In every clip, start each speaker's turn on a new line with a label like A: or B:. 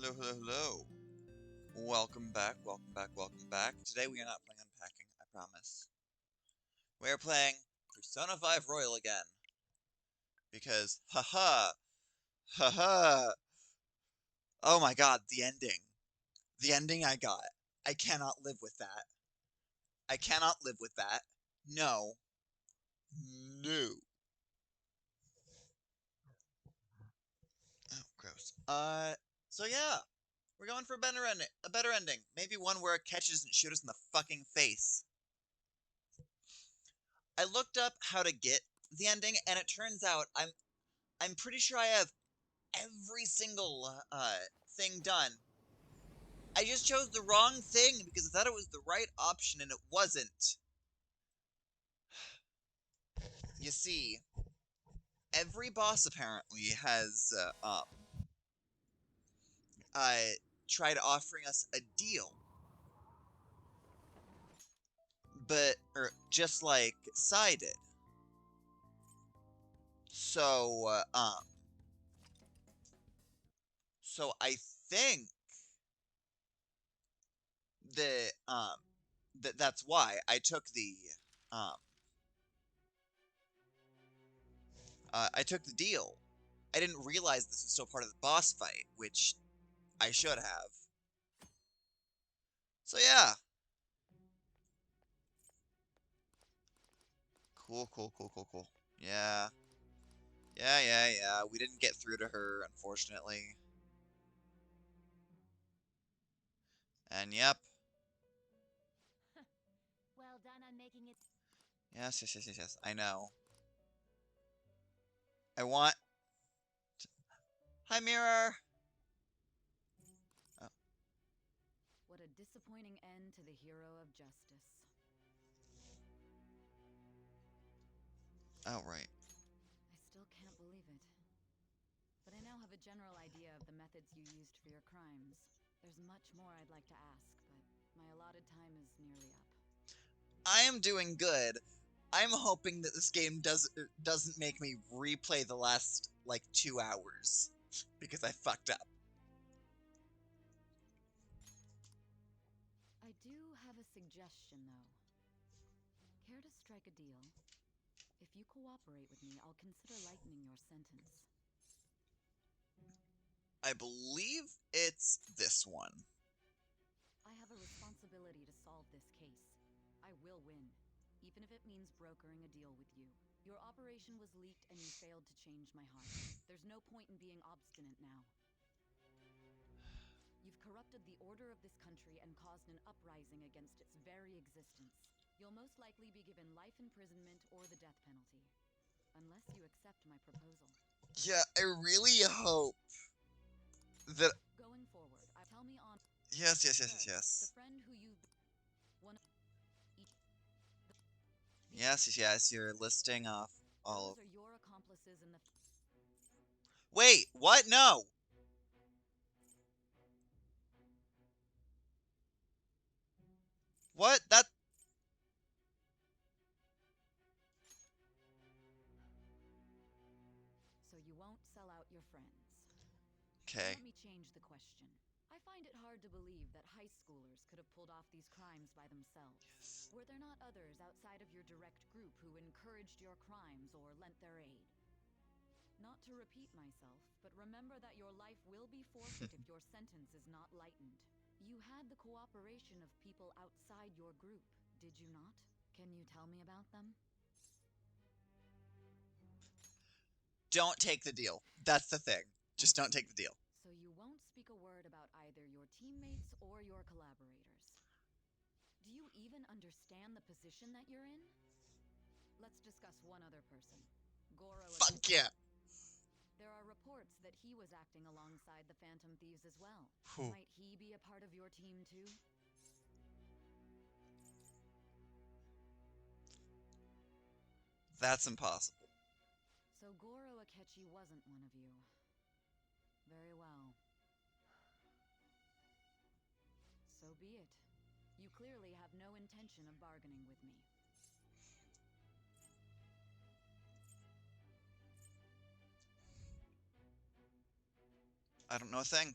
A: Hello, hello, hello. Welcome back, welcome back, welcome back. Today we are not playing Unpacking, I promise. We are playing Persona 5 Royal again. Because, haha, haha. Oh my god, the ending. The ending I got. I cannot live with that. I cannot live with that. No. No. Oh, gross. So yeah. We're going for a better ending. Maybe one where Akechi doesn't shoot us in the fucking face. I looked up how to get the ending, and it turns out I'm pretty sure I have every single thing done. I just chose the wrong thing because I thought it was the right option, and it wasn't. You see, every boss apparently has tried offering us a deal, but just like Sai did. So so I think that that's why I took um the deal. I didn't realize this was still part of the boss fight, which I should have. So yeah. Cool, cool, cool, cool, cool. Yeah. Yeah, yeah, yeah. We didn't get through to her, unfortunately. And yep.
B: Well done on making it.
A: Yes, yes, yes, yes, yes. I know. I want... Hi, Mirror! Oh,
B: What a disappointing end to the hero of justice.
A: oh right.
B: I still can't believe it. But I now have a general idea of the methods you used for your crimes. There's much more I'd like to ask, but my allotted time is nearly up.
A: I am doing good. I'm hoping that this game doesn't make me replay the last, like, 2 hours. Because I fucked up.
B: I do have a suggestion, though. Care to strike a deal? If you cooperate with me, I'll consider lightening your sentence.
A: I believe it's this one.
B: I have a responsibility to solve this case. I will win, even if it means brokering a deal with you. Your operation was leaked and you failed to change my heart. There's no point in being obstinate now. You've corrupted the order of this country and caused an uprising against its very existence. You'll most likely be given life imprisonment or the death penalty. Unless you accept my proposal.
A: Yeah, I really hope that...
B: Going forward, tell me on...
A: Yes, yes, yes, yes,
B: First, the
A: yes.
B: friend who you... One... Each...
A: Yes, yes, yes, you're listing off all of...
B: Those are your accomplices in the...
A: Wait, what? No! What? That...
B: So you won't sell out your friends.
A: Okay.
B: Let me change the question. I find it hard to believe that high schoolers could have pulled off these crimes by themselves.
A: Yes.
B: Were there not others outside of your direct group who encouraged your crimes or lent their aid? Not to repeat myself, but remember that your life will be forfeit if your sentence is not lightened. You had the cooperation of people outside your group, did you not? Can you tell me about them?
A: Don't take the deal. That's the thing. Just don't take the deal.
B: So you won't speak a word about either your teammates or your collaborators. Do you even understand the position that you're in? Let's discuss one other person. Goro.
A: Fuck yeah.
B: There are reports that he was acting alongside the Phantom Thieves as well.
A: Whew.
B: Might he be a part of your team too?
A: That's impossible.
B: So Goro Akechi wasn't one of you. Very well. So be it. You clearly have no intention of bargaining with me.
A: I don't know a thing.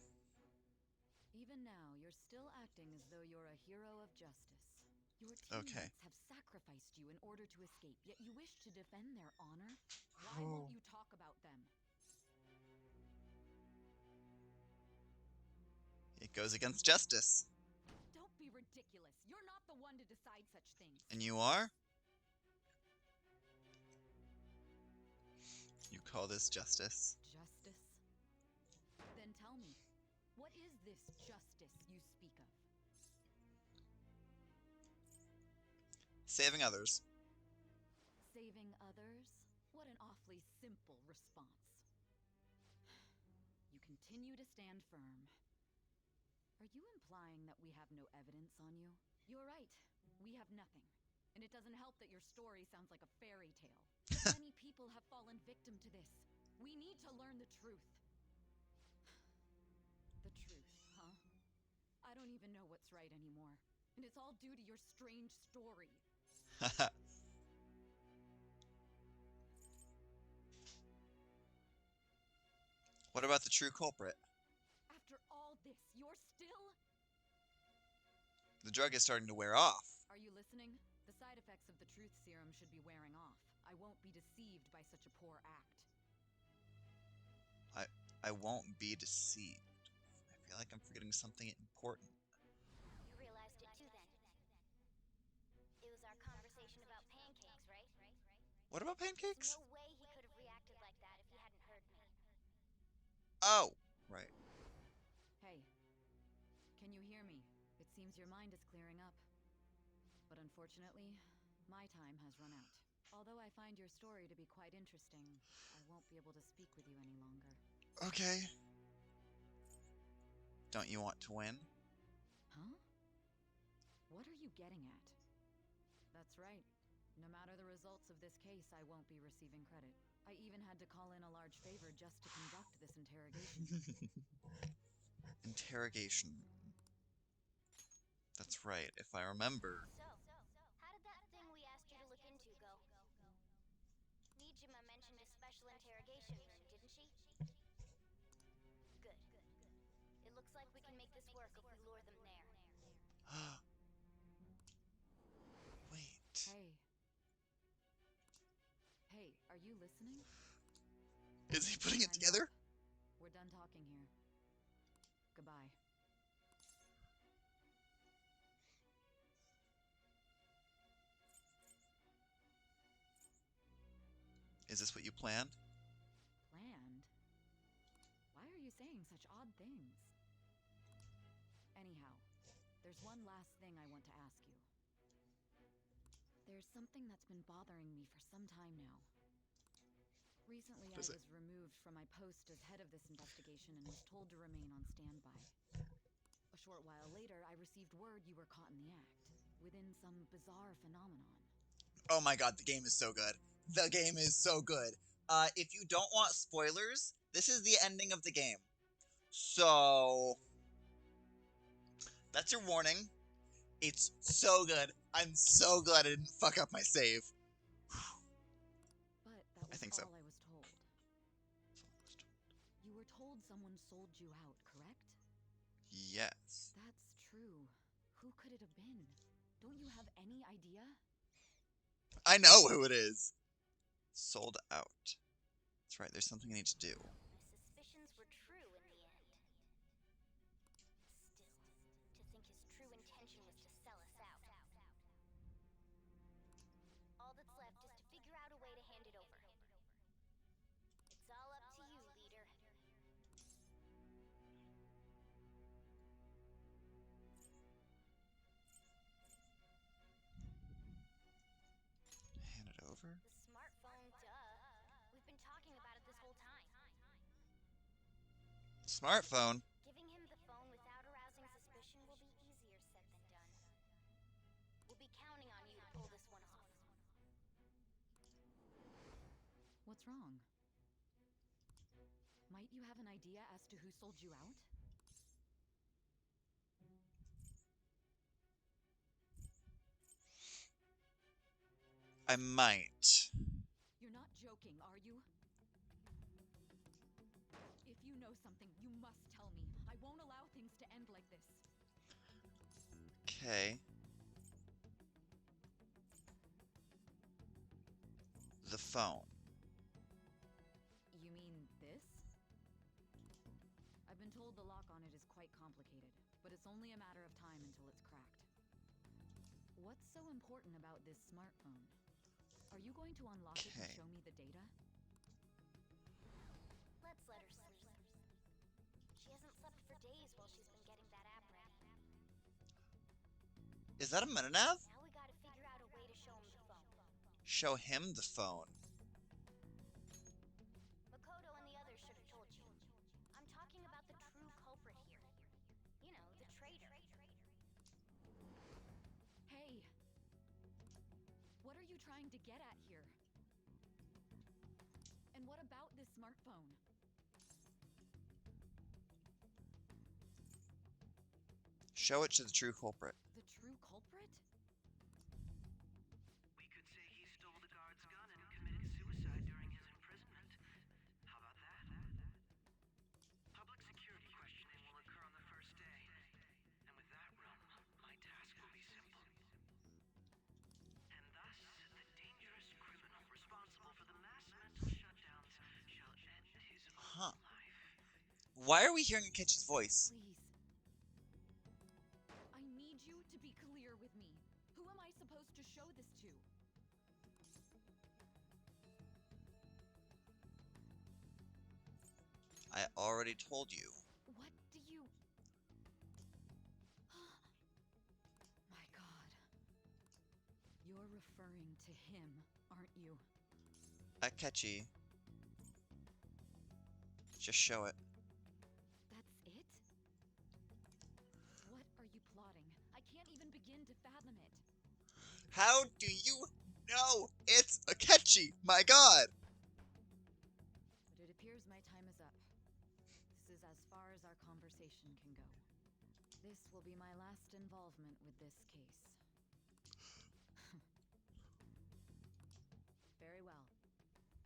B: Your
A: Okay.
B: teammates have sacrificed you in order to escape, yet you wish to defend their honor? Why won't you talk about them?
A: It goes against justice.
B: Don't be ridiculous. You're not the one to decide such things.
A: And you are? You call this justice?
B: Justice? Then tell me, what is this justice you speak of?
A: Saving others.
B: Saving others? What an awfully simple response. You continue to stand firm. Are you implying that we have no evidence on you? You're right. We have nothing. And it doesn't help that your story sounds like a fairy tale. Many people have fallen victim to this. We need to learn the truth. The truth, huh? I don't even know what's right anymore. And it's all due to your strange story.
A: What about the true culprit?
B: After all this, you're still...
A: The drug is starting to wear off.
B: Are you listening? The side effects of the truth serum should be wearing off. I won't be deceived by such a poor act.
A: I won't be deceived. I feel like I'm forgetting something important.
C: You realized it too then. It was our conversation about pancakes, right?
A: What about pancakes?
C: There's no way he could have reacted like that if he hadn't heard me.
A: Oh, right.
B: Hey, can you hear me? It seems your mind is clearing up. But unfortunately, my time has run out. Although I find your story to be quite interesting, I won't be able to speak with you any longer.
A: Okay. Don't you want to win?
B: Huh? What are you getting at? That's right. No matter the results of this case, I won't be receiving credit. I even had to call in a large favor just to conduct this interrogation.
A: Interrogation. That's right, if I remember.
C: So, how did that thing we asked you to look into go? Nijima mentioned a special interrogation room, didn't she? Good. It looks like we can make this work if we lure them there.
A: Wait.
B: Hey. Hey, are you listening?
A: Is he putting it
B: Time's
A: together?
B: up. We're done talking here. Goodbye.
A: Is this what you planned?
B: Planned? Why are you saying such odd things? Anyhow, there's one last thing I want to ask you. There's something that's been bothering me for some time now. Recently, I was removed from my post as head of this investigation and was told to remain on standby. A short while later, I received word you were caught in the act, within some bizarre phenomenon.
A: Oh my god, the game is so good. The game is so good. If you don't want spoilers, this is the ending of the game. So, that's your warning. It's so good. I'm so glad I didn't fuck up my save.
B: But that was
A: I think so.
B: all I was told. You were told someone sold you out, correct?
A: Yes.
B: That's true. Who could it have been? Don't you have any idea?
A: I know who it is. Sold out. That's right, there's something I need to do.
C: My suspicions were true in the end. Still, to think his true intention was to sell us out. All that's left is to figure out a way to hand it over. It's all up to you, leader.
A: Hand it over?
C: The smartphone, duh. We've been talking about it this whole time.
A: Smartphone?
C: Giving him the phone without arousing suspicion will be easier said than done. We'll be counting on you to pull this one off.
B: What's wrong? Might you have an idea as to who sold you out?
A: I might.
B: You're not joking, are you? If you know something, you must tell me. I won't allow things to end like this.
A: Okay. the phone.
B: You mean this? I've been told the lock on it is quite complicated, but it's only a matter of time until it's cracked. What's so important about this smartphone? Are you going to unlock it and
A: Okay.
B: show me the data?
C: Let's let her sleep. She hasn't slept for days while she's been getting that app ready.
A: Is that a metanav?
C: Now we gotta figure out a way to show him the phone.
A: Show him the phone.
C: Makoto and the others should have told you. I'm talking about the true culprit here. You know, the traitor.
B: Hey! What are you trying to get at here? And what about this smartphone?
A: Show it to the true culprit.
B: The true culprit?
D: We could say he stole the guard's gun and committed suicide during his imprisonment. How about that? Public security questioning will occur on the first day. And with that realm, my task will be simple. And thus, the dangerous criminal responsible for the mass mental shutdowns shall end his
A: Huh.
D: own life.
A: Why are we hearing Akechi's voice?
B: Please. I need you to be clear with me. Who am I supposed to show this to?
A: I already told you.
B: What do you... My God. You're referring to him, aren't you?
A: Akechi. Just show it.
B: That's it? What are you plotting? I can't even begin to fathom it.
A: How do you know it's Akechi? My god!
B: But it appears my time is up. This is as far as our conversation can go. This will be my last involvement with this case. Very well.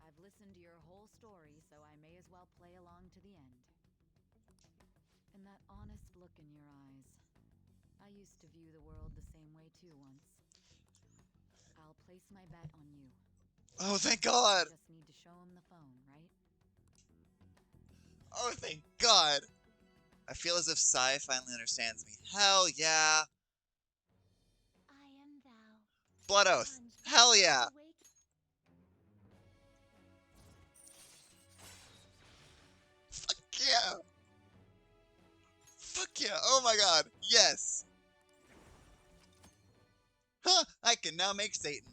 B: I've listened to your whole story, so I may as well play along to the end. And that honest look in your eyes. I used to view the world the same way too once. I'll place my bet on you.
A: Oh, thank god!
B: I just need to show him the phone, right?
A: Oh, thank god! I feel as if Sai finally understands me. Hell yeah!
C: I am thou.
A: Blood Oath! Hell yeah! Fuck yeah! Fuck yeah! Oh my god! Yes! Huh! I can now make Satan.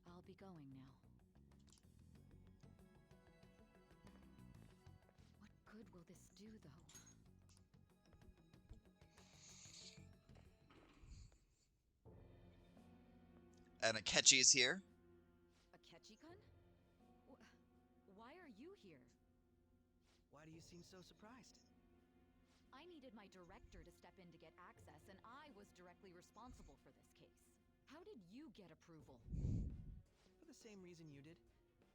B: I'll be going now. What good will this do, though?
A: And Akechi is here.
B: Akechi-kun? Why are you here?
D: Why do you seem so surprised?
B: I needed my director to step in to get access, and I was directly responsible for this case. How did you get approval?
D: For the same reason you did.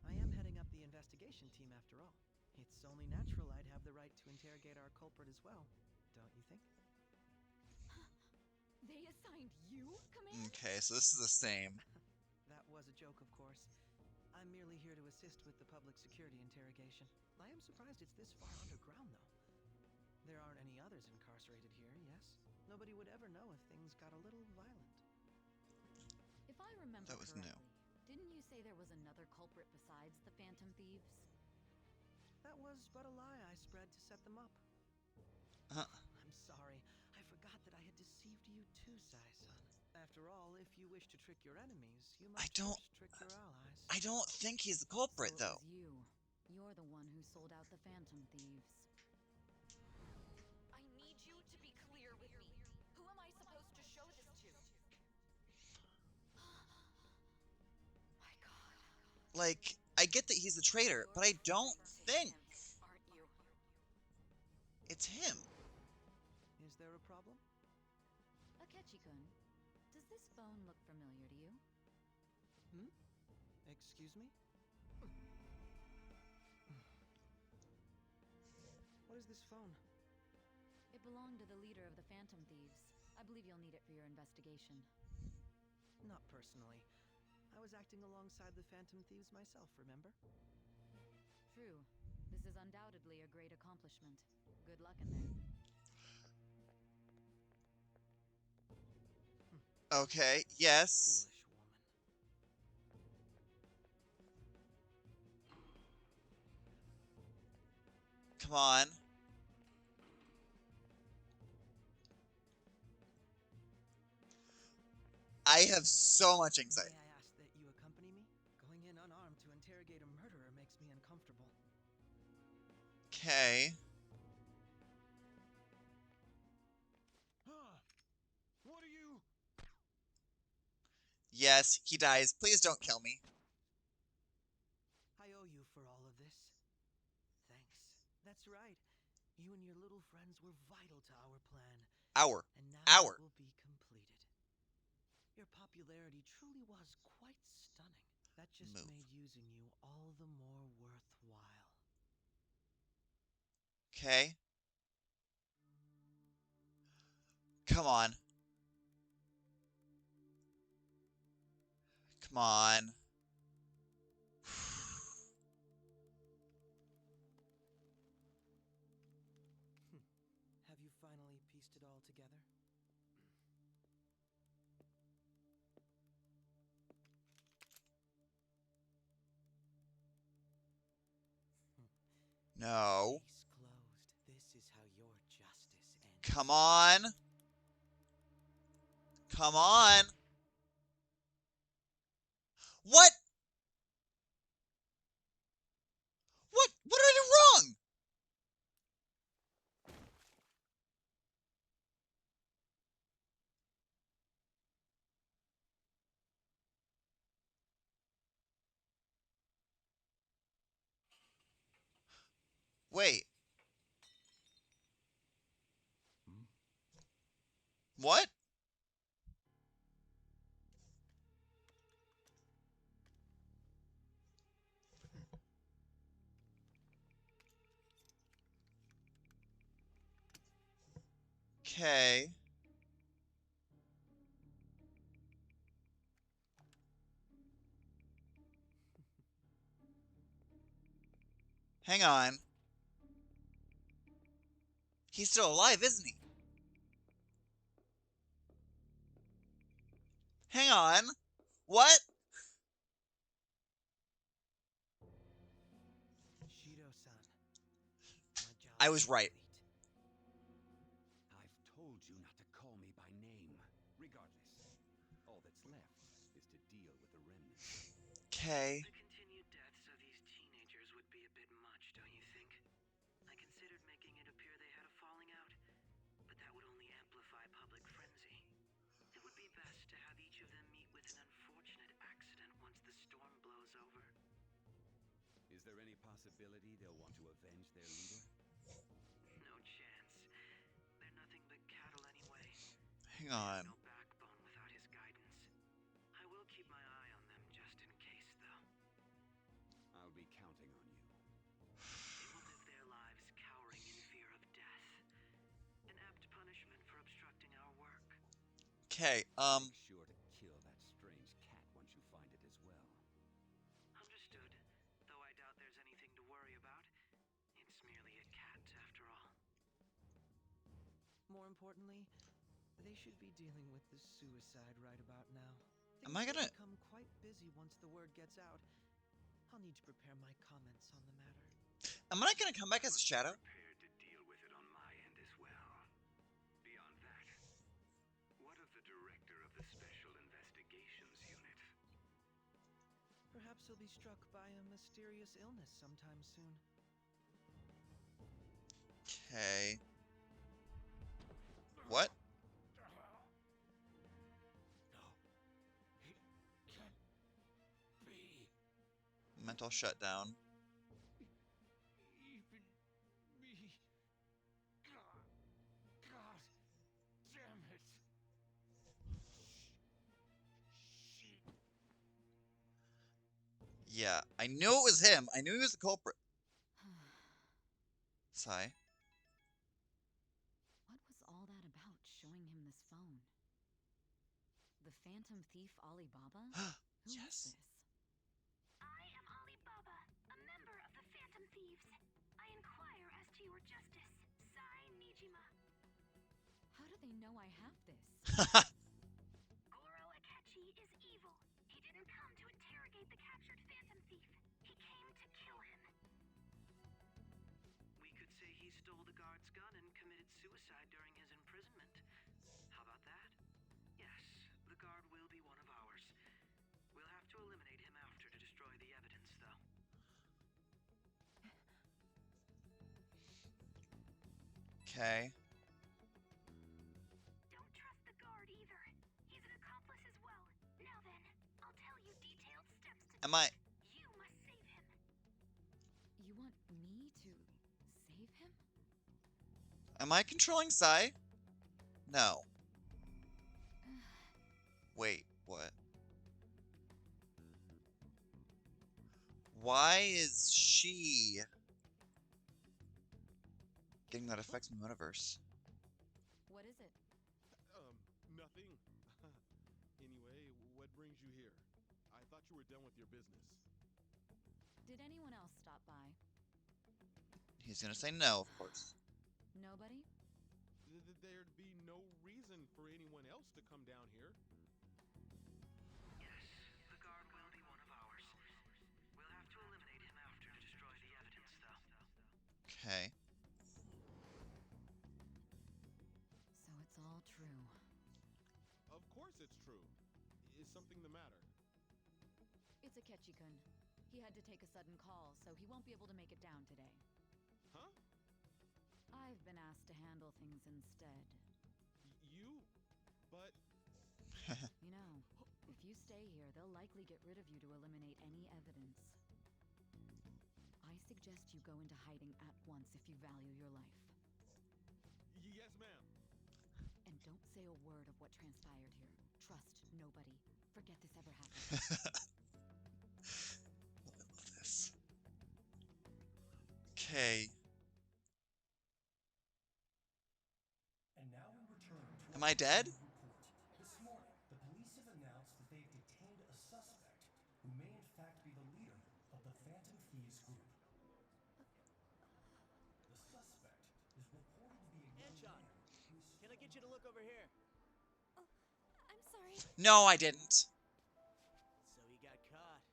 D: I am heading up the investigation team after all. It's only natural I'd have the right to interrogate our culprit as well, don't you think?
B: They assigned you, Command?
A: Okay, so this is the same.
D: That was a joke, of course. I'm merely here to assist with the public security interrogation. I am surprised it's this far underground, though. There aren't any others incarcerated here, yes? Nobody would ever know if things got a little violent.
B: If I remember
A: That was new.
B: correctly, didn't you say there was another culprit besides the Phantom Thieves?
D: That was but a lie I spread to set them up.
A: Uh,
D: I'm sorry. I forgot that I had deceived you too, Sai-san. After all, if you wish to trick your enemies, you must
A: don't-
D: first trick your allies.
A: I don't think he's the culprit,
B: So it
A: though.
B: was you. You're the one who sold out the Phantom Thieves. I need you to be clear with me. Who am I supposed to show this to? My God.
A: Like, I get that he's the traitor, but I don't think
B: Aren't you?
A: it's him.
D: Is there a problem?
B: Akechi-kun, does this phone look familiar to you?
D: Excuse me? What is this phone?
B: It belonged to the leader of the Phantom Thieves. I believe you'll need it for your investigation.
D: Not personally.
E: I was acting alongside the Phantom Thieves myself, remember?
B: True. This is undoubtedly a great accomplishment. Good luck in there.
A: Okay, yes.
E: Foolish woman.
A: Come on. I have so much anxiety.
E: May I ask that you accompany me? Going in unarmed to interrogate a murderer makes me uncomfortable.
A: Okay.
F: What are you?
A: Yes, he dies. Please don't kill me.
E: I owe you for all of this. Thanks. That's right. You and your little friends were vital to our plan.
A: Hour.
E: And now
A: Hour.
E: it will be completed. Your popularity truly was quite stunning. That just
A: Move.
E: made using you all the more worthwhile.
A: Okay. Come on. Come on.
E: Have you finally pieced it all together?
A: No.
E: Case closed. This is how your justice ends.
A: Come on. Come on. What? What? What did I do wrong? Wait. What? Okay. Hang on. He's still alive, isn't he? Hang on. What?
E: Shido-san. My job
A: I was
E: is
A: right.
E: complete.
F: I've told you not to call me by name. Regardless, all that's left is to deal with the remnants.
A: Okay.
D: The continued deaths of these teenagers would be a bit much, don't you think? I considered making it appear they had a falling out, but that would only amplify public frenzy. It would be best to have each of them meet with an unfortunate accident once the storm blows over.
F: Is there any possibility they'll want to avenge their leader?
D: No chance. They're nothing but cattle anyway.
A: Hang on.
D: No backbone without his guidance. I will keep my eye on them just in case, though.
F: I'll be counting on you.
D: They will live their lives cowering in fear of death. An apt punishment for obstructing our work.
A: Okay.
F: Make sure to kill that strange cat once you find it as well.
D: Understood. Though I doubt there's anything to worry about. It's merely a cat, after all.
E: More importantly, they should be dealing with the suicide right about now.
A: Am I
E: Things will
A: gonna-
E: become quite busy once the word gets out. I'll need to prepare my comments on the matter.
A: am I gonna come back as a shadow?
F: Prepared to deal with it on my end as well. Beyond that, what of the director of the Special Investigations Unit?
E: Perhaps he'll be struck by a mysterious illness sometime soon.
A: Okay. What?
F: No, it can't be.
A: Mental shutdown.
F: Even me. God, God damn it. Shit.
A: Yeah, I knew it was him. I knew he was the culprit. Sigh.
B: What was all that about, showing him this phone? The Phantom Thief Alibaba? Who is
A: Yes.
B: this?
C: I am Alibaba, a member of the Phantom Thieves. I inquire as to your justice. Sai Nijima.
B: How do they know I have this?
C: Goro Akechi is evil. He didn't come to interrogate the captured Phantom Thief. He came to kill him.
D: We could say he stole the guard's gun and committed suicide during his imprisonment. How about that? Yes, the guard will be one of ours. We'll have to eliminate him after to destroy the evidence, though.
A: Okay.
C: Don't trust the guard either. He's an accomplice as well. Now then, I'll tell you detailed steps to
A: Am I?
C: take. You must save him.
B: You want me to save him?
A: Am I controlling Sai? No. Wait, what? Why is she getting that affects my metaverse?
B: What is it?
G: Nothing. Anyway, what brings you here? I thought you were done with your business.
B: Did anyone else stop by?
A: He's gonna say no, of course.
B: Nobody?
G: There'd be no reason for anyone else to come down here.
D: Yes, the guard will be one of ours. We'll have to eliminate him after to destroy the evidence, though.
A: Okay.
B: So it's all true.
G: Of course it's true. Is something the matter?
B: It's Akechi-kun. He had to take a sudden call, so he won't be able to make it down today.
G: Huh?
B: I've been asked to handle things instead.
G: You? But
B: You know, if you stay here, they'll likely get rid of you to eliminate any evidence. I suggest you go into hiding at once if you value your life.
G: yes, ma'am.
B: And don't say a word of what transpired here. Trust nobody. Forget this ever happened.
A: I love this. Okay.
H: And now we return to
A: Am I dead?
H: report. This morning, the police have announced that they've detained a suspect who may in fact be the leader of the Phantom Thieves group. The suspect is reported to be a young
E: Headshot.
H: man who is
E: Can I get you to look over here?
C: I'm sorry.
A: No, I didn't.
E: So he got caught.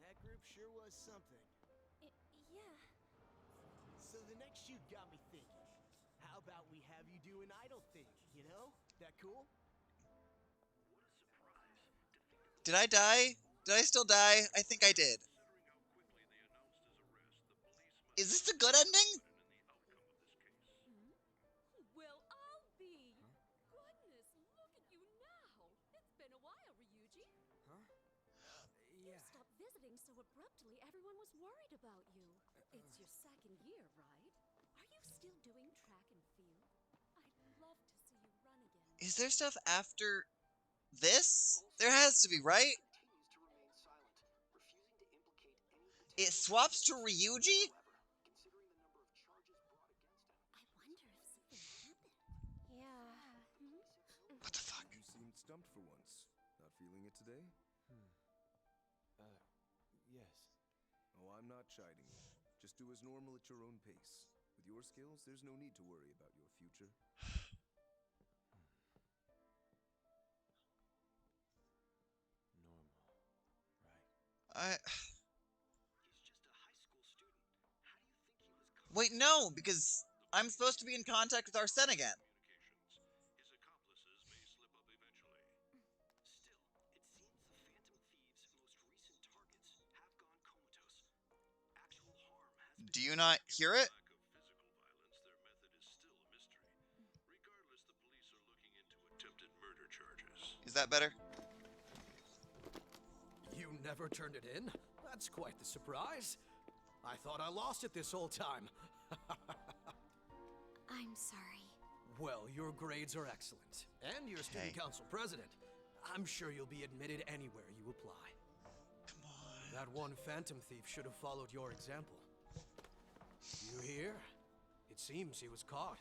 E: That group sure was something.
C: Yeah.
E: So the next shoot got me thinking. How about we have you do an idol thing, you know? That cool?
A: Did I die? Did I still die? I think I did. Is this the good ending?
I: Well, I'll be. Goodness, look at you now. It's been a while, Ryuji.
E: Huh?
I: You stopped visiting so abruptly, everyone was worried about you. It's your second year, right? Are you still doing track and field? I'd love to see you run again.
A: Is there stuff after this? There has to be, right? It swaps to Ryuji?
I: I wonder if something happened.
C: Yeah.
A: What the fuck?
J: You seemed stumped for once. Not feeling it today?
K: Yes.
J: Oh, I'm not chiding you. Just do as normal at your own pace. With your skills, there's no need to worry about your future.
K: Normal. Right.
A: I...
F: He's just a high school student. How do you think he was caught?
A: Wait, no, because I'm supposed to be in contact with Arsene again.
F: His accomplices may slip up eventually. Still, it seems the Phantom Thieves' most recent targets have gone comatose. Actual harm has been
A: Do you not hear it?
F: lack of physical violence, their method is still a mystery. Regardless, the police are looking into attempted murder charges.
A: Is that better?
E: You never turned it in? That's quite the surprise. I thought I lost it this whole time.
C: I'm sorry.
E: Well, your grades are excellent. And you're student
A: Okay.
E: council president. I'm sure you'll be admitted anywhere you apply.
A: Come on.
E: That one phantom thief should have followed your example. You hear? It seems he was caught.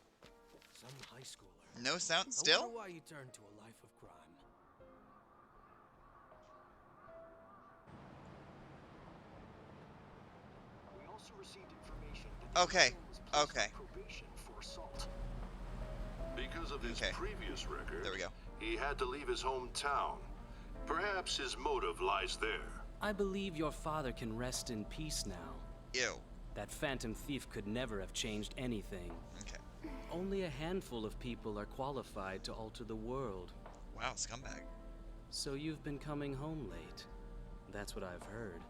E: Some high schooler.
A: No sound
E: I
A: still?
E: wonder why he turned to a life of crime.
A: Okay.
F: He was
A: Okay.
F: placed on probation for assault. Because of his
A: Okay.
F: previous record,
A: There we go.
F: he had to leave his hometown. Perhaps his motive lies there.
L: I believe your father can rest in peace now.
A: Ew.
L: That phantom thief could never have changed anything.
A: Okay.
L: Only a handful of people are qualified to alter the world.
A: Wow, scumbag.
L: So you've been coming home late. That's what I've heard.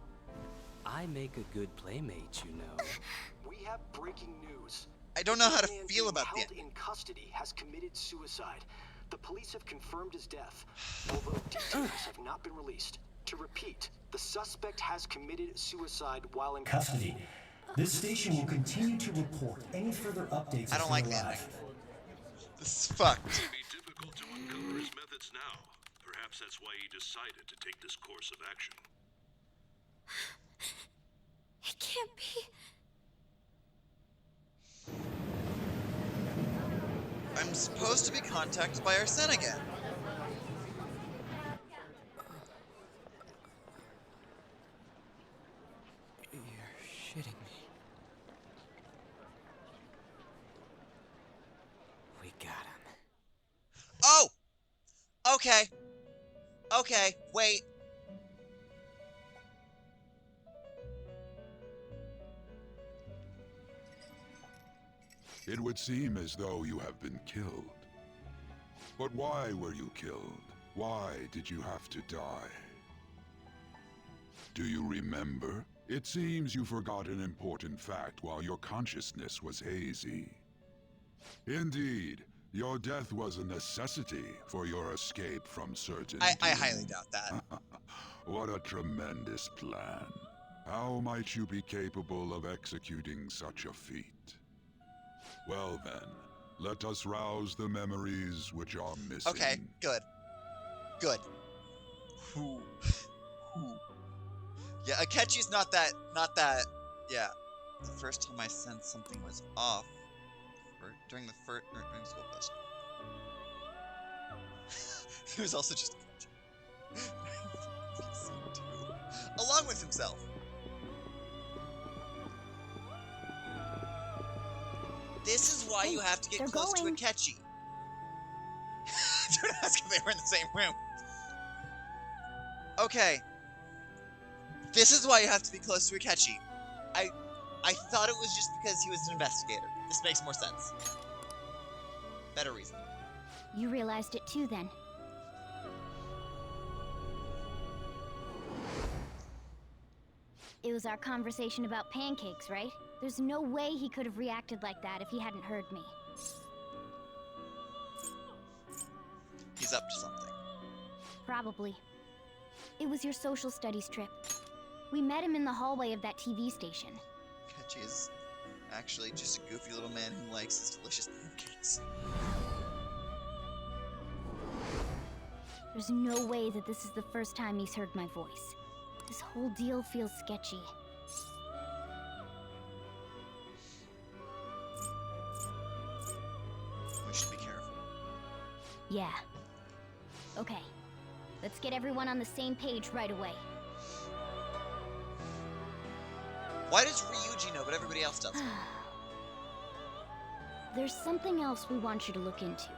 L: I make a good playmate, you know.
F: We have breaking news.
A: I don't know how to
F: The man
A: feel
F: being
A: about the
F: held in custody has committed suicide. The police have confirmed his death, although details have not been released. To repeat, the suspect has committed suicide while in
H: Custody. This station will continue to report any further updates
A: I
H: as
A: don't
H: they
A: like the
H: arrive.
A: ending. This is fucked.
F: It may be difficult to uncover his methods now. Perhaps that's why he decided to take this course of action.
I: It can't be.
A: I'm supposed to be contacted by Arsene again.
L: You're shitting me. We got him.
A: Oh! Okay. Okay, wait.
M: It would seem as though you have been killed. But why were you killed? Why did you have to die? Do you remember? It seems you forgot an important fact while your consciousness was hazy. Indeed, your death was a necessity for your escape from certain
A: I
M: doom.
A: highly doubt that.
M: What a tremendous plan. How might you be capable of executing such a feat? Well then, let us rouse the memories which are missing.
A: Okay, good. Good. Whew. Whew. Yeah, Akechi's not that, yeah. The first time I sensed something was off, during the first, during school fest. He was also just along with himself. This is why you have to get close to Akechi. Don't ask if they were in the same room. Okay. This is why you have to be close to Akechi. I thought it was just because he was an investigator. This makes more sense. Better reason.
C: You realized it too, then. It was our conversation about pancakes, right? There's no way he could have reacted like that if he hadn't heard me.
A: He's up to something.
C: Probably. It was your social studies trip. We met him in the hallway of that TV station.
A: Akechi is actually just a goofy little man who likes his delicious pancakes.
C: There's no way that this is the first time he's heard my voice. This whole deal feels sketchy.
A: We should be careful.
C: Yeah. Okay. Let's get everyone on the same page right away.
A: Why does Ryuji know, but everybody else doesn't?
C: There's something else we want you to look into.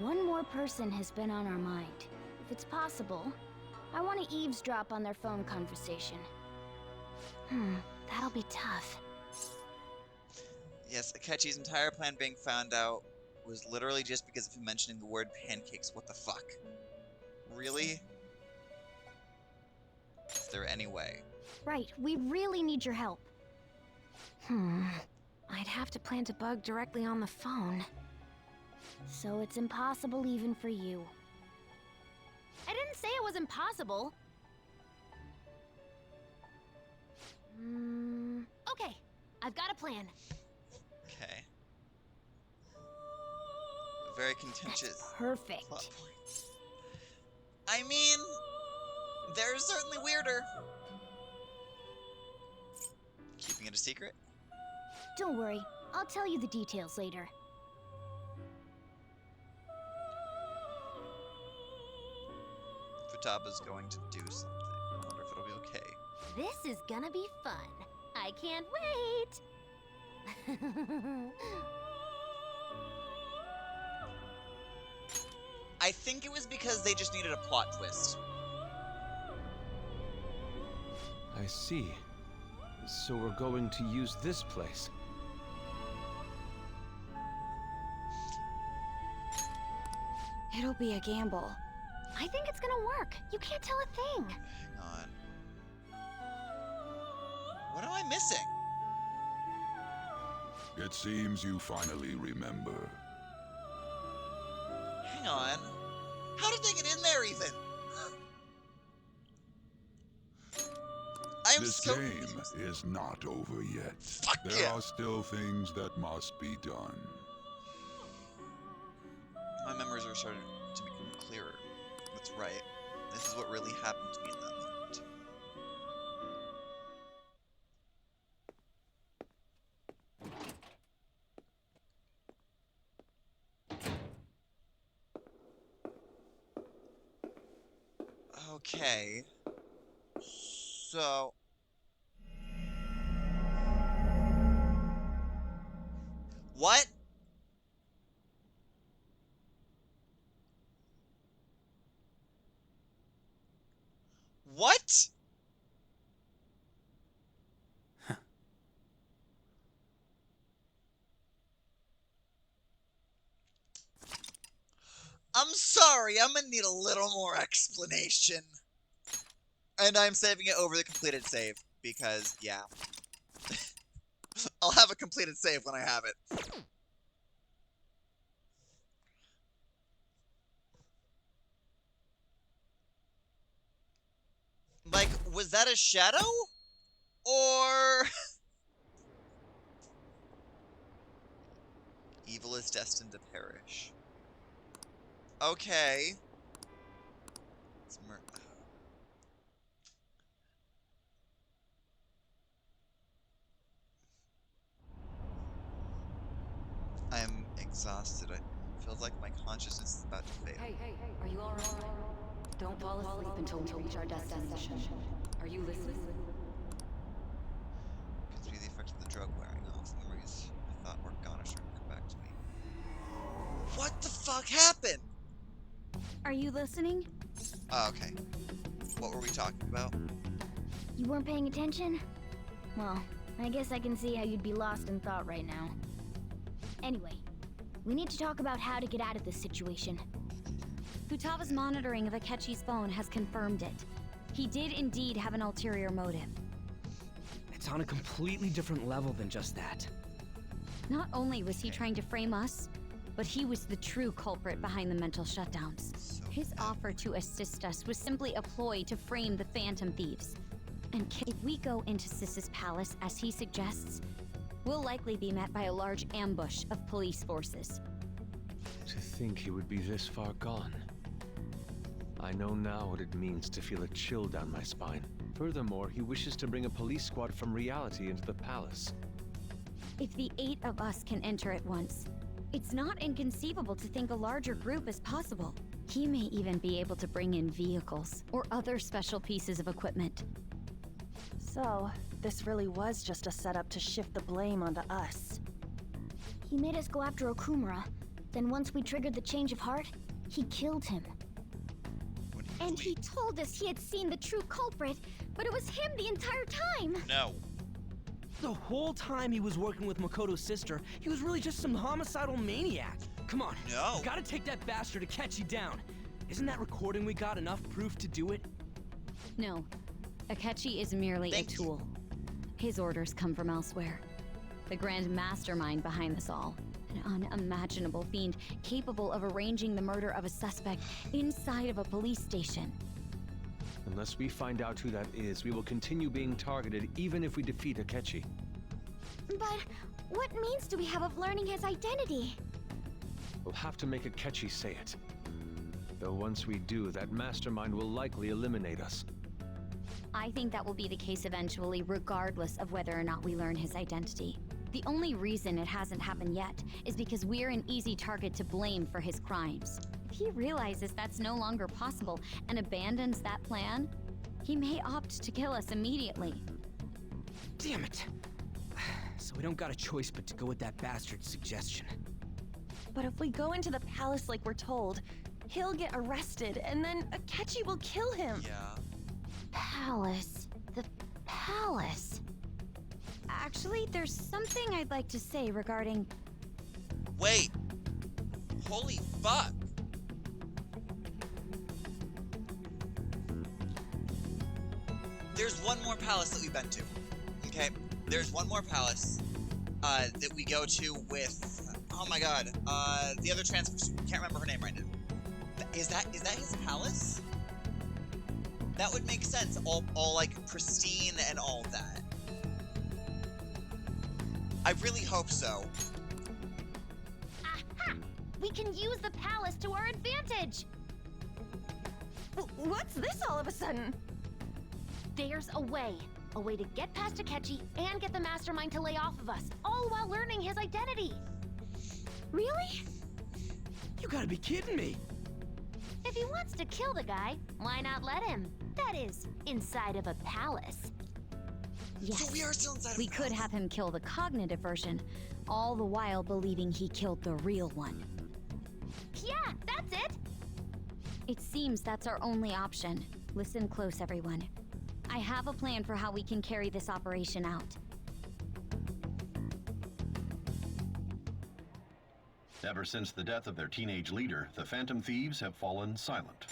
C: One more person has been on our mind. If it's possible, I want to eavesdrop on their phone conversation. That'll be tough.
A: Yes, Akechi's entire plan being found out was literally just because of him mentioning the word pancakes. What the fuck? Really? Is there any way?
C: Right, we really need your help.
I: I'd have to plant a bug directly on the phone.
C: So it's impossible even for you. I didn't say it was impossible. Okay, I've got a plan.
A: Okay. A very contentious.
C: That's perfect.
A: plot point. I mean, there's certainly weirder. Keeping it a secret?
C: Don't worry, I'll tell you the details later.
A: Futaba's going to do something. I wonder if it'll be okay.
C: This is gonna be fun. I can't wait.
A: I think it was because they just needed a plot twist.
K: I see. So we're going to use this place.
C: It'll be a gamble. I think it's gonna work. You can't tell a thing.
A: Hang on. What am I missing?
M: It seems you finally remember.
A: Hang on. How did they get in there even?
M: This game is not over yet. There are still things that must be done.
A: My memories are starting to become clearer. That's right. This is what really happened to me in that moment. Okay. So... What? What? I'm sorry, I'm gonna need a little more explanation. And I'm saving it over the completed save, because, yeah. I'll have a completed save when I have it. Like, was that a shadow? Or... Evil is destined to perish. Okay. I am exhausted. It feels like my consciousness is about to fail.
B: Hey, are you alright? Don't fall asleep until we reach our destination. Are you listening?
A: Considering the effect of the drug wearing off, memories I thought were gone are starting to come back to me. What the fuck happened?
C: Are you listening?
A: Oh, okay. What were we talking about?
C: You weren't paying attention? Well, I guess I can see how you'd be lost in thought right now. Anyway, we need to talk about how to get out of this situation.
N: Futaba's monitoring of Akechi's phone has confirmed it. He did indeed have an ulterior motive.
E: It's on a completely different level than just that.
N: Not only was he trying to frame us, but he was the true culprit behind the mental shutdowns. His offer to assist us was simply a ploy to frame the Phantom Thieves. And if we go into Sis's palace, as he suggests, we'll likely be met by a large ambush of police forces.
K: To think he would be this far gone. I know now what it means to feel a chill down my spine. Furthermore, he wishes to bring a police squad from reality into the palace.
N: If the 8 of us can enter at once, it's not inconceivable to think a larger group is possible. He may even be able to bring in vehicles or other special pieces of equipment.
O: So, this really was just a setup to shift the blame onto us.
C: He made us go after Okumura. Then once we triggered the change of heart, he killed him.
N: And he told us he had seen the true culprit, but it was him the entire time!
A: No.
E: The whole time he was working with Makoto's sister, he was really just some homicidal maniac. Come on,
A: no.
E: You gotta take that bastard Akechi down. Isn't that recording we got enough proof to do it?
N: No. Akechi is merely a tool. His orders come from elsewhere. The grand mastermind behind this all. An unimaginable fiend capable of arranging the murder of a suspect inside of a police station.
K: Unless we find out who that is, we will continue being targeted even if we defeat Akechi.
N: But what means do we have of learning his identity?
K: We'll have to make Akechi say it. Though once we do, that mastermind will likely eliminate us.
N: I think that will be the case eventually, regardless of whether or not we learn his identity. The only reason it hasn't happened yet is because we're an easy target to blame for his crimes. If he realizes that's no longer possible and abandons that plan, he may opt to kill us immediately.
P: Damn it! So we don't got a choice but to go with that bastard's suggestion.
O: But if we go into the palace like we're told, he'll get arrested, and then Akechi will kill him.
A: Yeah.
N: Palace. The palace. Actually, there's something I'd like to say regarding...
A: Wait. Holy fuck. There's one more palace that we've been to. Okay? There's one more palace that we go to with... Oh my god. The other transfer student. Can't remember her name right now. Is that his palace? That would make sense. All like pristine and all that. I really hope so.
C: Aha! We can use the palace to our advantage!
O: What's this all of a sudden?
C: There's a way. A way to get past Akechi and get the mastermind to lay off of us, all while learning his identity.
O: Really?
P: You gotta be kidding me!
C: If he wants to kill the guy, why not let him? That is, inside of a palace.
N: Yes,
A: So we are still inside of
N: we
A: the
N: could
A: palace.
N: have him kill the cognitive version, all the while believing he killed the real one.
C: Yeah, that's it!
N: It seems that's our only option. Listen close, everyone. I have a plan for how we can carry this operation out.
Q: Ever since the death of their teenage leader, the Phantom Thieves have fallen silent.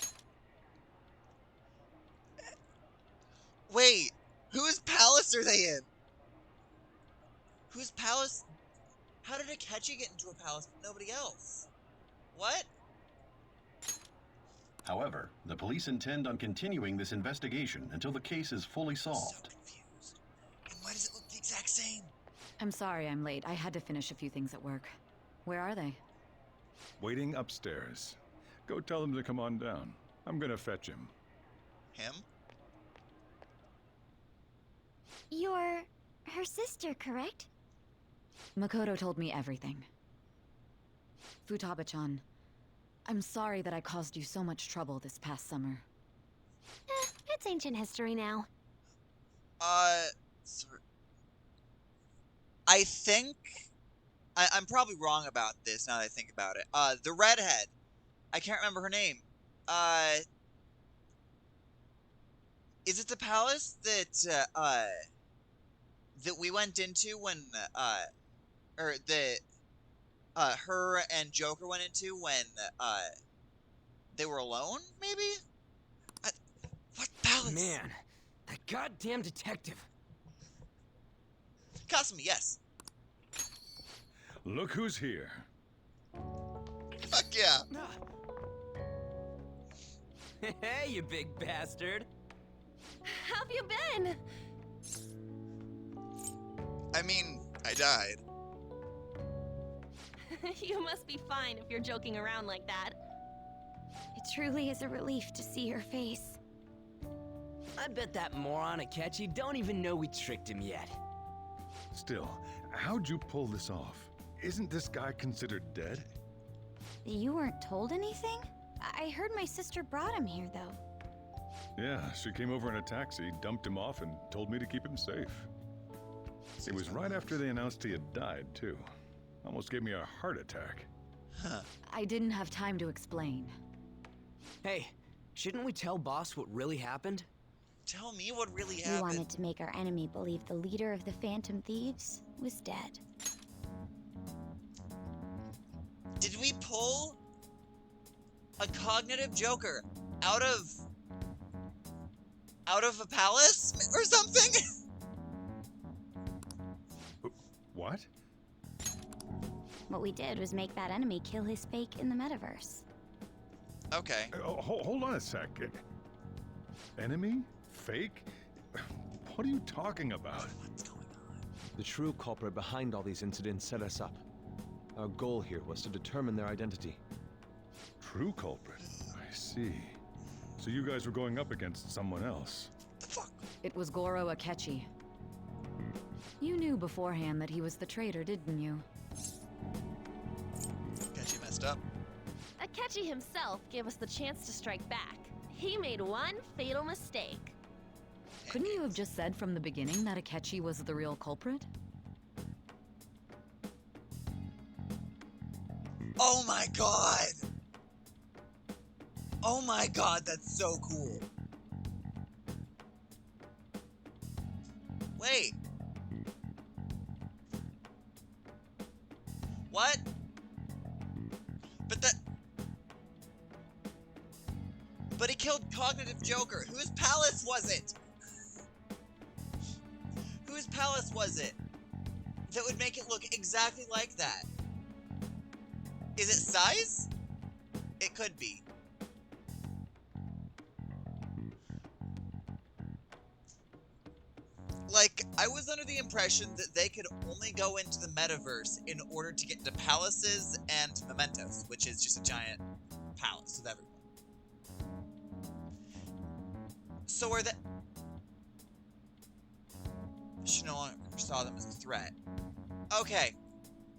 A: Wait, whose palace are they in? Whose palace? How did Akechi get into a palace but nobody else? What?
Q: However, the police intend on continuing this investigation until the case is fully solved.
A: And why does it look the exact same?
B: I'm sorry I'm late. I had to finish a few things at work. Where are they?
R: Waiting upstairs. Go tell them to come on down. I'm gonna fetch him.
A: Him?
C: You're her sister, correct?
B: Makoto told me everything. Futaba-chan, I'm sorry that I caused you so much trouble this past summer.
C: It's ancient history now.
A: Sorry. I think... I'm probably wrong about this now that I think about it. The redhead. I can't remember her name. Is it the palace that we went into when, or that, her and Joker went into when, they were alone, maybe? What palace?
P: Man, that goddamn detective.
A: Kasumi, yes.
R: Look who's here.
A: Fuck yeah.
P: Hey, you big bastard.
O: How have you been?
A: I mean, I died.
O: You must be fine if you're joking around like that.
N: It truly is a relief to see your face.
P: I bet that moron Akechi don't even know we tricked him yet.
R: Still, how'd you pull this off? Isn't this guy considered dead?
N: You weren't told anything? I heard my sister brought him here, though.
R: Yeah, she came over in a taxi, dumped him off, and told me to keep him safe. It was right after they announced he had died, too. Almost gave me a heart attack.
A: Huh.
B: I didn't have time to explain.
P: Hey, shouldn't we tell boss what really happened?
A: Tell me what really
N: We
A: happened.
N: wanted to make our enemy believe the leader of the Phantom Thieves was dead.
A: Did we pull a cognitive Joker out of a palace or something?
R: What?
N: What we did was make that enemy kill his fake in the metaverse.
A: Okay.
R: Hold on a sec. Enemy? Fake? What are you talking about?
K: The true culprit behind all these incidents set us up. Our goal here was to determine their identity.
R: True culprit? I see. So you guys were going up against someone else.
B: It was Goro Akechi. You knew beforehand that he was the traitor, didn't you?
A: Akechi messed up.
O: Akechi himself gave us the chance to strike back. He made one fatal mistake.
B: Couldn't you have just said from the beginning that Akechi was the real culprit?
A: Oh my god! Oh my god, that's so cool. Wait. What? But he killed Cognitive Joker. Whose palace was it? Whose palace was it that would make it look exactly like that? Is it size? It could be. Like, I was under the impression that they could only go into the metaverse in order to get into palaces and mementos, which is just a giant palace with everyone. So are they... She no longer saw them as a threat. Okay.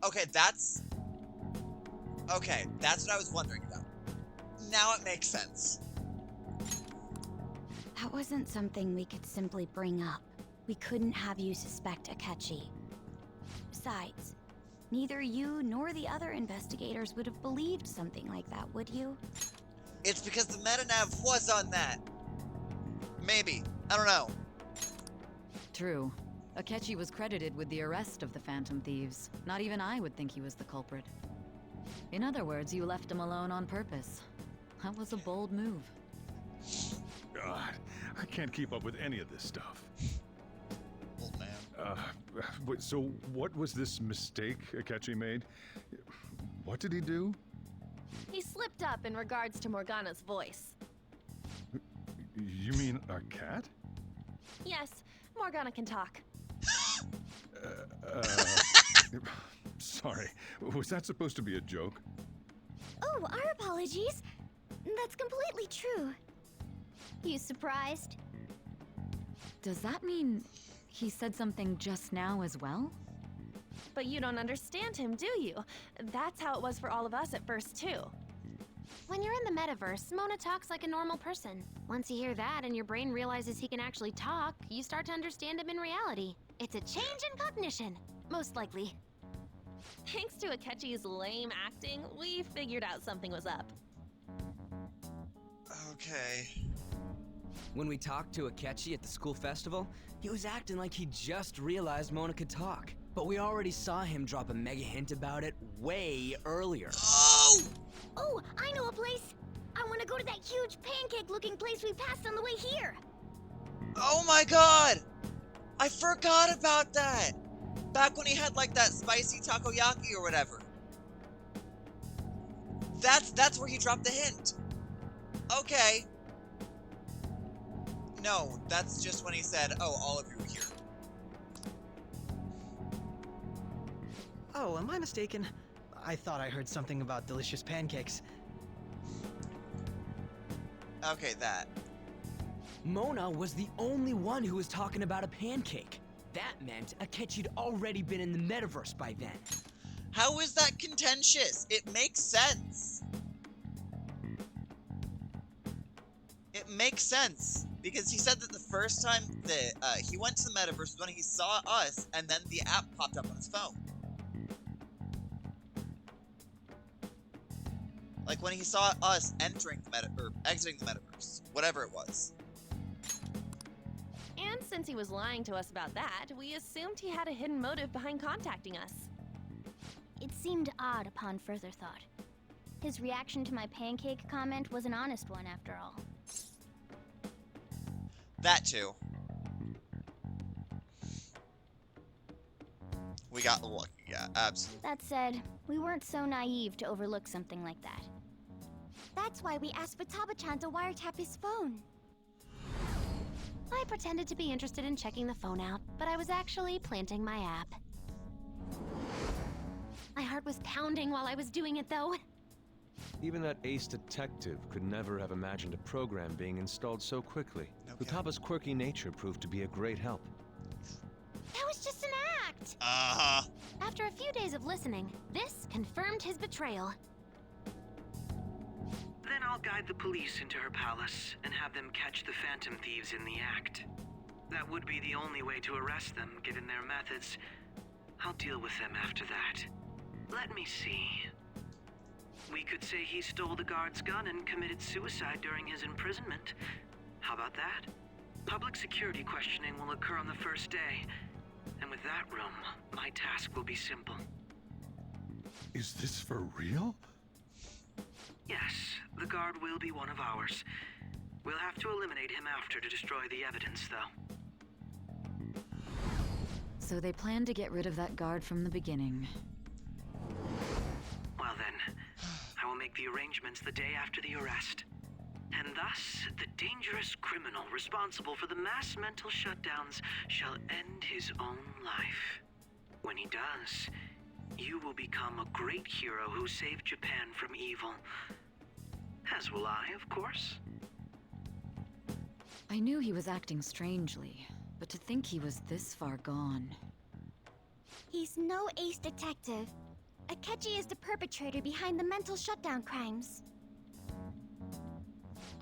A: Okay, that's what I was wondering about. Now it makes sense.
N: That wasn't something we could simply bring up. We couldn't have you suspect Akechi. Besides, neither you nor the other investigators would have believed something like that, would you?
A: It's because the metanav was on that. Maybe. I don't know.
B: True. Akechi was credited with the arrest of the Phantom Thieves. Not even I would think he was the culprit. In other words, you left him alone on purpose. That was a bold move.
R: God, I can't keep up with any of this stuff.
A: Old man.
R: So what was this mistake Akechi made? What did he do?
O: He slipped up in regards to Morgana's voice.
R: You mean a cat?
O: Yes, Morgana can talk.
R: Sorry, was that supposed to be a joke?
C: Oh, our apologies. That's completely true. You surprised?
B: Does that mean he said something just now as well?
O: But you don't understand him, do you? That's how it was for all of us at first, too.
C: When you're in the metaverse, Mona talks like a normal person. Once you hear that and your brain realizes he can actually talk, you start to understand him in reality. It's a change in cognition, most likely.
O: Thanks to Akechi's lame acting, we figured out something was up.
A: Okay.
P: When we talked to Akechi at the school festival, he was acting like he just realized Mona could talk. But we already saw him drop a mega hint about it way earlier.
A: Oh!
C: Oh, I know a place! I want to go to that huge pancake-looking place we passed on the way here!
A: Oh my god! I forgot about that! Back when he had like that spicy takoyaki or whatever. That's where he dropped the hint. Okay. No, that's just when he said, oh, all of you are here.
P: Oh, am I mistaken? I thought I heard something about delicious pancakes.
A: Okay, that.
P: Mona was the only one who was talking about a pancake. That meant Akechi'd already been in the metaverse by then.
A: How is that contentious? It makes sense. It makes sense. Because he said that the first time that he went to the metaverse was when he saw us, and then the app popped up on his phone. Like when he saw us entering the or exiting the metaverse, whatever it was.
O: And since he was lying to us about that, we assumed he had a hidden motive behind contacting us.
C: It seemed odd upon further thought. His reaction to my pancake comment was an honest one after all.
A: That too. We got lucky, yeah, absolutely.
C: That said, we weren't so naive to overlook something like that. That's why we asked Futaba-chan to wiretap his phone. I pretended to be interested in checking the phone out, but I was actually planting my app. My heart was pounding while I was doing it, though.
K: Even that ace detective could never have imagined a program being installed so quickly. Futaba's quirky nature proved to be a great help.
C: That was just an act!
A: Uh-huh.
C: After a few days of listening, this confirmed his betrayal.
D: Then I'll guide the police into her palace and have them catch the Phantom Thieves in the act. That would be the only way to arrest them, given their methods. I'll deal with them after that. Let me see. We could say he stole the guard's gun and committed suicide during his imprisonment. How about that? Public security questioning will occur on the first day. And with that room, my task will be simple.
M: Is this for real?
D: Yes, the guard will be one of ours. We'll have to eliminate him after to destroy the evidence, though.
B: So they plan to get rid of that guard from the beginning.
D: Well then, I will make the arrangements the day after the arrest. And thus, the dangerous criminal responsible for the mass mental shutdowns shall end his own life. When he does, you will become a great hero who saved Japan from evil. As will I, of course.
B: I knew he was acting strangely, but to think he was this far gone.
C: He's no ace detective. Akechi is the perpetrator behind the mental shutdown crimes.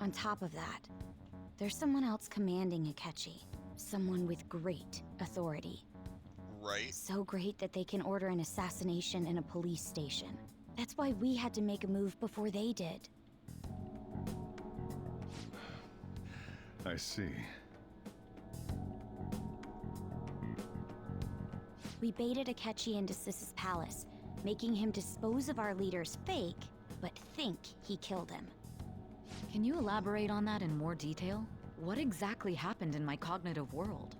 N: On top of that, there's someone else commanding Akechi. Someone with great authority.
A: Right.
N: So great that they can order an assassination in a police station. That's why we had to make a move before they did.
R: I see.
N: We baited Akechi into Sis's palace, making him dispose of our leader's fake, but think he killed him.
B: Can you elaborate on that in more detail? What exactly happened in my cognitive world?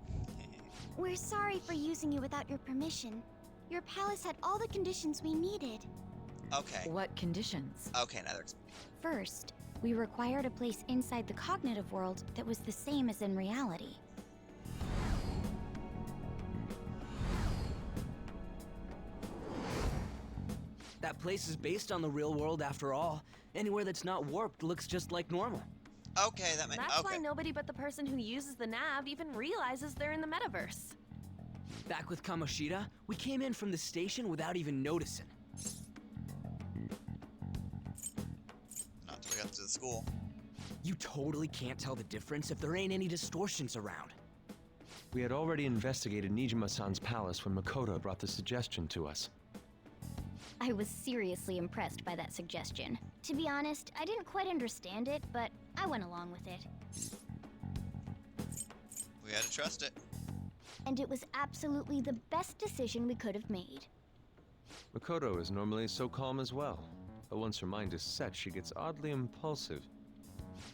C: We're sorry for using you without your permission. Your palace had all the conditions we needed.
A: Okay.
B: What conditions?
A: Okay, now they're explaining.
N: First, we required a place inside the cognitive world that was the same as in reality.
P: That place is based on the real world after all. Anywhere that's not warped looks just like normal.
A: Okay, that makes
O: That's why nobody but the person who uses the nav even realizes they're in the metaverse.
P: Back with Kamoshida, we came in from the station without even noticing.
A: Not till we got to the school.
P: You totally can't tell the difference if there ain't any distortions around.
K: We had already investigated Nijima-san's palace when Makoto brought the suggestion to us.
C: I was seriously impressed by that suggestion. To be honest, I didn't quite understand it, but I went along with it.
A: We had to trust it.
C: And it was absolutely the best decision we could have made.
K: Makoto is normally so calm as well, but once her mind is set, she gets oddly impulsive.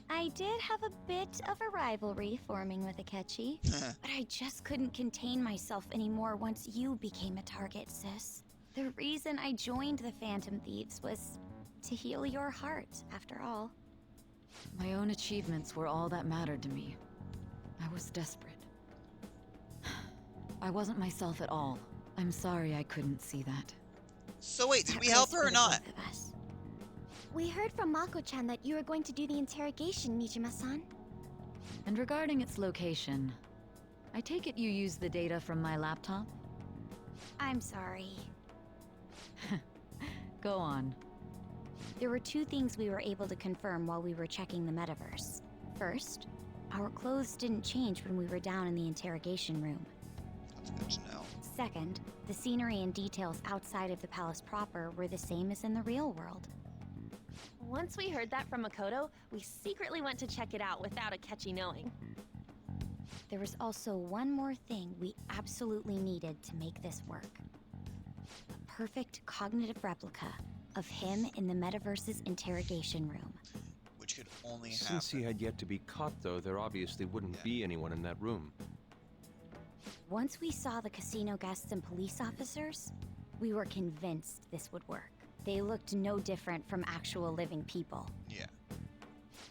N: I did have a bit of a rivalry forming with Akechi, but I just couldn't contain myself anymore once you became a target, sis. The reason I joined the Phantom Thieves was to heal your heart, after all.
B: My own achievements were all that mattered to me. I was desperate. I wasn't myself at all. I'm sorry I couldn't see that.
A: So wait, did we help her or not?
C: We heard from Mako-chan that you were going to do the interrogation, Nijima-san.
B: And regarding its location, I take it you used the data from my laptop?
C: I'm sorry.
B: Go on.
N: There were two things we were able to confirm while we were checking the metaverse. First, our clothes didn't change when we were down in the interrogation room.
A: That's good to know.
N: Second, the scenery and details outside of the palace proper were the same as in the real world.
O: Once we heard that from Makoto, we secretly went to check it out without Akechi knowing.
N: There was also one more thing we absolutely needed to make this work. A perfect cognitive replica of him in the metaverse's interrogation room.
A: Which could only happen.
K: Since he had yet to be caught, though, there obviously wouldn't be anyone in that room.
N: Once we saw the casino guests and police officers, we were convinced this would work. They looked no different from actual living people.
A: Yeah.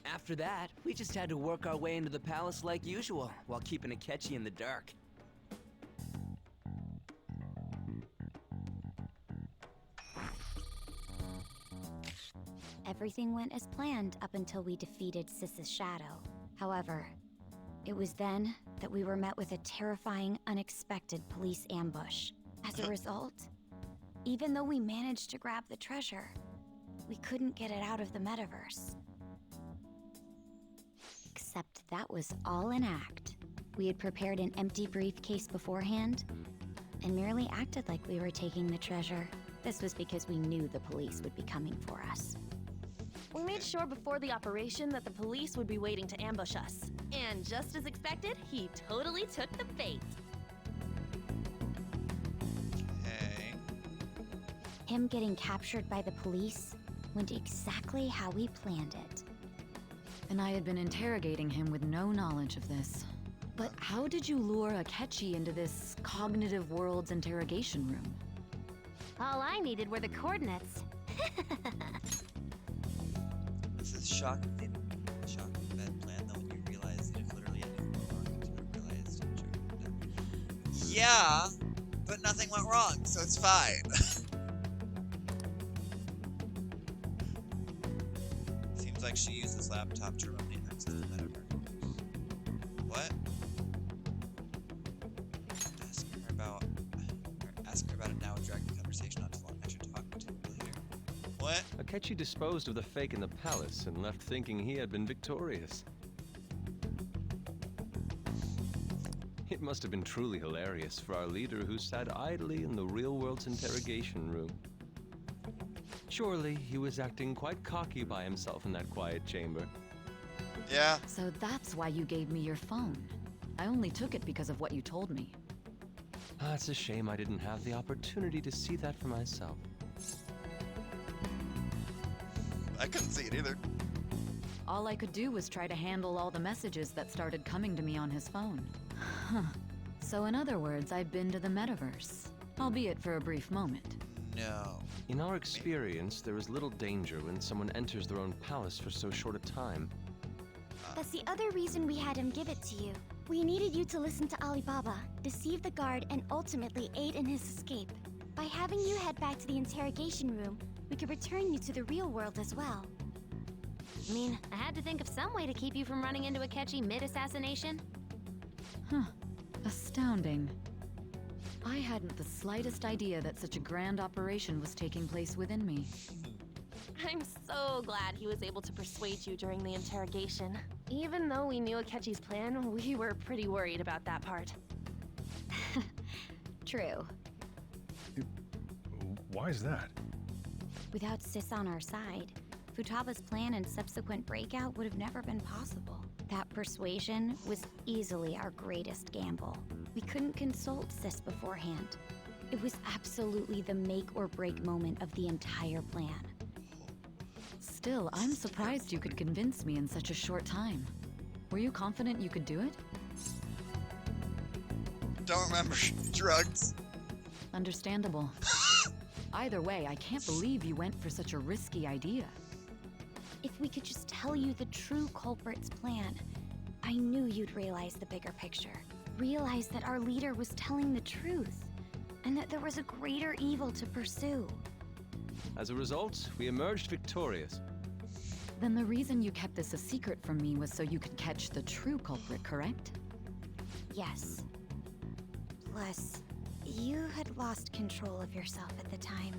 P: After that, we just had to work our way into the palace like usual, while keeping Akechi in the dark.
N: Everything went as planned up until we defeated Sis's shadow. However, it was then that we were met with a terrifying, unexpected police ambush. As a result, even though we managed to grab the treasure, we couldn't get it out of the metaverse. that was all an act. We had prepared an empty briefcase beforehand and merely acted like we were taking the treasure. This was because we knew the police would be coming for us.
O: We made sure before the operation that the police would be waiting to ambush us. And just as expected, he totally took the bait.
A: Okay.
N: Him getting captured by the police went exactly how we planned it.
B: And I had been interrogating him with no knowledge of this. But how did you lure Akechi into this cognitive world's interrogation room?
C: All I needed were the coordinates.
A: This is shocking bad plan though when you realize that if literally anything went wrong, you would have realized it. Yeah, but nothing went wrong, so it's fine. Seems like she used this laptop to remotely access the metaverse. What? Ask her about it now and drag the conversation on too long. I should talk to her later. What?
K: Akechi disposed of the fake in the palace and left thinking he had been victorious. It must have been truly hilarious for our leader who sat idly in the real world's interrogation room. Surely he was acting quite cocky by himself in that quiet chamber.
A: Yeah.
B: So that's why you gave me your phone. I only took it because of what you told me.
K: It's a shame I didn't have the opportunity to see that for myself.
A: I couldn't see it either.
B: All I could do was try to handle all the messages that started coming to me on his phone. Huh. So in other words, I've been to the metaverse. Albeit for a brief moment.
A: No.
K: In our experience, there is little danger when someone enters their own palace for so short a time.
C: That's the other reason we had him give it to you. We needed you to listen to Alibaba, deceive the guard, and ultimately aid in his escape. By having you head back to the interrogation room, we could return you to the real world as well. I mean, I had to think of some way to keep you from running into Akechi mid-assassination.
B: Huh. Astounding. I hadn't the slightest idea that such a grand operation was taking place within me.
O: I'm so glad he was able to persuade you during the interrogation. Even though we knew Akechi's plan, we were pretty worried about that part.
N: True.
R: Why is that?
N: Without Sis on our side, Futaba's plan and subsequent breakout would have never been possible. That persuasion was easily our greatest gamble. We couldn't consult Sis beforehand. It was absolutely the make or break moment of the entire plan.
B: Still, I'm surprised you could convince me in such a short time. Were you confident you could do it?
A: Don't remember. Drugs.
B: Understandable. Either way, I can't believe you went for such a risky idea.
C: If we could just tell you the true culprit's plan, I knew you'd realize the bigger picture. Realize that our leader was telling the truth, and that there was a greater evil to pursue.
K: As a result, we emerged victorious.
B: Then the reason you kept this a secret from me was so you could catch the true culprit, correct?
C: Yes. Plus, you had lost control of yourself at the time.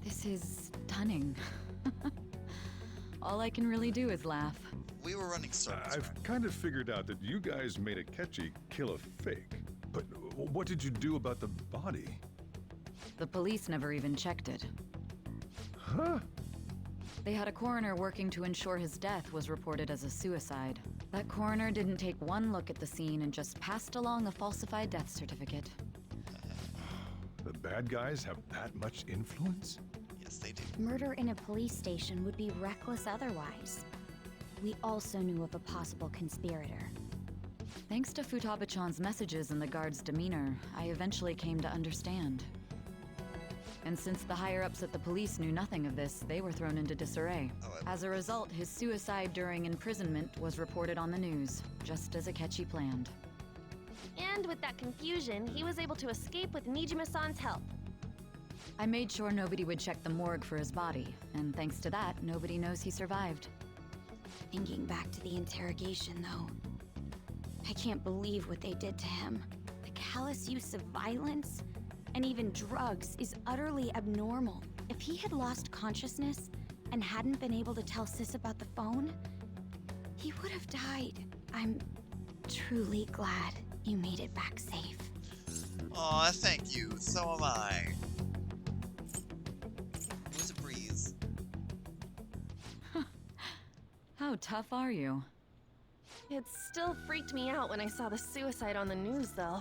B: This is stunning. All I can really do is laugh.
A: We were running circles.
R: I've kind of figured out that you guys made Akechi kill a fake. But what did you do about the body?
B: The police never even checked it.
R: Huh?
B: They had a coroner working to ensure his death was reported as a suicide. That coroner didn't take one look at the scene and just passed along a falsified death certificate.
R: The bad guys have that much influence?
A: Yes, they do.
C: Murder in a police station would be reckless otherwise. We also knew of a possible conspirator.
B: Thanks to Futaba-chan's messages and the guard's demeanor, I eventually came to understand. And since the higher-ups at the police knew nothing of this, they were thrown into disarray. As a result, his suicide during imprisonment was reported on the news, just as Akechi planned.
O: And with that confusion, he was able to escape with Nijima-san's help.
B: I made sure nobody would check the morgue for his body, and thanks to that, nobody knows he survived.
C: Thinking back to the interrogation, though, I can't believe what they did to him. The callous use of violence and even drugs is utterly abnormal. If he had lost consciousness and hadn't been able to tell Sis about the phone, He would have died. I'm truly glad you made it back safe.
A: Aw, thank you. So am I. It was a breeze.
B: How tough are you?
O: It still freaked me out when I saw the suicide on the news, though.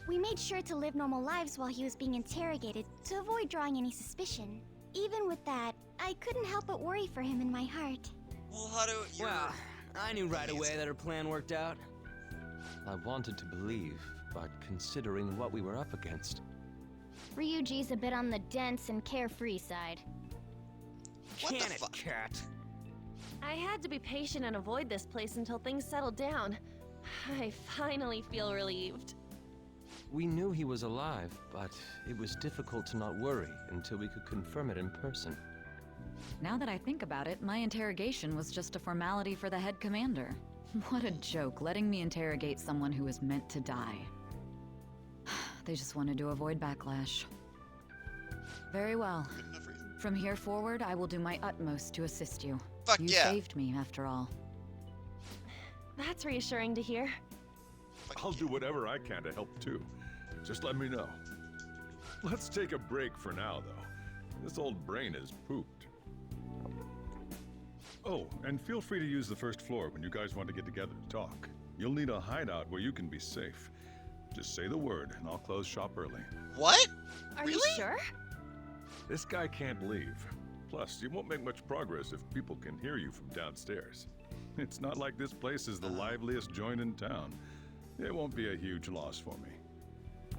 C: We made sure to live normal lives while he was being interrogated to avoid drawing any suspicion. Even with that, I couldn't help but worry for him in my heart.
A: Well, how do you...
P: Well, I knew right away that her plan worked out.
K: I wanted to believe, but considering what we were up against.
N: Ryuji's a bit on the dense and carefree side.
A: What
P: Can
A: the
P: it,
A: fuck?
P: cat?
O: I had to be patient and avoid this place until things settled down. I finally feel relieved.
K: We knew he was alive, but it was difficult to not worry until we could confirm it in person.
B: Now that I think about it, my interrogation was just a formality for the head commander. What a joke, letting me interrogate someone who was meant to die. They just wanted to avoid backlash. Very well.
A: Good enough reason.
B: From here forward, I will do my utmost to assist you.
A: Fuck
B: You
A: yeah.
B: saved me, after all.
O: That's reassuring to hear.
R: I'll do whatever I can to help too. Just let me know. Let's take a break for now, though. This old brain is pooped. Oh, and feel free to use the first floor when you guys want to get together to talk. You'll need a hideout where you can be safe. Just say the word, and I'll close shop early.
A: What?
O: Are you sure?
R: This guy can't leave. Plus, you won't make much progress if people can hear you from downstairs. It's not like this place is the liveliest joint in town. It won't be a huge loss for me.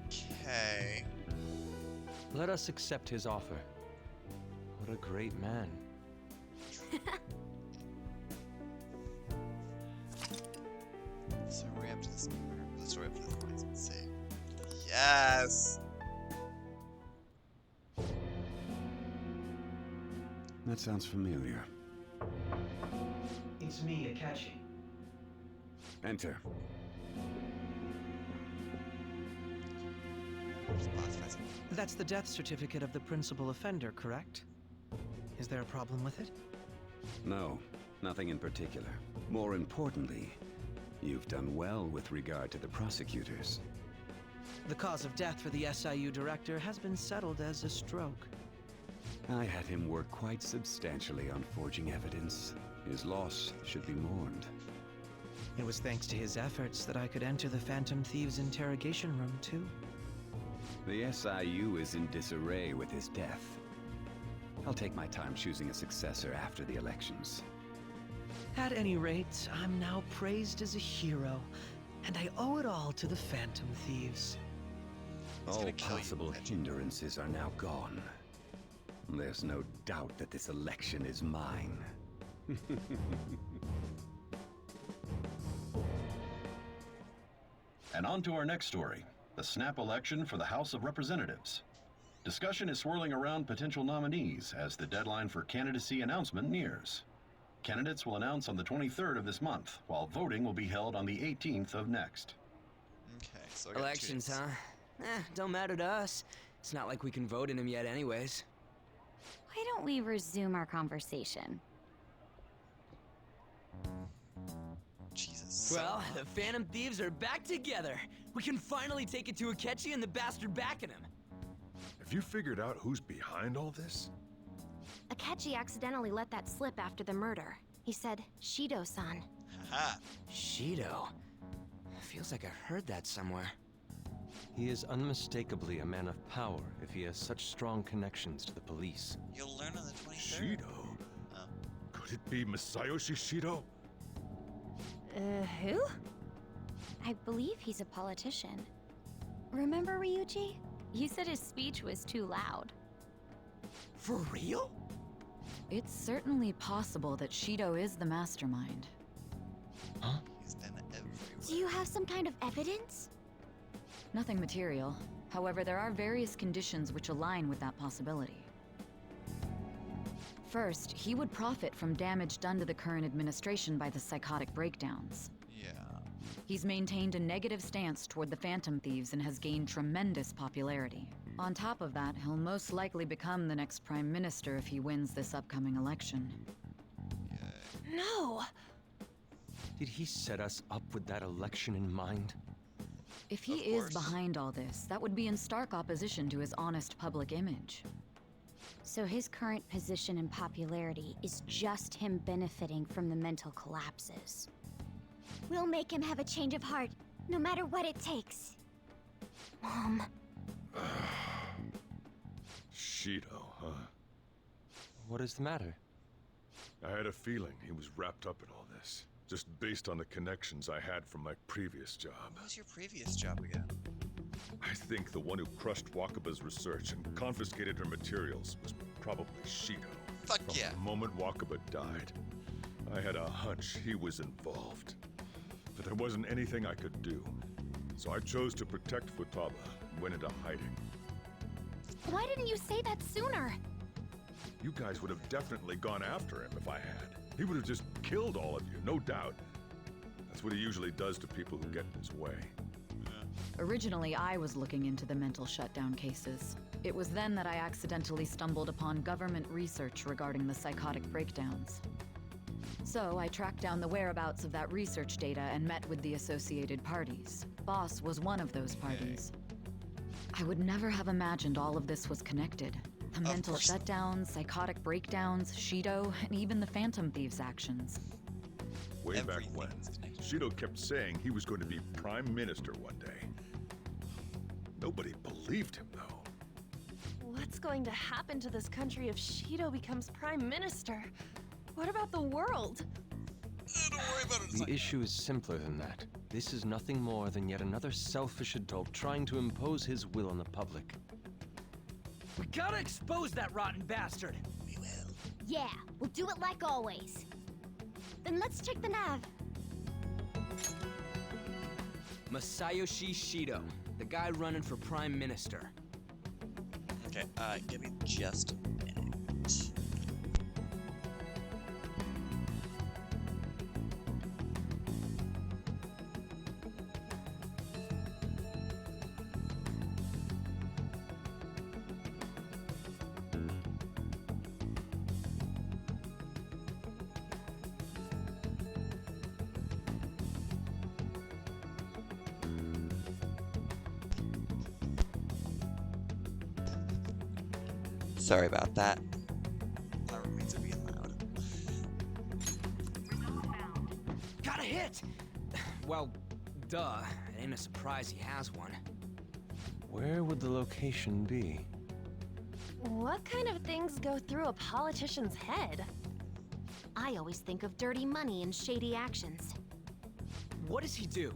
A: Okay.
K: Let us accept his offer. What a great man.
A: Story up to this point. The story up to this point. Let's see. Yes.
S: That sounds familiar.
T: It's me, Akechi.
S: Enter.
T: That's the death certificate of the principal offender, correct? Is there a problem with it?
S: No, nothing in particular. More importantly, you've done well with regard to the prosecutors.
T: The cause of death for the SIU director has been settled as a stroke.
S: I had him work quite substantially on forging evidence. His loss should be mourned.
T: It was thanks to his efforts that I could enter the Phantom Thieves' interrogation room, too.
S: The SIU is in disarray with his death. I'll take my time choosing a successor after the elections.
T: At any rate, I'm now praised as a hero, and I owe it all to the Phantom Thieves.
S: All possible hindrances are now gone. There's no doubt that this election is mine.
Q: And on to our next story, the snap election for the House of Representatives. Discussion is swirling around potential nominees as the deadline for candidacy announcement nears. Candidates will announce on the 23rd of this month, while voting will be held on the 18th of next.
A: Okay, so I got
P: Elections,
A: two.
P: huh? Don't matter to us. It's not like we can vote in them yet anyways.
N: Why don't we resume our conversation?
A: Jesus.
P: Well, the Phantom Thieves are back together. We can finally take it to Akechi and the bastard backing him.
R: Have you figured out who's behind all this?
C: Akechi accidentally let that slip after the murder. He said, Shido-san.
A: Haha.
P: Shido? Feels like I heard that somewhere.
K: He is unmistakably a man of power if he has such strong connections to the police.
A: You'll learn on the 23rd.
R: Shido? Could it be Masayoshi Shido?
C: Who?
N: I believe he's a politician. Remember Ryuji? You said his speech was too loud.
P: For real?
B: It's certainly possible that Shido is the mastermind.
K: Huh?
A: He's been everywhere.
C: Do you have some kind of evidence?
B: Nothing material. However, there are various conditions which align with that possibility. First, he would profit from damage done to the current administration by the psychotic breakdowns.
A: Yeah.
B: He's maintained a negative stance toward the Phantom Thieves and has gained tremendous popularity. On top of that, he'll most likely become the next Prime Minister if he wins this upcoming election.
O: No.
K: Did he set us up with that election in mind?
B: If he is behind all this, that would be in stark opposition to his honest public image.
N: So his current position and popularity is just him benefiting from the mental collapses.
C: We'll make him have a change of heart, no matter what it takes.
N: Mom.
R: Shido, huh?
K: What is the matter?
R: I had a feeling he was wrapped up in all this, just based on the connections I had from my previous job.
A: What was your previous job again?
R: I think the one who crushed Wakaba's research and confiscated her materials was probably Shido.
A: Fuck
R: From
A: yeah.
R: the moment Wakaba died, I had a hunch he was involved. But there wasn't anything I could do. So I chose to protect Futaba and went into hiding.
O: Why didn't you say that sooner?
R: You guys would have definitely gone after him if I had. He would have just killed all of you, no doubt. That's what he usually does to people who get in his way.
B: Originally, I was looking into the mental shutdown cases. It was then that I accidentally stumbled upon government research regarding the psychotic breakdowns. So I tracked down the whereabouts of that research data and met with the associated parties. Boss was one of those parties. I would never have imagined all of this was connected. The mental shutdowns, psychotic breakdowns, Shido, and even the Phantom Thieves' actions.
R: Way back when, Shido kept saying he was going to be Prime Minister one day. Nobody believed him, though.
O: What's going to happen to this country if Shido becomes Prime Minister? What about the world?
A: Don't worry about it.
K: The issue is simpler than that. This is nothing more than yet another selfish adult trying to impose his will on the public.
P: We gotta expose that rotten bastard!
A: We will.
C: Yeah, we'll do it like always. Then let's check the nav.
P: Masayoshi Shido, the guy running for Prime Minister.
A: Okay, give me just a minute. Sorry about that. My roommates are being loud.
P: Got a hit! Well, duh. It ain't a surprise he has one.
K: Where would the location be?
O: What kind of things go through a politician's head?
N: I always think of dirty money and shady actions.
P: What does he do?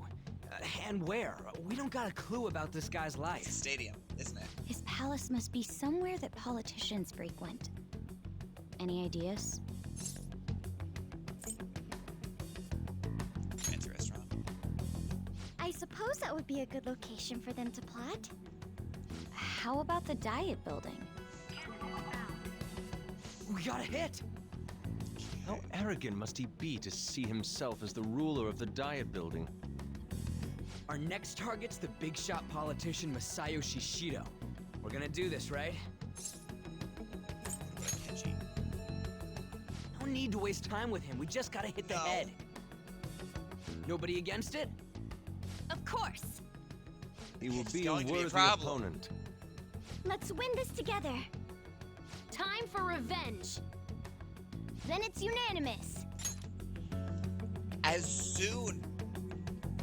P: And where? We don't got a clue about this guy's life.
A: It's a stadium, isn't it?
N: His palace must be somewhere that politicians frequent. Any ideas?
A: Fancy restaurant.
C: I suppose that would be a good location for them to plot.
N: How about the Diet Building?
P: We got a hit!
K: How arrogant must he be to see himself as the ruler of the Diet Building?
P: Our next target's the big shot politician Masayoshi Shido. We're gonna do this, right? No need to waste time with him. We just gotta hit the head. Nobody against it?
O: Of course.
K: He will
A: It's
K: be a
A: going to be a
K: worthy
A: problem.
K: opponent.
C: Let's win this together.
O: Time for revenge.
C: Then it's unanimous.
A: As soon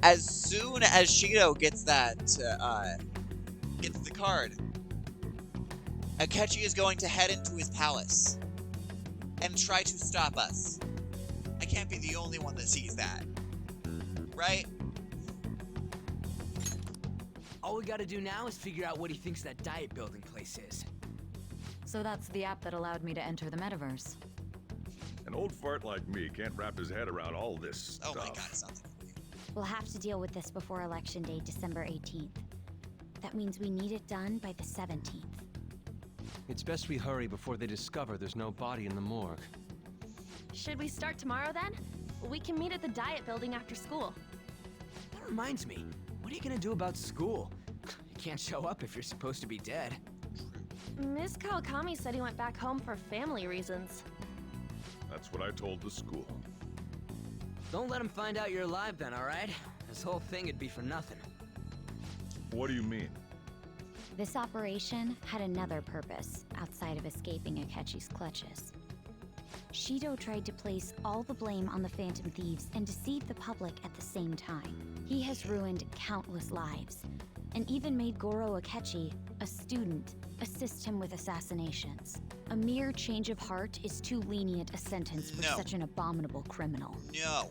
A: as Shido gets that, gets the card, Akechi is going to head into his palace and try to stop us. I can't be the only one that sees that. Right?
P: All we gotta do now is figure out what he thinks that Diet Building place is.
B: So that's the app that allowed me to enter the metaverse.
R: An old fart like me can't wrap his head around all this stuff.
A: Oh my god, it's something.
N: We'll have to deal with this before Election Day, December 18th. That means we need it done by the 17th.
K: It's best we hurry before they discover there's no body in the morgue.
O: Should we start tomorrow then? We can meet at the Diet Building after school.
P: That reminds me, what are you gonna do about school? You can't show up if you're supposed to be dead.
O: Miss Kawakami said he went back home for family reasons.
R: That's what I told the school.
P: Don't let him find out you're alive then, alright? This whole thing would be for nothing.
R: What do you mean?
N: This operation had another purpose outside of escaping Akechi's clutches. Shido tried to place all the blame on the Phantom Thieves and deceive the public at the same time. He has ruined countless lives, and even made Goro Akechi, a student, assist him with assassinations. A mere change of heart is too lenient a sentence for such an abominable criminal.
A: No.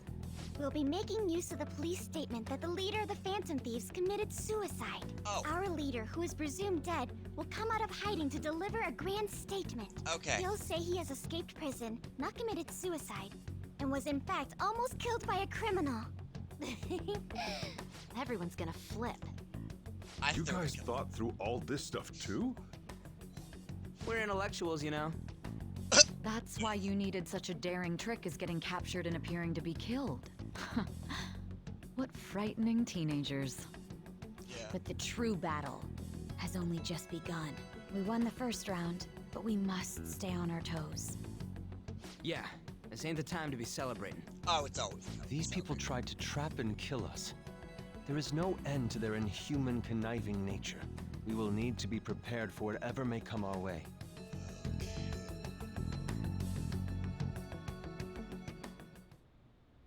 C: We'll be making use of the police statement that the leader of the Phantom Thieves committed suicide. Our leader, who is presumed dead, will come out of hiding to deliver a grand statement.
A: Okay.
C: He'll say he has escaped prison, not committed suicide, and was in fact almost killed by a criminal.
B: Everyone's gonna flip.
R: You guys thought through all this stuff too?
P: We're intellectuals, you know.
B: That's why you needed such a daring trick as getting captured and appearing to be killed. What frightening teenagers.
N: But the true battle has only just begun. We won the first round, but we must stay on our toes.
P: Yeah, this ain't the time to be celebrating.
A: Oh, it's always.
K: These people tried to trap and kill us. There is no end to their inhuman, conniving nature. We will need to be prepared for whatever may come our way.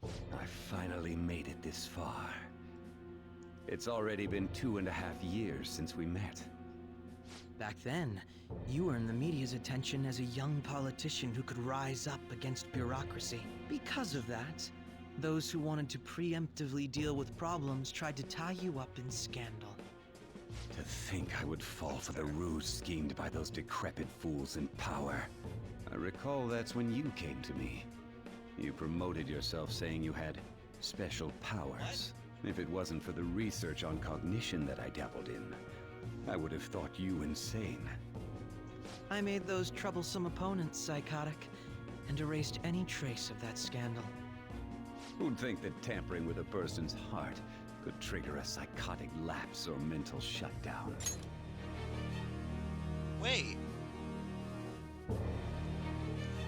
S: I finally made it this far. It's already been 2.5 years since we met.
T: Back then, you earned the media's attention as a young politician who could rise up against bureaucracy. Because of that, those who wanted to preemptively deal with problems tried to tie you up in scandal.
S: To think I would fall for the ruse schemed by those decrepit fools in power. I recall that's when you came to me. You promoted yourself saying you had special powers. If it wasn't for the research on cognition that I dabbled in, I would have thought you insane.
T: I made those troublesome opponents psychotic, and erased any trace of that scandal.
S: Who'd think that tampering with a person's heart could trigger a psychotic lapse or mental shutdown?
A: Wait.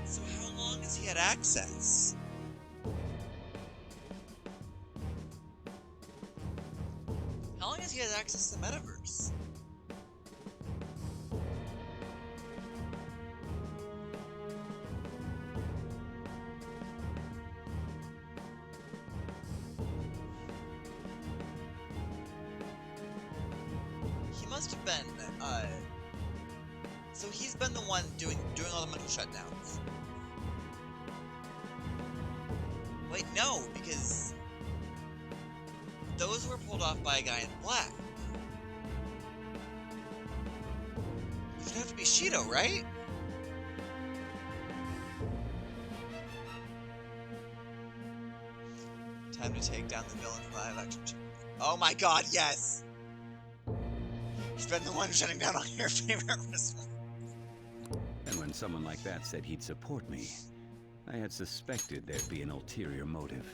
A: So how long has he had access? How long has he had access to the metaverse? He must have been, so he's been the one doing all the mental shutdowns. Wait, no, because those were pulled off by a guy in black. It would have to be Shido, right? Time to take down the villain from live action. Oh my god, yes! He's been the one shutting down all your favorite wrestlers.
S: And when someone like that said he'd support me, I had suspected there'd be an ulterior motive.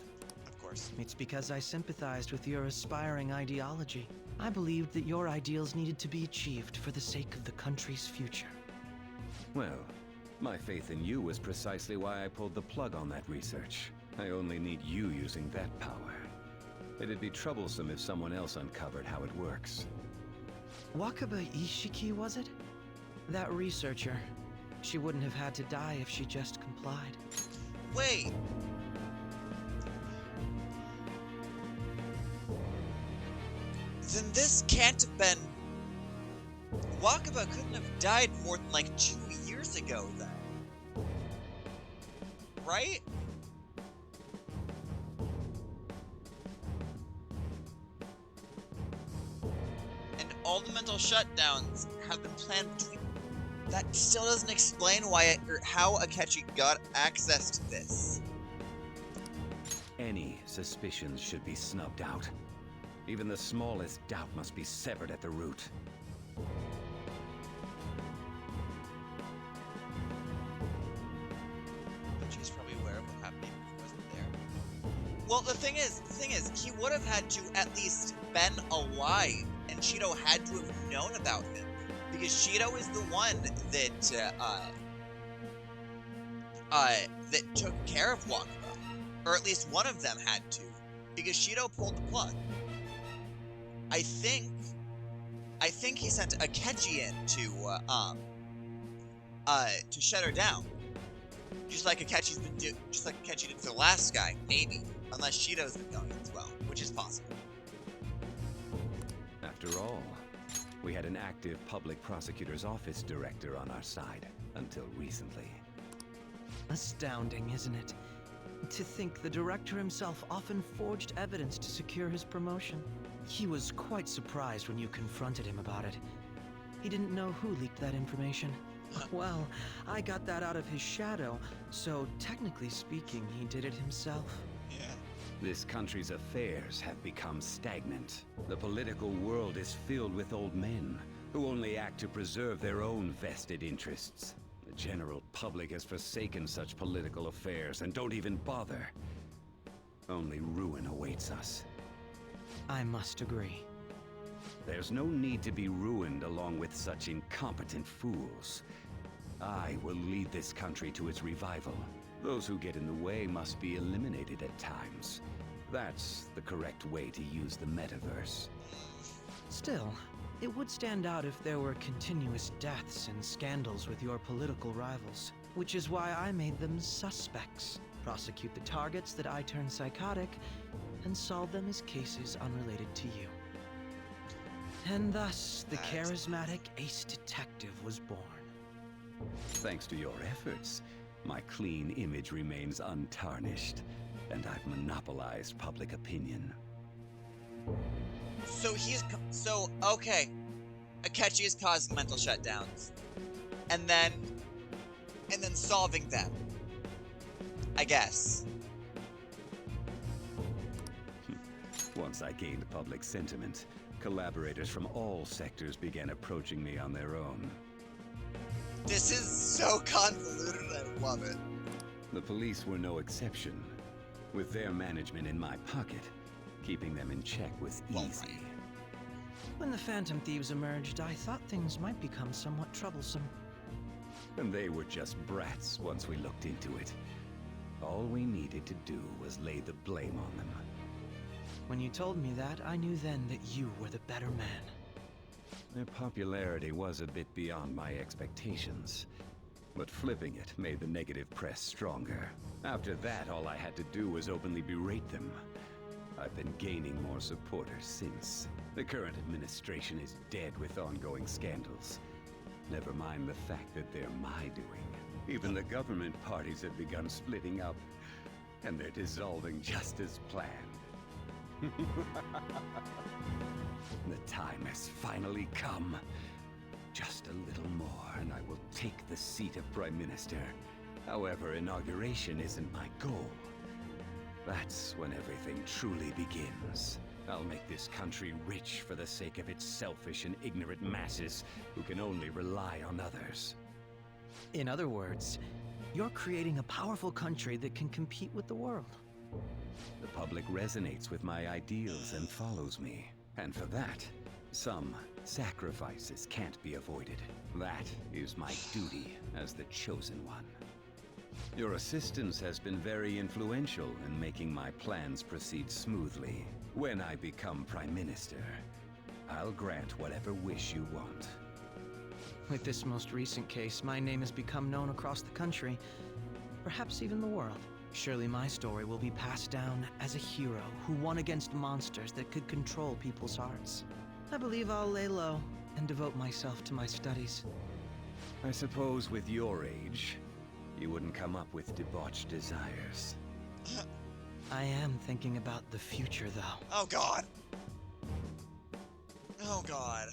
A: Of course.
T: It's because I sympathized with your aspiring ideology. I believed that your ideals needed to be achieved for the sake of the country's future.
S: Well, my faith in you was precisely why I pulled the plug on that research. I only need you using that power. It'd be troublesome if someone else uncovered how it works.
T: Wakaba Ishiki, was it? That researcher. She wouldn't have had to die if she just complied.
A: Wait! Then this can't have been... Wakaba couldn't have died more than like 2 years ago then. Right? And all the mental shutdowns have been planned between... That still doesn't explain why or how Akechi got access to this.
S: Any suspicions should be snubbed out. Even the smallest doubt must be severed at the root.
A: She's probably aware of what happened even if he wasn't there. Well, the thing is, he would have had to at least been alive, and Shido had to have known about him. Because Shido is the one that, that took care of Wakaba Or at least one of them had to, because Shido pulled the plug. I think he sent Akechi in to shut her down. Just like Akechi did for the last guy, maybe. Unless Shido's been going as well, which is possible.
S: After all, we had an active public prosecutor's office director on our side, until recently.
T: Astounding, isn't it? To think the director himself often forged evidence to secure his promotion. He was quite surprised when you confronted him about it. He didn't know who leaked that information. Well, I got that out of his shadow, so technically speaking, he did it himself.
A: Yeah.
S: This country's affairs have become stagnant. The political world is filled with old men who only act to preserve their own vested interests. The general public has forsaken such political affairs and don't even bother. Only ruin awaits us.
T: I must agree.
S: There's no need to be ruined along with such incompetent fools. I will lead this country to its revival. Those who get in the way must be eliminated at times. That's the correct way to use the metaverse.
T: Still, it would stand out if there were continuous deaths and scandals with your political rivals, which is why I made them suspects. Prosecute the targets that I turn psychotic, and solve them as cases unrelated to you. And thus, the charismatic ace detective was born.
S: Thanks to your efforts, my clean image remains untarnished, and I've monopolized public opinion.
A: So okay. Akechi is causing mental shutdowns. And then solving them. I guess.
S: Once I gained public sentiment, collaborators from all sectors began approaching me on their own.
A: This is so convoluted, I love it.
S: The police were no exception. With their management in my pocket, keeping them in check was easy.
T: When the Phantom Thieves emerged, I thought things might become somewhat troublesome.
S: And they were just brats once we looked into it. All we needed to do was lay the blame on them.
T: When you told me that, I knew then that you were the better man.
S: Their popularity was a bit beyond my expectations, but flipping it made the negative press stronger. After that, all I had to do was openly berate them. I've been gaining more supporters since. The current administration is dead with ongoing scandals. Never mind the fact that they're my doing. Even the government parties have begun splitting up, and they're dissolving just as planned. The time has finally come. Just a little more, and I will take the seat of Prime Minister. However, inauguration isn't my goal. That's when everything truly begins. I'll make this country rich for the sake of its selfish and ignorant masses who can only rely on others.
T: In other words, you're creating a powerful country that can compete with the world.
S: The public resonates with my ideals and follows me. And for that, some sacrifices can't be avoided. That is my duty as the Chosen One. Your assistance has been very influential in making my plans proceed smoothly. When I become Prime Minister, I'll grant whatever wish you want.
T: With this most recent case, my name has become known across the country, perhaps even the world. Surely my story will be passed down as a hero who won against monsters that could control people's hearts. I believe I'll lay low and devote myself to my studies.
S: I suppose with your age, you wouldn't come up with debauched desires.
T: I am thinking about the future, though.
A: Oh, God. Oh, God.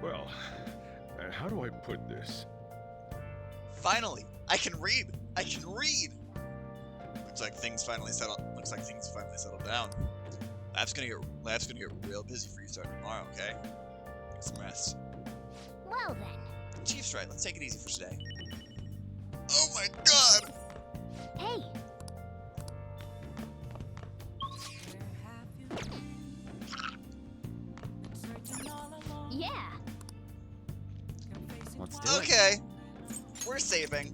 R: Well, how do I put this?
A: Finally, I can read. I can read. Looks like things finally settled. Looks like things finally settled down. Lab's gonna get real busy for you starting tomorrow. Okay. Get some rest.
C: Well then.
A: Chief's right. Let's take it easy for today. Oh my God.
C: Hey. Yeah.
S: Let's do it.
A: Okay. We're saving.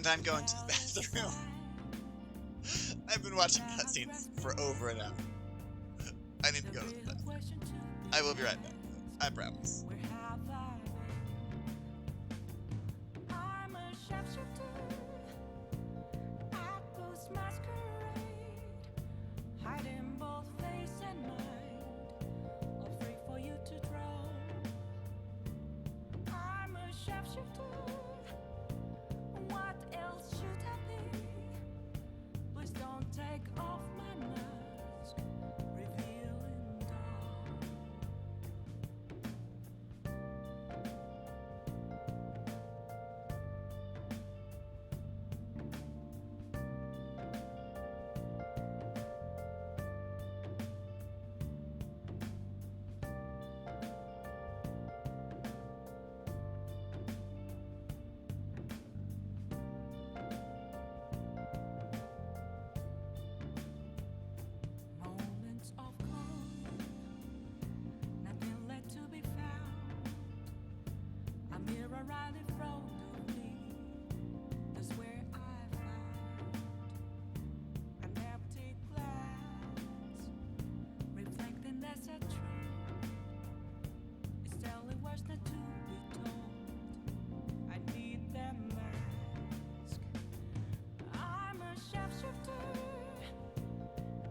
A: And I'm going to the bathroom. I've been watching cutscenes for over an hour. I need to go to the bathroom. I will be right back. I promise.
U: I'm a sharpshooter at this masquerade, hiding both face and mind, afraid for you to draw. I'm a sharpshooter. What else should I be? Please don't take off my mask, revealing dawn. Moments of calm, nothing left to be found. A mirror right in front of me, that's where I found an empty glass, reflecting that's a truth. It's telling what's not to be told. I need that mask. I'm a sharpshooter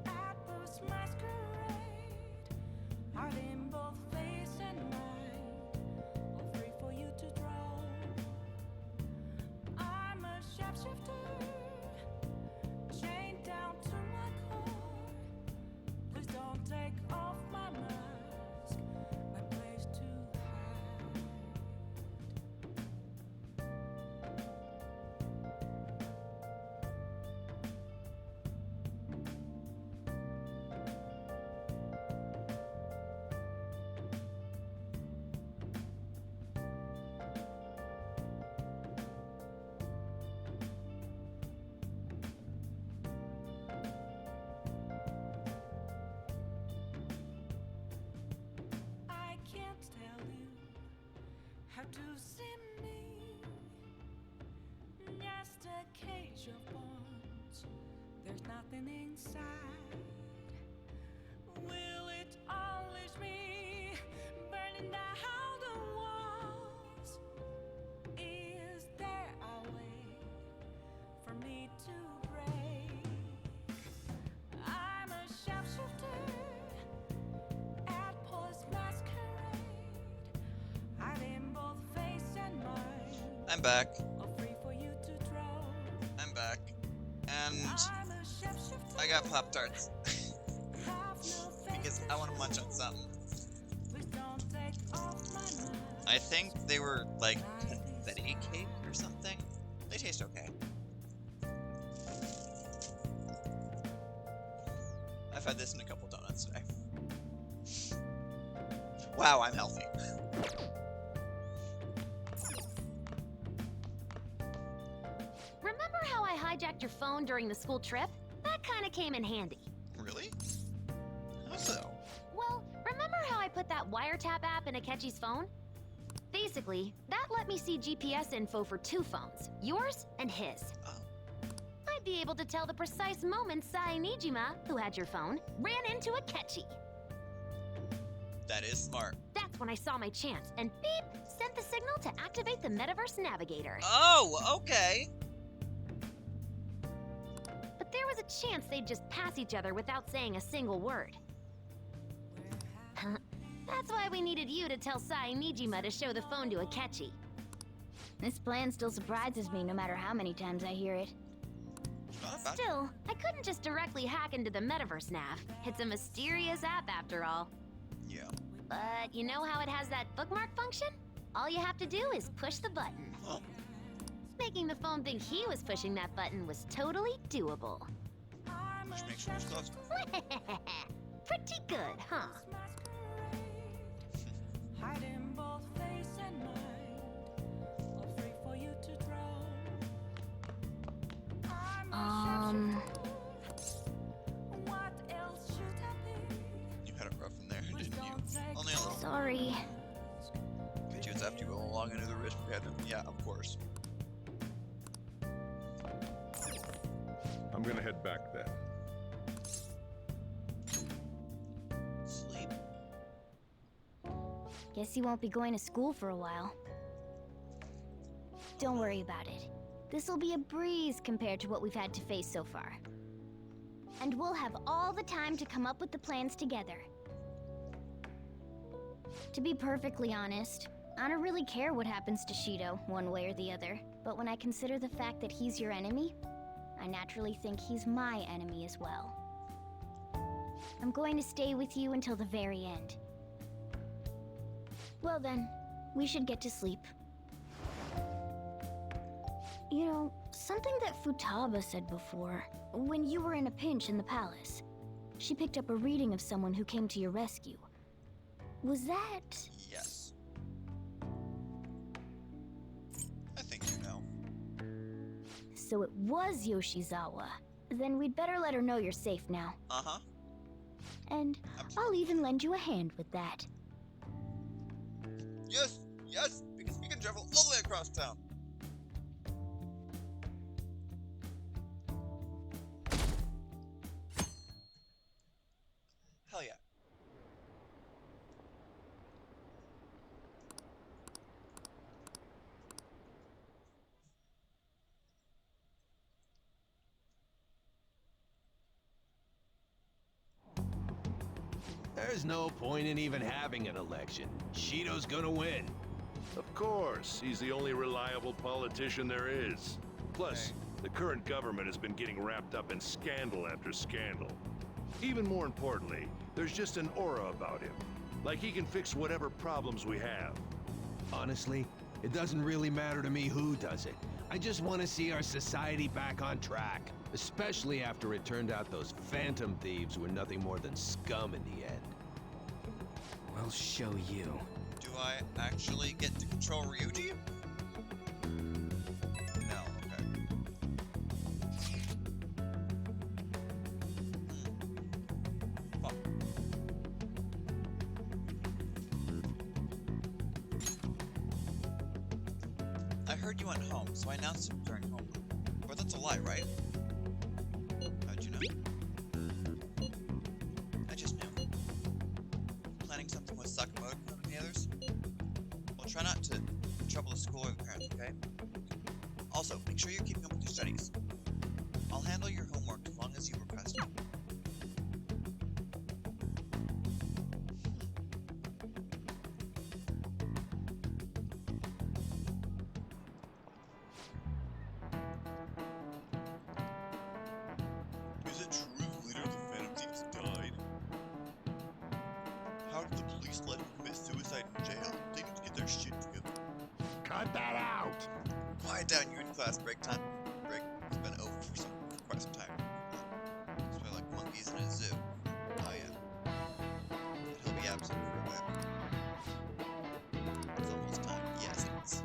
U: at this masquerade, hiding both face and mind, afraid for you to draw. I'm a sharpshooter, chained down to my core. Please don't take off my mask, my place to hide. I can't tell you how to see me. Just a cage of bones. There's nothing inside. Will it unleash me, burning down the walls? Is there a way for me to break? I'm a sharpshooter at Paul's masquerade, hiding both face and mind,
A: I'm back.
U: afraid for you to draw.
A: I'm back. And
U: I'm a sharpshooter,
A: I got Pop-Tarts.
U: have no
A: because I want to munch on something.
U: please don't take off my mask.
A: I think they were like confetti cake or something. They taste okay. I've had this in a couple donuts today. Wow, I'm healthy.
O: Remember how I hijacked your phone during the school trip? That kinda came in handy.
A: Really? How so?
O: Well, remember how I put that wiretap app in Akechi's phone? Basically, that let me see GPS info for two phones, yours and his. I'd be able to tell the precise moment Sai Nijima, who had your phone, ran into Akechi.
A: That is smart.
O: That's when I saw my chance, and beep, sent the signal to activate the Metaverse Navigator.
A: Oh, okay.
O: But there was a chance they'd just pass each other without saying a single word. That's why we needed you to tell Sai Nijima to show the phone to Akechi.
N: This plan still surprises me no matter how many times I hear it.
O: Still, I couldn't just directly hack into the Metaverse Nav. It's a mysterious app after all.
A: Yeah.
O: But you know how it has that bookmark function? All you have to do is push the button.
A: Oh.
O: Making the phone think he was pushing that button was totally doable.
A: Which makes yours closer.
O: Pretty good, huh?
U: Hiding both face and mind, afraid for you to draw. What else should I be?
A: You had it rough in there, didn't you? Only a little.
N: Sorry.
A: Did you have to go along into the risk we had to? Yeah, of course.
R: gonna head back then.
A: Sleep.
C: Guess you won't be going to school for a while. Don't worry about it. This'll be a breeze compared to what we've had to face so far. And we'll have all the time to come up with the plans together. To be perfectly honest, I don't really care what happens to Shido, one way or the other. But when I consider the fact that he's your enemy, I naturally think he's my enemy as well. I'm going to stay with you until the very end. Well then, we should get to sleep. You know, something that Futaba said before, when you were in a pinch in the palace, she picked up a reading of someone who came to your rescue. Was that...
A: Yes. I think you know.
C: So it was Yoshizawa. Then we'd better let her know you're safe now.
A: Uh-huh.
C: And I'll even lend you a hand with that.
A: Yes, yes, because we can travel all the way across town. Hell yeah.
G: There's no point in even having an election. Shido's gonna win.
V: Of course, he's the only reliable politician there is. Plus, the current government has been getting wrapped up in scandal after scandal. Even more importantly, there's just an aura about him. Like he can fix whatever problems we have.
G: Honestly, it doesn't really matter to me who does it. I just want to see our society back on track. Especially after it turned out those phantom thieves were nothing more than scum in the end.
P: We'll show you.
A: Do I actually get to control Ryuji? No, okay. Fuck. I heard you went home, so I announced it during homeroom. But that's a lie, right? How'd you know? I just knew. Planning something with Sakamoto and the others? Well, try not to trouble the school or the parents, okay? Also, make sure you're keeping up with your studies. I'll handle your homework as long as you request it. Is it true the leader of the Phantom Thieves died? How did the police let him commit suicide in jail? They need to get their shit together.
V: Cut that out!
A: Quiet down, you're in class. Break time. Break has been over for quite some time. It's probably like monkeys in a zoo. Oh yeah. But he'll be absent for a bit. It's almost time. Yes, it is.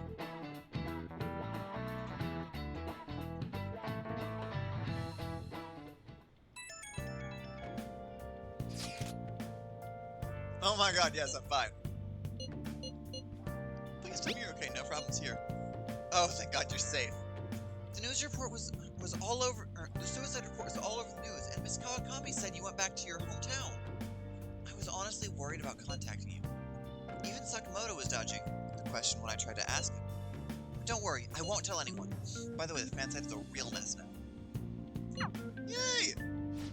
A: Oh my god, yes, I'm fine. Please tell me you're okay, no problems here. Oh, thank god you're safe. The news report was all over, the suicide report was all over the news, and Miss Kawakami said you went back to your hometown. I was honestly worried about contacting you. Even Sakamoto was dodging the question when I tried to ask him. But don't worry, I won't tell anyone. By the way, the fan site is a real mess now. Yay!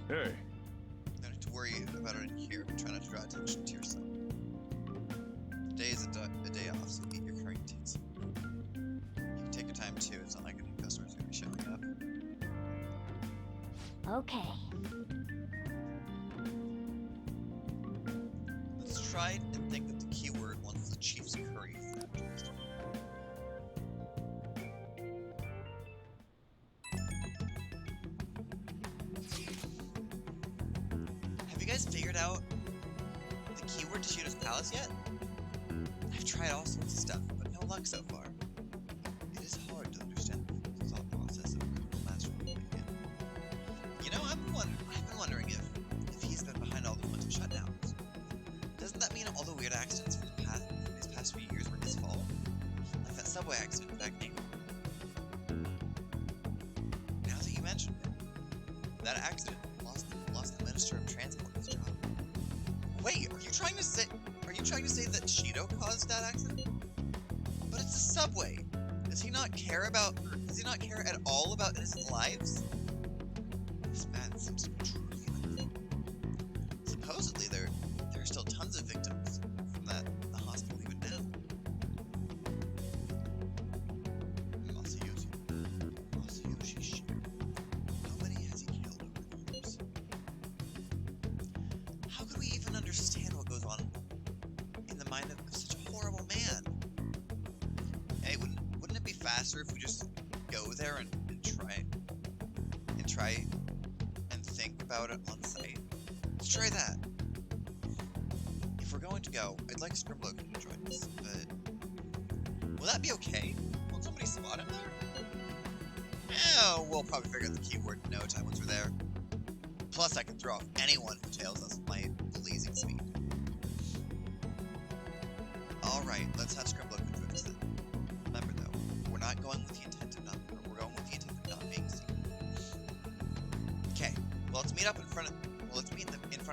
R: Hey.
A: Don't have to worry about it in here, but try not to draw attention to yourself. Today is a day off, so meet your current routines. You can take your time too, it's not like any customers are going to be showing up.
C: Okay.
A: Let's try and think of the keyword once the Chief's curry is advertised. Have you guys figured out the keyword to Shido's Palace yet? I've tried all sorts of stuff, but no luck so far. It is hard to understand the thought process of a criminal mastermind like him. You know, I've been wondering if he's been behind all the mental shutdowns. Doesn't that mean all the weird accidents from these past few years were his fault? Like that subway accident back in April. Now that you mention it, trying to say that Shido caused that accident? But it's a subway. Does he not care at all about innocent lives? This man seems to be truly innocent. Supposedly there are still tons of victims from the hospital even now. Masayoshi Shiro. How many has he killed over the years? How could we even understand what goes on in the mind of such a horrible man? Hey, wouldn't it be faster if we just go there and try and think about it on site? Let's try that. If we're going to go, I'd like Scribblogan to join us, but will that be okay? Won't somebody spot him there? We'll probably figure out the keyword in no time once we're there. Plus, I can throw off anyone who tails us with my blazing speed. Alright, let's have Scribblogan join us then. Remember though, we're not going with the intent of not being seen. Okay, well let's meet up in front of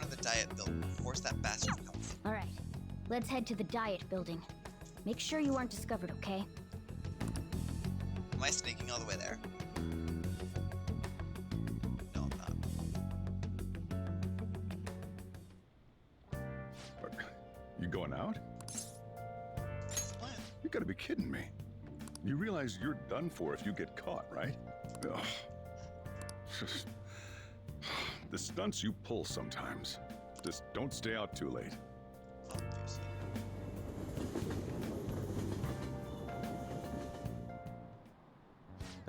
A: the Diet building. Force that bastard to come.
N: Alright, let's head to the Diet building. Make sure you aren't discovered, okay?
A: Am I sneaking all the way there? No, I'm not.
R: You going out?
A: What?
R: You gotta be kidding me. You realize you're done for if you get caught, right? Ugh. Just... The stunts you pull sometimes. Just don't stay out too late.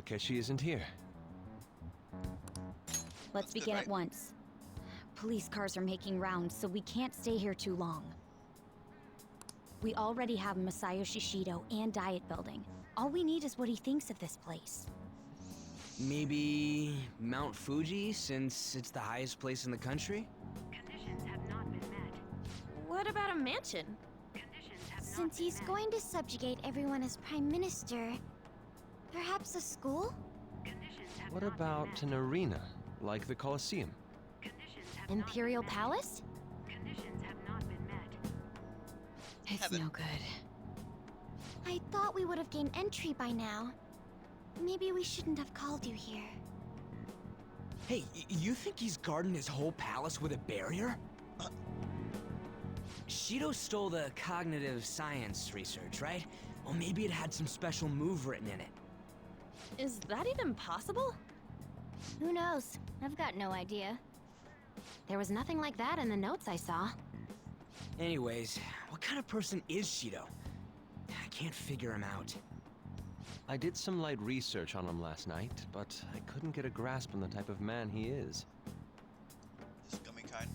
K: Akechi isn't here.
N: Let's begin at once. Police cars are making rounds, so we can't stay here too long. We already have Masayoshi Shido and Diet building. All we need is what he thinks of this place.
P: Maybe Mount Fuji, since it's the highest place in the country?
O: What about a mansion?
C: Since he's going to subjugate everyone as Prime Minister, perhaps a school?
K: What about an arena, like the Colosseum?
O: Imperial Palace?
N: It's no good.
C: I thought we would have gained entry by now. Maybe we shouldn't have called you here.
P: Hey, you think he's guarding his whole palace with a barrier? Shido stole the cognitive science research, right? Well, maybe it had some special move written in it.
O: Is that even possible?
C: Who knows? I've got no idea.
O: There was nothing like that in the notes I saw.
P: Anyways, what kind of person is Shido? I can't figure him out.
K: I did some light research on him last night, but I couldn't get a grasp on the type of man he is.
A: The scummy kind.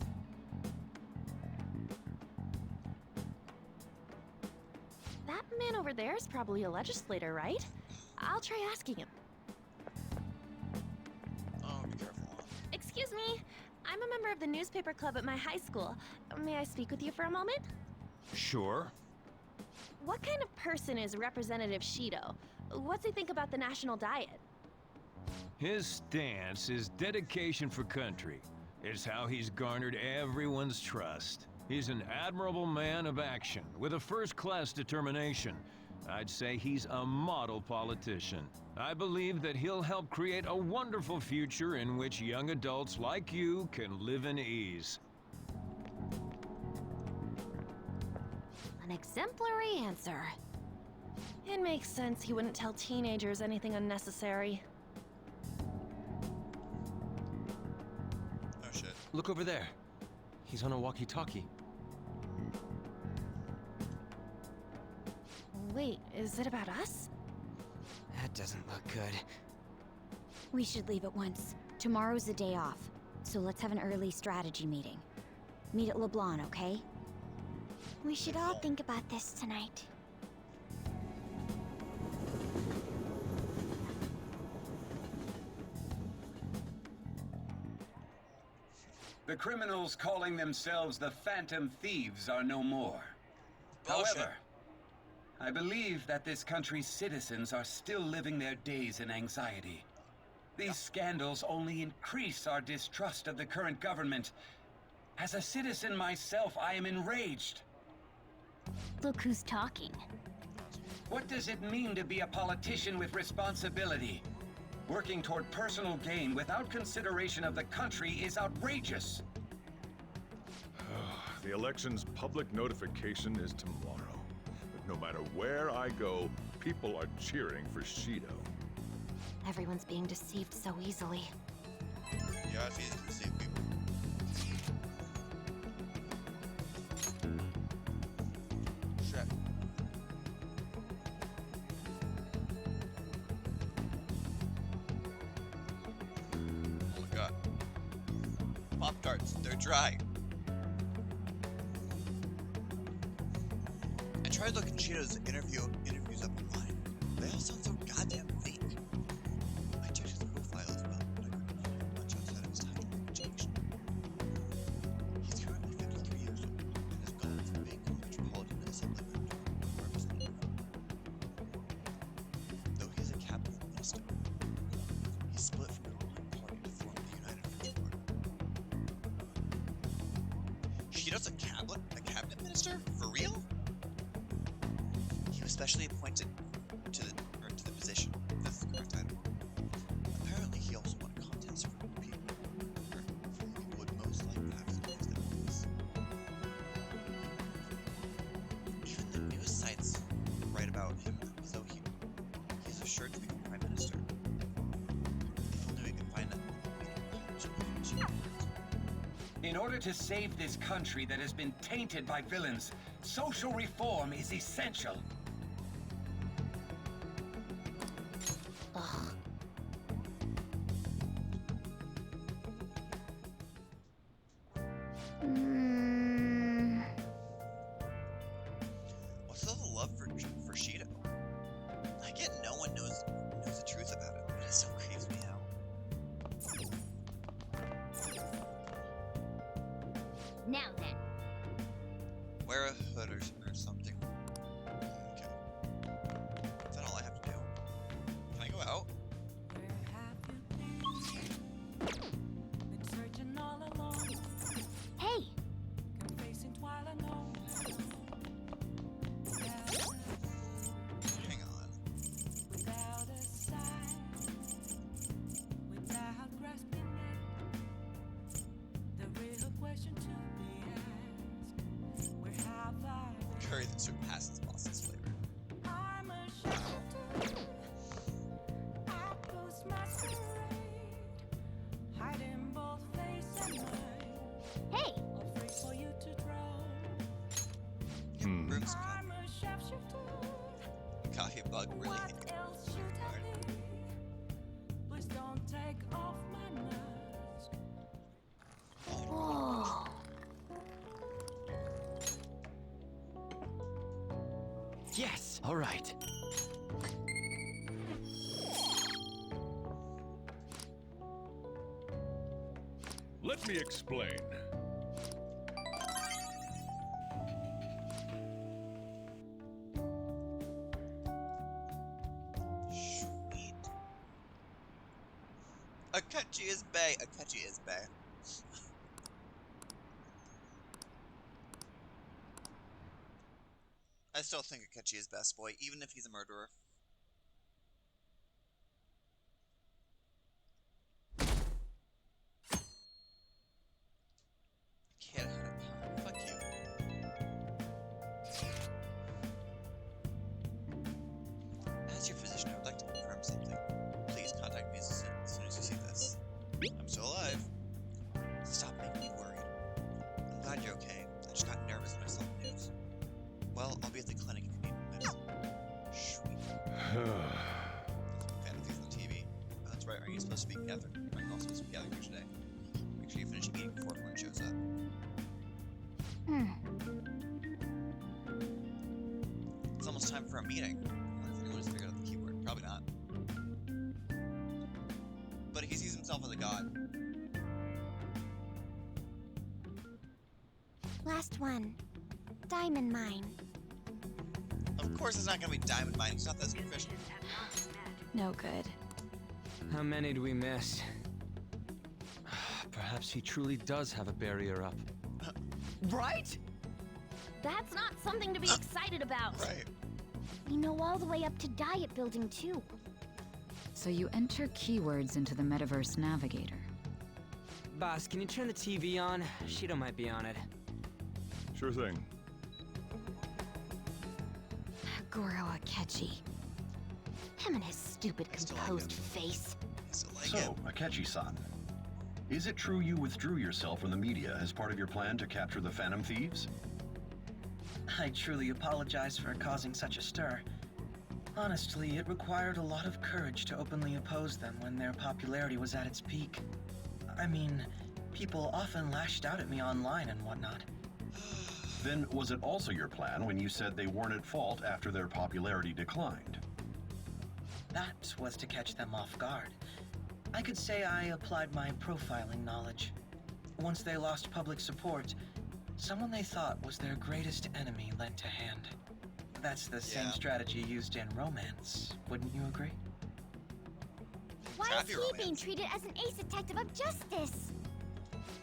O: That man over there is probably a legislator, right? I'll try asking him.
A: Oh, be careful.
O: Excuse me. I'm a member of the newspaper club at my high school. May I speak with you for a moment?
K: Sure.
O: What kind of person is Representative Shido? What's he think about the national diet?
H: His stance is dedication for country. It's how he's garnered everyone's trust. He's an admirable man of action, with a first-class determination. I'd say he's a model politician. I believe that he'll help create a wonderful future in which young adults like you can live in ease.
O: An exemplary answer. It makes sense he wouldn't tell teenagers anything unnecessary.
A: Oh shit.
K: Look over there. He's on a walkie-talkie.
O: Wait, is it about us?
P: That doesn't look good.
N: We should leave at once. Tomorrow's the day off, so let's have an early strategy meeting. Meet at LeBlanc, okay?
C: We should all think about this tonight.
J: The criminals calling themselves the Phantom Thieves are no more.
A: Bullshit.
J: However, I believe that this country's citizens are still living their days in anxiety. These scandals only increase our distrust of the current government As a citizen myself, I am enraged.
O: Look who's talking.
J: What does it mean to be a politician with responsibility? Working toward personal gain without consideration of the country is outrageous.
R: The election's public notification is tomorrow. But no matter where I go, people are cheering for Shido.
O: Everyone's being deceived so easily.
A: Yeah, it's easy to deceive people. Shit. Oh my god. Pop-Tarts, they're dry. I tried looking Shido's interviews up online. They all sound so goddamn fake. I checked his profile as well, but I couldn't find much outside of his title and education. He's currently 53 years old and has gone from being a metropolitan assemblyman to a representative. Though he is a cabinet minister, he split from the ruling party to form the United Front Party. Shido's a cabinet minister? For real? He was specially appointed to the position. That's the correct title. Apparently, he also won a contest for who people would most likely have to lose their votes. Even the news sites write about him as though he's assured to become prime minister. If only we could find him.
J: In order to save this country that has been tainted by villains, social reform is essential.
O: Ugh.
A: What's all the love for Shido? I get no one knows the truth about it, but it still creeps me out.
O: Now then.
A: Wear a hood or something. Okay. Is that all I have to do? Can I go out?
U: Been searching all along,
O: Hey!
U: confessing while I know.
A: Hang on.
U: Without a sign, without grasping it, the real question to be asked: where have I been?
A: Curry that surpasses Boston's flavor.
U: I'm a shifter, outpost masquerade, hiding both face and mind.
O: Hey!
U: Afraid for you to drown.
A: Room's
U: I'm a sharpshooter.
A: coffee bug really hit
U: What
A: you
U: else should I be? Please don't take off my mask.
O: Whoa.
P: Yes! All right.
R: Let me explain.
A: Sweet. Akechi is bae. Akechi is bae. I still think Akechi is best boy, even if he's a murderer. Kid had a power. Fuck you. As your physician, I would like to confirm something. Please contact me as soon as you see this. I'm still alive. Stop making me worried. I'm glad you're okay. I just got nervous when I saw the news. Well, I'll be at the clinic if you need medicine. Sweet. Fantasies on the TV. Oh, that's right, aren't you supposed to be gathering? Aren't you all supposed to be gathering here today? Make sure you finish eating before everyone shows up. It's almost time for a meeting. I wonder if anyone has figured out the keyword. Probably not. But he sees himself as a god.
C: Last one. Diamond mine.
A: Of course it's not gonna be diamond mining, it's not that superficial.
N: No good.
P: How many do we miss? Perhaps he truly does have a barrier up. Right?
O: That's not something to be excited about.
A: Right.
C: We know all the way up to Diet Building, too.
B: So you enter keywords into the Metaverse Navigator.
P: Boss, can you turn the TV on? Shido might be on it.
R: Sure thing.
O: Goro Akechi. Him and his stupid composed face.
Q: So, Akechi-san, is it true you withdrew yourself from the media as part of your plan to capture the Phantom Thieves?
T: I truly apologize for causing such a stir. Honestly, it required a lot of courage to openly oppose them when their popularity was at its peak. I mean, people often lashed out at me online and whatnot.
Q: Then was it also your plan when you said they weren't at fault after their popularity declined?
T: That was to catch them off guard. I could say I applied my profiling knowledge. Once they lost public support, someone they thought was their greatest enemy lent a hand. That's the same strategy used in romance, wouldn't you agree?
C: Why is he being treated as an ace detective of justice?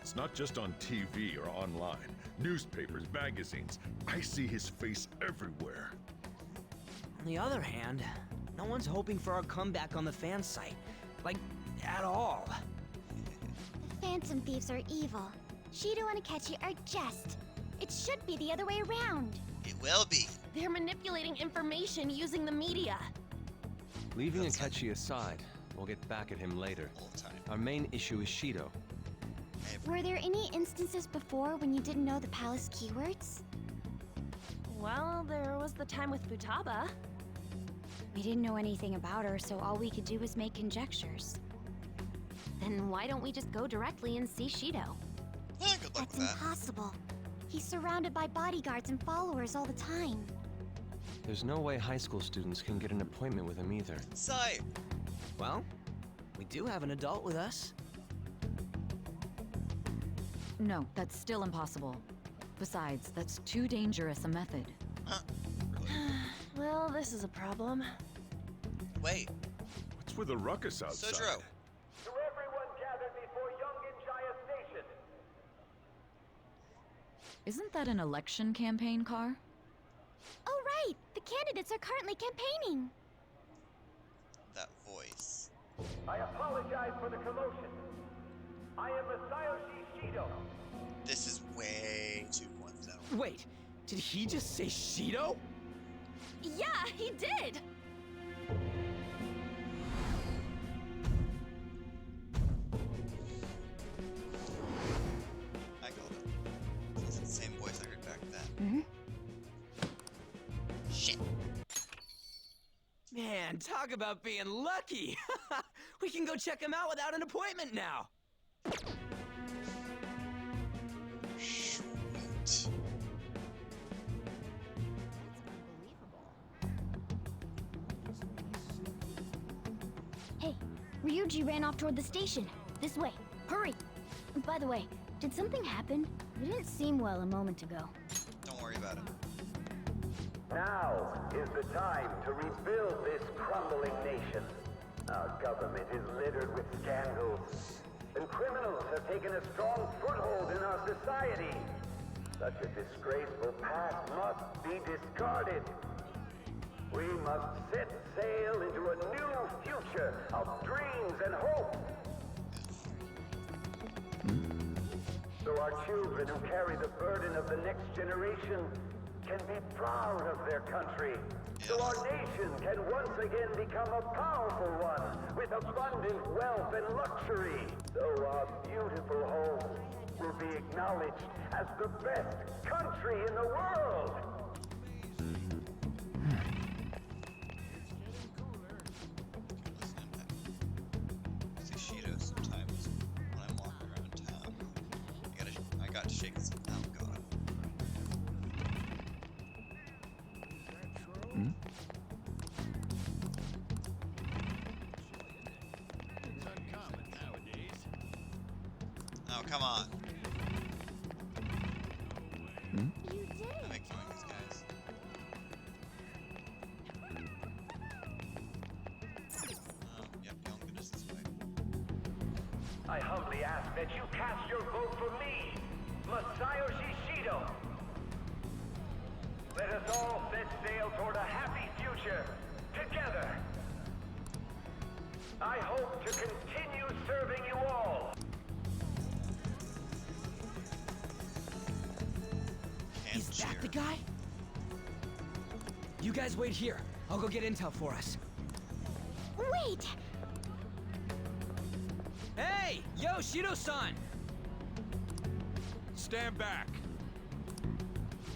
R: It's not just on TV or online. Newspapers, magazines. I see his face everywhere.
P: On the other hand, no one's hoping for our comeback on the fan site. Like, at all.
C: The Phantom Thieves are evil. Shido and Akechi are just. It should be the other way around.
A: It will be.
O: They're manipulating information using the media.
K: Leaving Akechi aside, we'll get back at him later. Our main issue is Shido.
C: Were there any instances before when you didn't know the palace keywords?
O: Well, there was the time with Futaba.
N: We didn't know anything about her, so all we could do was make conjectures.
O: Then why don't we just go directly and see Shido?
C: That's impossible. He's surrounded by bodyguards and followers all the time.
K: There's no way high school students can get an appointment with him either.
A: Sai!
P: Well, we do have an adult with us.
B: No, that's still impossible. Besides, that's too dangerous a method.
O: Well, this is a problem.
A: Wait.
R: What's with the ruckus outside?
A: Sojiro.
F: To everyone gathered before Yongen-Jaya Station.
B: Isn't that an election campaign car?
C: Oh, right! The candidates are currently campaigning.
A: That voice.
F: I apologize for the commotion. I am Masayoshi Shido.
A: This is way too coincidental.
P: Wait, did he just say Shido?
O: Yeah, he did!
A: I called it. This is the same voice I heard back then. Shit.
P: Man, talk about being lucky! We can go check him out without an appointment now!
A: Sweet.
C: Hey, Ryuji ran off toward the station. This way. Hurry! By the way, did something happen? You didn't seem well a moment ago.
A: Don't worry about it.
F: Now is the time to rebuild this crumbling nation. Our government is littered with scandals, and criminals have taken a strong foothold in our society. Such a disgraceful past must be discarded. We must set sail into a new future of dreams and hope. So our children who carry the burden of the next generation can be proud of their country. So our nation can once again become a powerful one with abundant wealth and luxury. So our beautiful home will be acknowledged as the best country in the world.
A: See Shido sometimes when I'm walking around town. I got to shake this. Oh god. Oh, come on. I make fun of these guys. Oh, yep, Yongen is this way.
F: I humbly ask that you cast your vote for me, Masayoshi
P: that the guy? You guys wait here. I'll go get intel for us.
C: Wait!
P: Hey! Yo, Shido-san!
R: Stand back.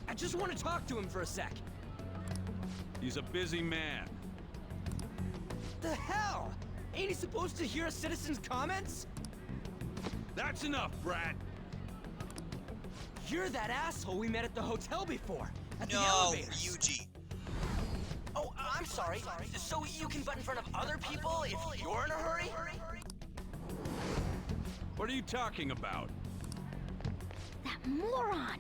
P: I just want to talk to him for a sec.
R: He's a busy man.
P: The hell? Ain't he supposed to hear a citizen's comments?
R: That's enough, Brat.
P: You're that asshole we met at the hotel before. At the
A: No,
P: elevators.
A: Yuji.
P: Oh, I'm sorry. So you can butt in front of other people if you're in a hurry?
R: What are you talking about?
C: That moron!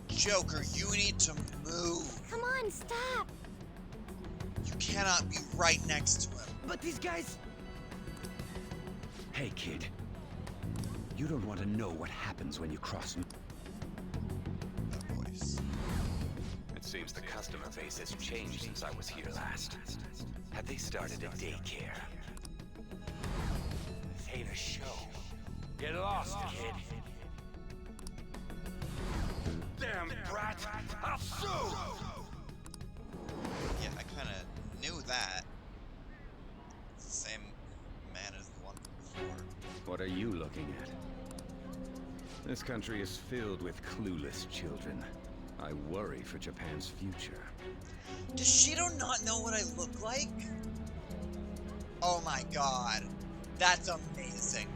A: Joker, you need to move.
C: Come on, stop!
A: You cannot be right next to him.
P: But these guys...
S: Hey, kid. You don't want to know what happens when you cross me.
A: That voice.
S: It seems the customer base has changed since I was here last. Have they started a daycare? This ain't a show. Get lost, kid.
J: Damn brat! I'll sue!
A: Yeah, I kind of knew that. It's the same man as the one before.
S: What are you looking at? This country is filled with clueless children. I worry for Japan's future.
A: Does Shido not know what I look like? Oh my god. That's amazing.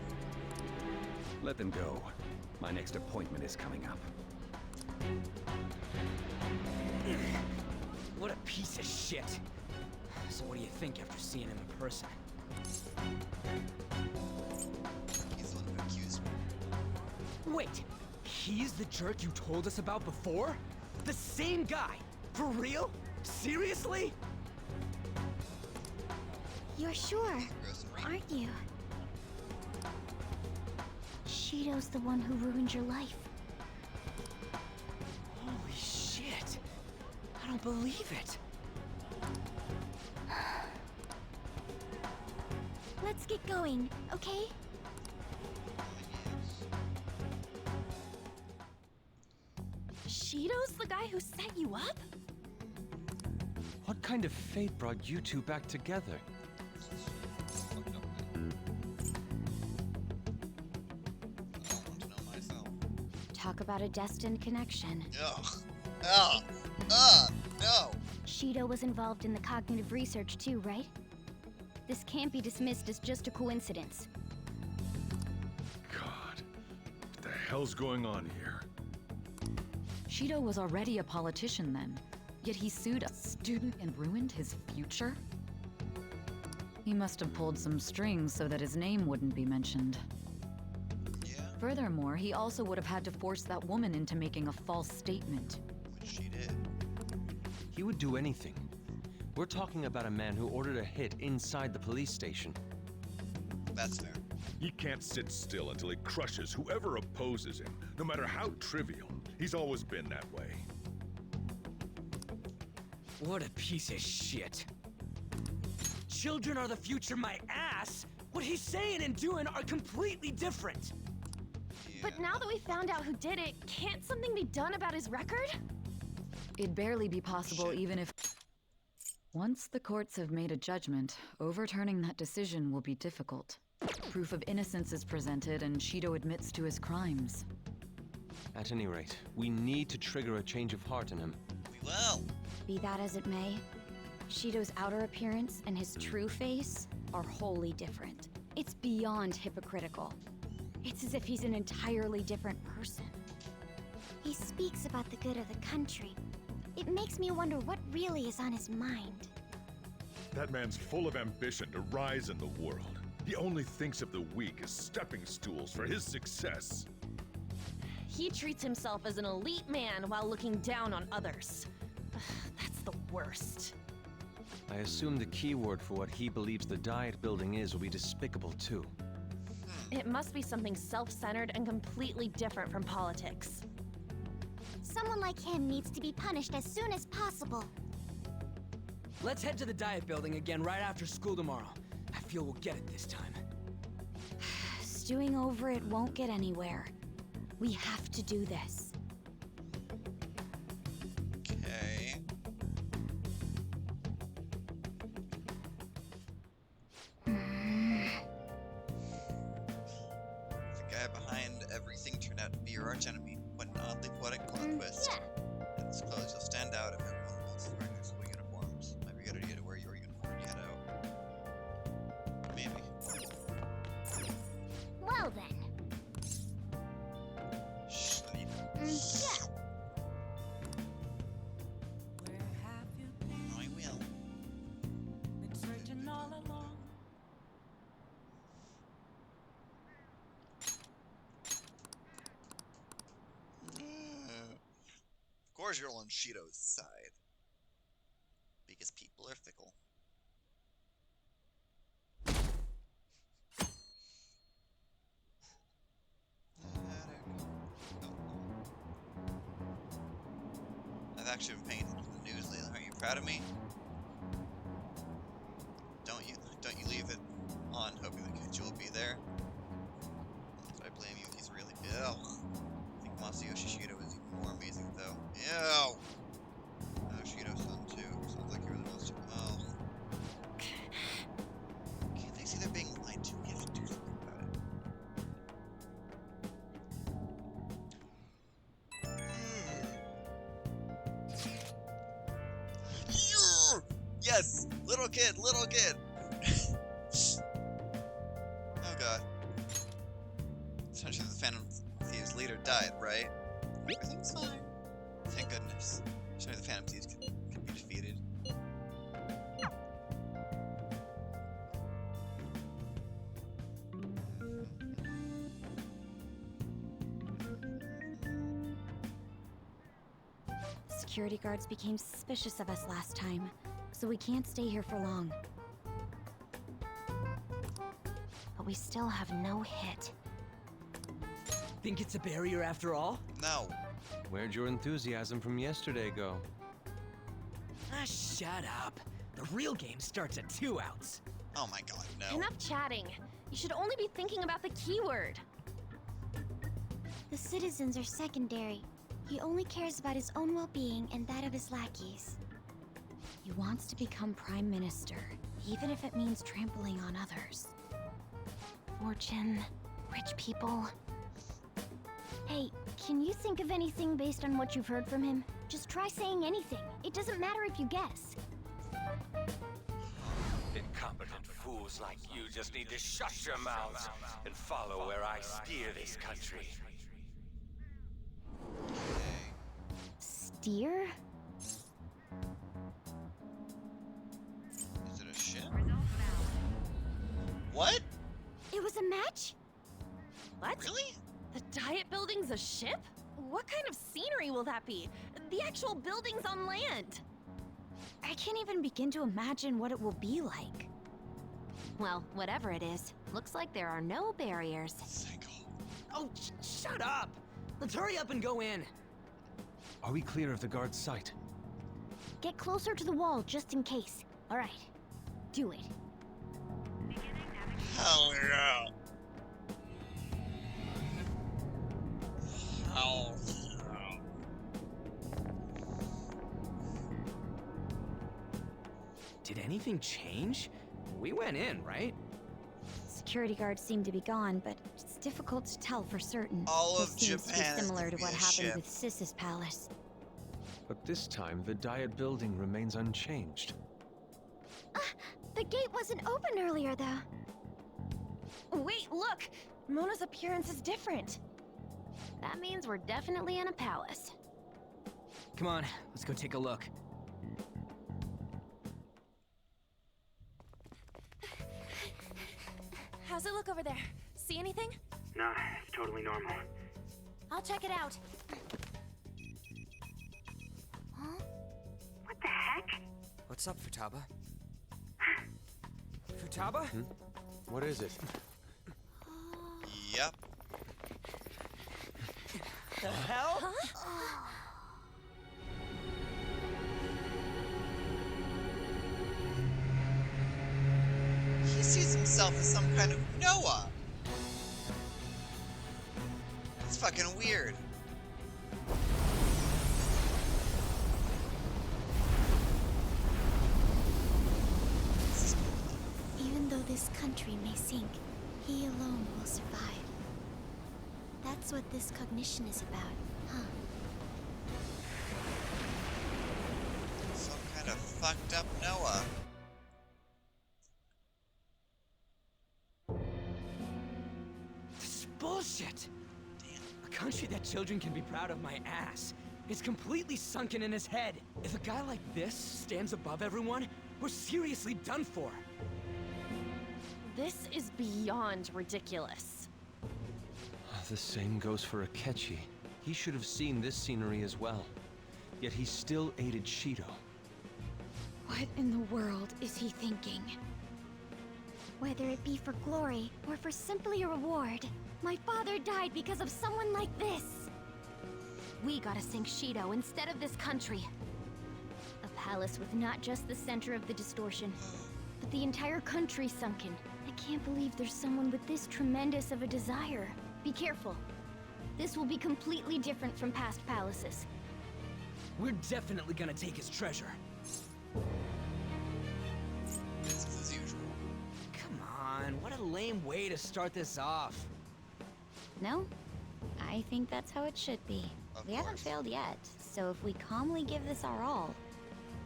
S: Let them go. My next appointment is coming up.
P: What a piece of shit. So what do you think after seeing him in person?
A: He's the one who accused me.
P: Wait, he's the jerk you told us about before? The same guy? For real? Seriously?
C: You're sure, aren't you? Shido's the one who ruined your life.
P: Holy shit. I don't believe it.
C: Let's get going, okay?
B: Shido's the guy who set you up?
K: What kind of fate brought you two back together?
N: Talk about a destined connection.
A: Ugh. No.
C: Shido was involved in the cognitive research too, right? This can't be dismissed as just a coincidence.
R: God, what the hell's going on here?
B: Shido was already a politician then, yet he sued a student and ruined his future? He must have pulled some strings so that his name wouldn't be mentioned. Furthermore, he also would have had to force that woman into making a false statement.
A: Which she did.
K: He would do anything. We're talking about a man who ordered a hit inside the police station.
A: That's fair.
R: He can't sit still until he crushes whoever opposes him, no matter how trivial. He's always been that way.
P: What a piece of shit. Children are the future, my ass! What he's saying and doing are completely different.
O: But now that we found out who did it, can't something be done about his record?
B: It'd barely be possible even if... Once the courts have made a judgment, overturning that decision will be difficult. Proof of innocence is presented and Shido admits to his crimes.
K: At any rate, we need to trigger a change of heart in him.
A: We will.
N: Be that as it may, Shido's outer appearance and his true face are wholly different. It's beyond hypocritical. It's as if he's an entirely different person.
C: He speaks about the good of the country. It makes me wonder what really is on his mind.
R: That man's full of ambition to rise in the world. He only thinks of the weak as stepping stools for his success.
O: He treats himself as an elite man while looking down on others. That's the worst.
K: I assume the key word for what he believes the Diet Building is will be despicable too.
O: It must be something self-centered and completely different from politics.
C: Someone like him needs to be punished as soon as possible.
P: Let's head to the Diet Building again right after school tomorrow. I feel we'll get it this time.
N: Stewing over it won't get anywhere. We have to do this.
A: Okay. The guy behind everything turned out to be your archenemy. What an oddly poetic plot twist. In this clothes, you'll stand out if everyone else is wearing their school uniforms. Might be a good idea to wear your uniform and head out. Maybe.
C: Well then.
A: Sleep.
C: Yeah.
U: Where have you been?
A: I will.
U: Been searching all along.
A: Of course you're on Shido's side. Because people are fickle. I've actually been paying attention to the news lately. Aren't you proud of me? Don't you leave it on hoping that Kenji will be there. I blame you. He's really ill. I think Masayoshi Shido is even more amazing though. Ew! Oh, Shido-san too. Sounds like he really wants to. Oh. Can't they see they're being lied to? We have to do something about it. Yeah! Yes! Little kid! Little kid! Oh god. Essentially the Phantom Thieves leader died, right? Everything's fine. Thank goodness. Essentially the Phantom Thieves can be defeated.
N: Security guards became suspicious of us last time, so we can't stay here for long.
O: But we still have no hit.
P: Think it's a barrier after all?
A: No.
K: Where'd your enthusiasm from yesterday go?
P: Ah, shut up. The real game starts at 2 outs.
A: Oh my god, no.
O: Enough chatting. You should only be thinking about the keyword.
C: The citizens are secondary. He only cares about his own well-being and that of his lackeys.
N: He wants to become Prime Minister, even if it means trampling on others.
O: Fortune, rich people.
C: Hey, can you think of anything based on what you've heard from him? Just try saying anything. It doesn't matter if you guess.
I: Incompetent fools like you just need to shut your mouths and follow where I steer this country.
C: Steer?
A: Is it a ship? What?
C: It was a match?
O: What?
A: Really?
O: The Diet Building's a ship? What kind of scenery will that be? The actual building's on land.
N: I can't even begin to imagine what it will be like.
O: Well, whatever it is, looks like there are no barriers.
P: Oh, shut up! Let's hurry up and go in.
K: Are we clear of the guard's sight?
C: Get closer to the wall just in case. All right, do it.
A: Hell yeah. Hell yeah.
P: Did anything change? We went in, right?
N: Security guards seem to be gone, but it's difficult to tell for certain.
A: All of
N: This seems to be
A: Japan is
N: similar
A: gonna
N: to
A: be
N: what
A: a
N: happened
A: ship.
N: with Sis's palace.
K: But this time, the Diet building remains unchanged.
C: The gate wasn't open earlier, though.
O: Wait, look! Mona's appearance is different. That means we're definitely in a palace.
P: Come on, let's go take a look.
O: How's it look over there? See anything?
D: Nah, it's totally normal.
O: I'll check it out.
D: What the heck?
T: What's up, Futaba? Futaba?
K: What is it?
A: Yep.
T: The hell?
A: He sees himself as some kind of Noah. It's fucking weird.
C: this country may sink, he alone will survive. That's what this cognition is about, huh?
A: Some kind of fucked up Noah.
P: This is bullshit! A country that children can be proud of my ass is completely sunken in his head. If a guy like this stands above everyone, we're seriously done for.
O: This is beyond ridiculous.
K: The same goes for Akechi. He should have seen this scenery as well. Yet he still aided Shido.
N: What in the world is he thinking?
C: Whether it be for glory or for simply a reward, my father died because of someone like this.
O: We gotta sink Shido instead of this country.
C: A palace with not just the center of the distortion, but the entire country sunken. I can't believe there's someone with this tremendous of a desire. Be careful. This will be completely different from past palaces.
P: We're definitely gonna take his treasure.
A: Business as usual.
P: Come on, what a lame way to start this off.
N: No, I think that's how it should be. We haven't failed yet, so if we calmly give this our all,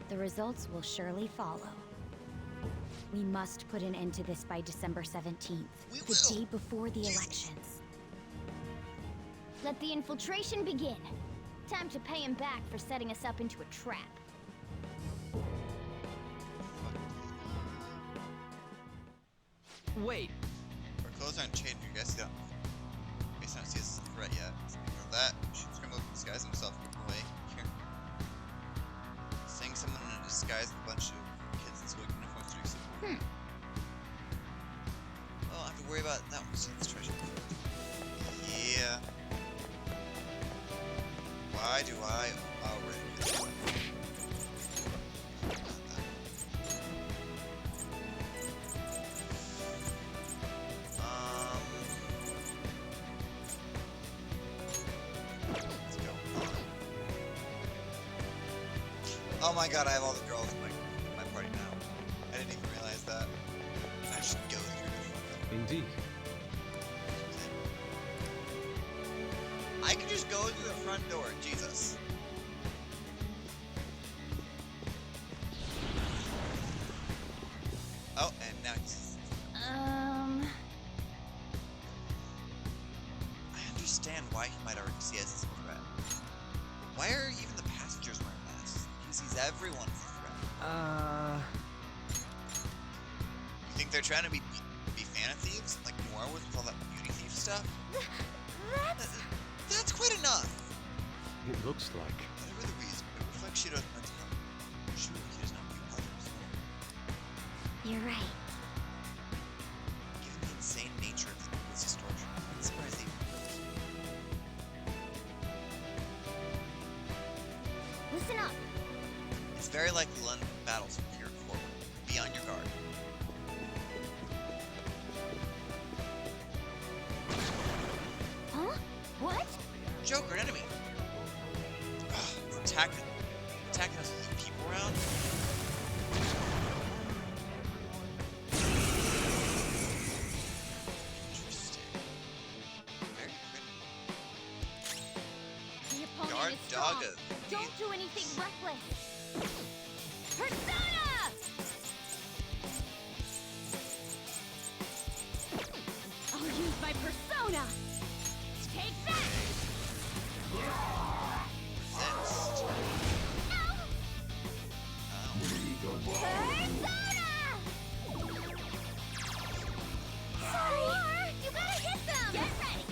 N: the results will surely follow. We must put an end to this by December 17th, the day before the elections.
C: Let the infiltration begin. Time to pay him back for setting us up into a trap.
P: Wait.
A: Our clothes aren't changing, you guys. Yeah. Based on see this as a threat yet. Speaking of that, should scramble to disguise himself away here. Seeing someone in a disguise with a bunch of kids in school uniforms to do so. Well, I don't have to worry about that one. See this treasure. Yeah. Why do I already? Let's go. Oh my god, I have all the girls in my party now. I didn't even realize that. I should go through the front door.
K: Indeed.
A: I can just go through the front door, Jesus. Oh, and now he's... I understand why he might already see us as a threat. Why are even the passengers wearing masks? He sees everyone as a threat. You think they're trying to be fan thieves? Like Noir was with all that beauty thief stuff? That's quite enough!
K: It looks like.
A: Whatever the reason, it reflects Shido's mental health. Surely he does not view others.
C: You're right.
A: Given the insane nature of this distortion, I'm surprised they even noticed.
C: Listen up.
A: It's very likely London battles from here forward. Be on your guard.
C: Huh? What?
A: Joker, an enemy! Ugh, it's attacking us with people around? Interesting. Very pretty.
C: The opponent
A: Guard
C: is strong.
A: dog of
C: Don't do anything reckless. Persona! I'll use my persona. Take that!
A: Resist.
C: Persona! Sorry! You gotta hit them! Get ready!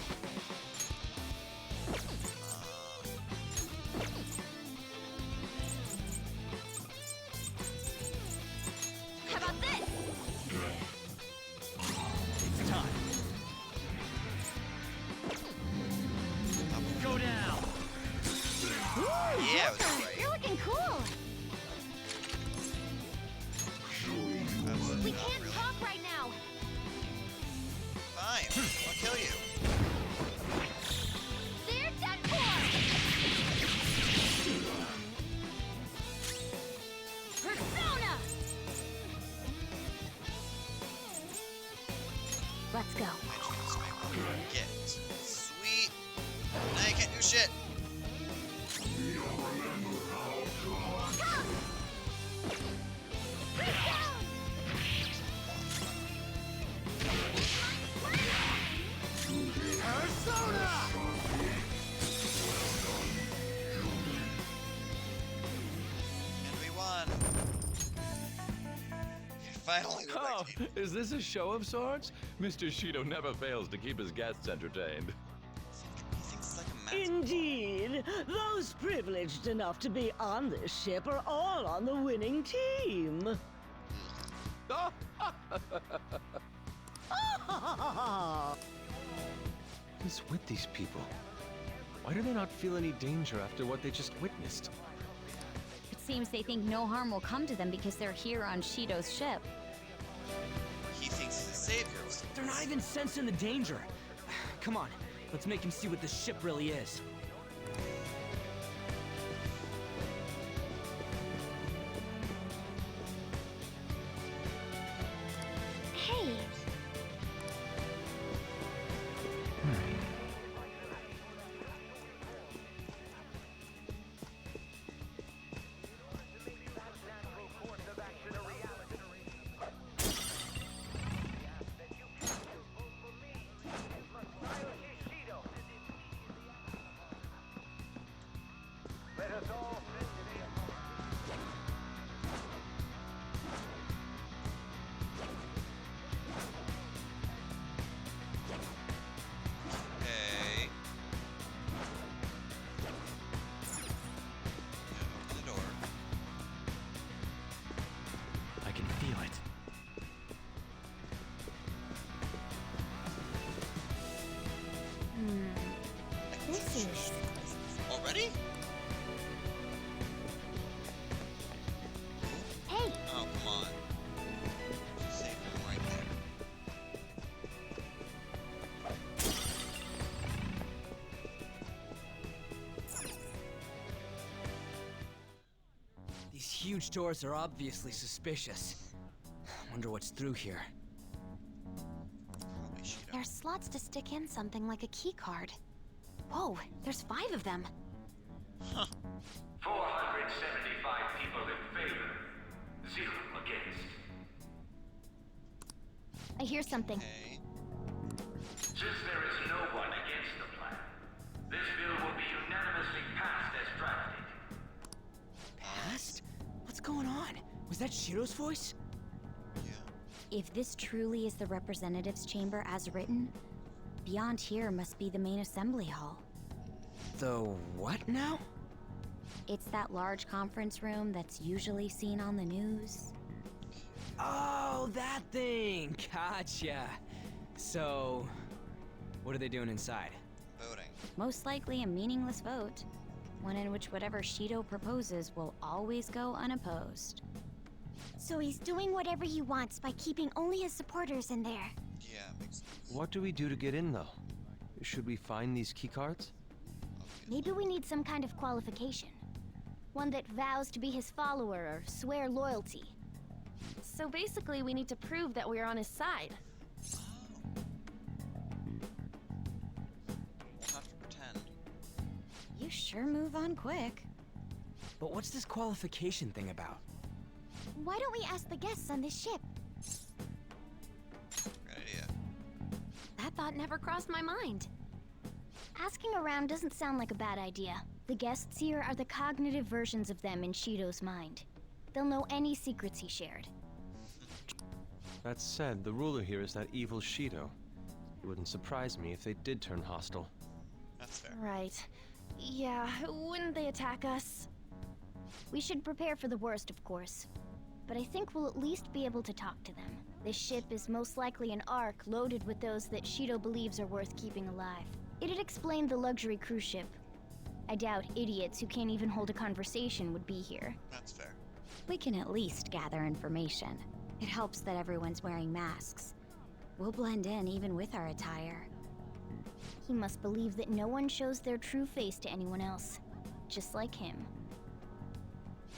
C: How about this?
P: It's time. Go down.
C: Ooh,
A: Yeah, it was
C: Joker,
A: great.
C: you're looking cool. We can't talk right now.
A: Fine, I'll kill you.
C: They're dead for! Persona!
A: your shit.
U: Persona!
A: And we won. Finally, we're
K: Oh,
A: back to
K: is this a show of sorts? Mr. Shido never fails to keep his guests entertained.
E: Indeed. Those privileged enough to be on this ship are all on the winning team.
K: What is with these people? Why do they not feel any danger after what they just witnessed?
N: It seems they think no harm will come to them because they're here on Shido's ship.
A: He thinks he's a savior.
P: They're not even sensing the danger. Come on, let's make him see what this ship really is.
C: Hey,
A: Okay. Open the door.
P: I can feel it.
C: this is...
A: Already?
C: Hey,
A: Oh, come on. Just save him right there.
P: These huge doors are obviously suspicious. Wonder what's through here.
A: Probably Shido.
O: There's slots to stick in something like a key card. Whoa, there's 5 of them.
I: 475 people in favor, 0 against.
C: I hear something.
A: Okay.
I: Since there is no one against the plan, this bill will be unanimously passed as drafted.
P: Past? What's going on? Was that Shiro's voice?
N: If this truly is the representatives' chamber as written, beyond here must be the main assembly hall.
P: The what now?
N: It's that large conference room that's usually seen on the news.
P: Oh, that thing! Gotcha. So, what are they doing inside?
A: Voting.
N: Most likely a meaningless vote, one in which whatever Shido proposes will always go unopposed.
C: So he's doing whatever he wants by keeping only his supporters in there.
A: Yeah, makes sense.
K: What do we do to get in, though? Should we find these keycards?
C: Maybe we need some kind of qualification. One that vows to be his follower or swear loyalty.
O: So basically, we need to prove that we're on his side.
A: We'll have to pretend.
N: You sure move on quick.
P: But what's this qualification thing about?
C: Why don't we ask the guests on this ship?
A: Great idea.
O: That thought never crossed my mind.
C: Asking around doesn't sound like a bad idea. The guests here are the cognitive versions of them in Shido's mind. They'll know any secrets he shared.
K: That said, the ruler here is that evil Shido. It wouldn't surprise me if they did turn hostile.
A: That's fair.
O: Right. Yeah, wouldn't they attack us?
C: We should prepare for the worst, of course. But I think we'll at least be able to talk to them. This ship is most likely an Ark loaded with those that Shido believes are worth keeping alive. It'd explain the luxury cruise ship. I doubt idiots who can't even hold a conversation would be here.
A: That's fair.
N: We can at least gather information. It helps that everyone's wearing masks. We'll blend in even with our attire.
C: He must believe that no one shows their true face to anyone else. Just like him.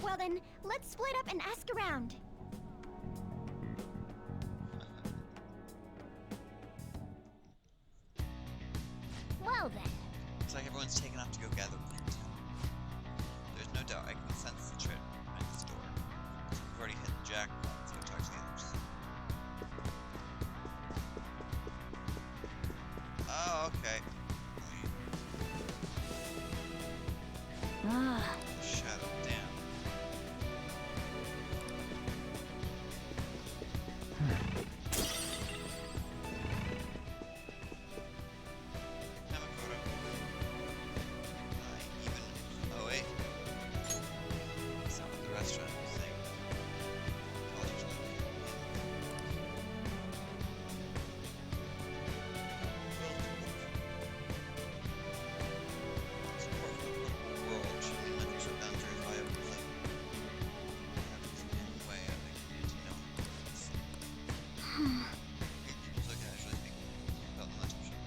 C: Well then, let's split up and ask around. Well then.
A: Looks like everyone's Everyone's taken off to go gather intel. There's no doubt I can sense the tread behind this door. We've already hit the jackpot. Let's go talk to the others. Oh, okay.
C: Ah.
A: Shadow, damn. Oh wait. Sound of the restaurant thing. Support for the political world should be left to boundary viably. In a way, I think we need to know this. So casually speaking about the last option.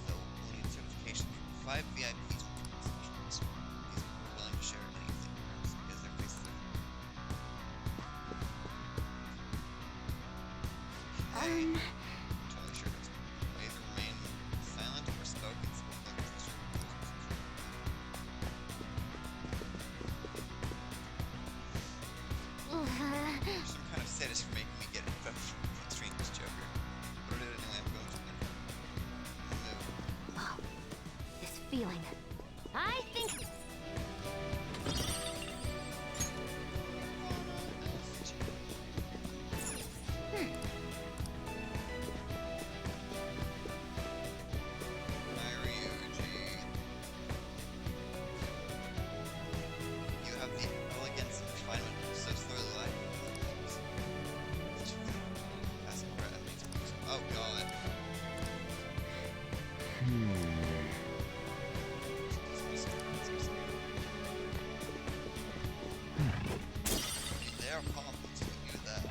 A: So we'll need certification for 5 VIPs with concessions. These people are willing to share anything perhaps because their faces are totally sure doesn't. Either remain silent or spoke and spoke like a sister. Some kind of sadist for making me get info from Stranger's Joker. What did anyway I'm going to do?
O: Oh, this feeling. I think.
A: You have the elegance and refinement so thoroughly like. Passing breath. Oh god. They are compliments when you do that.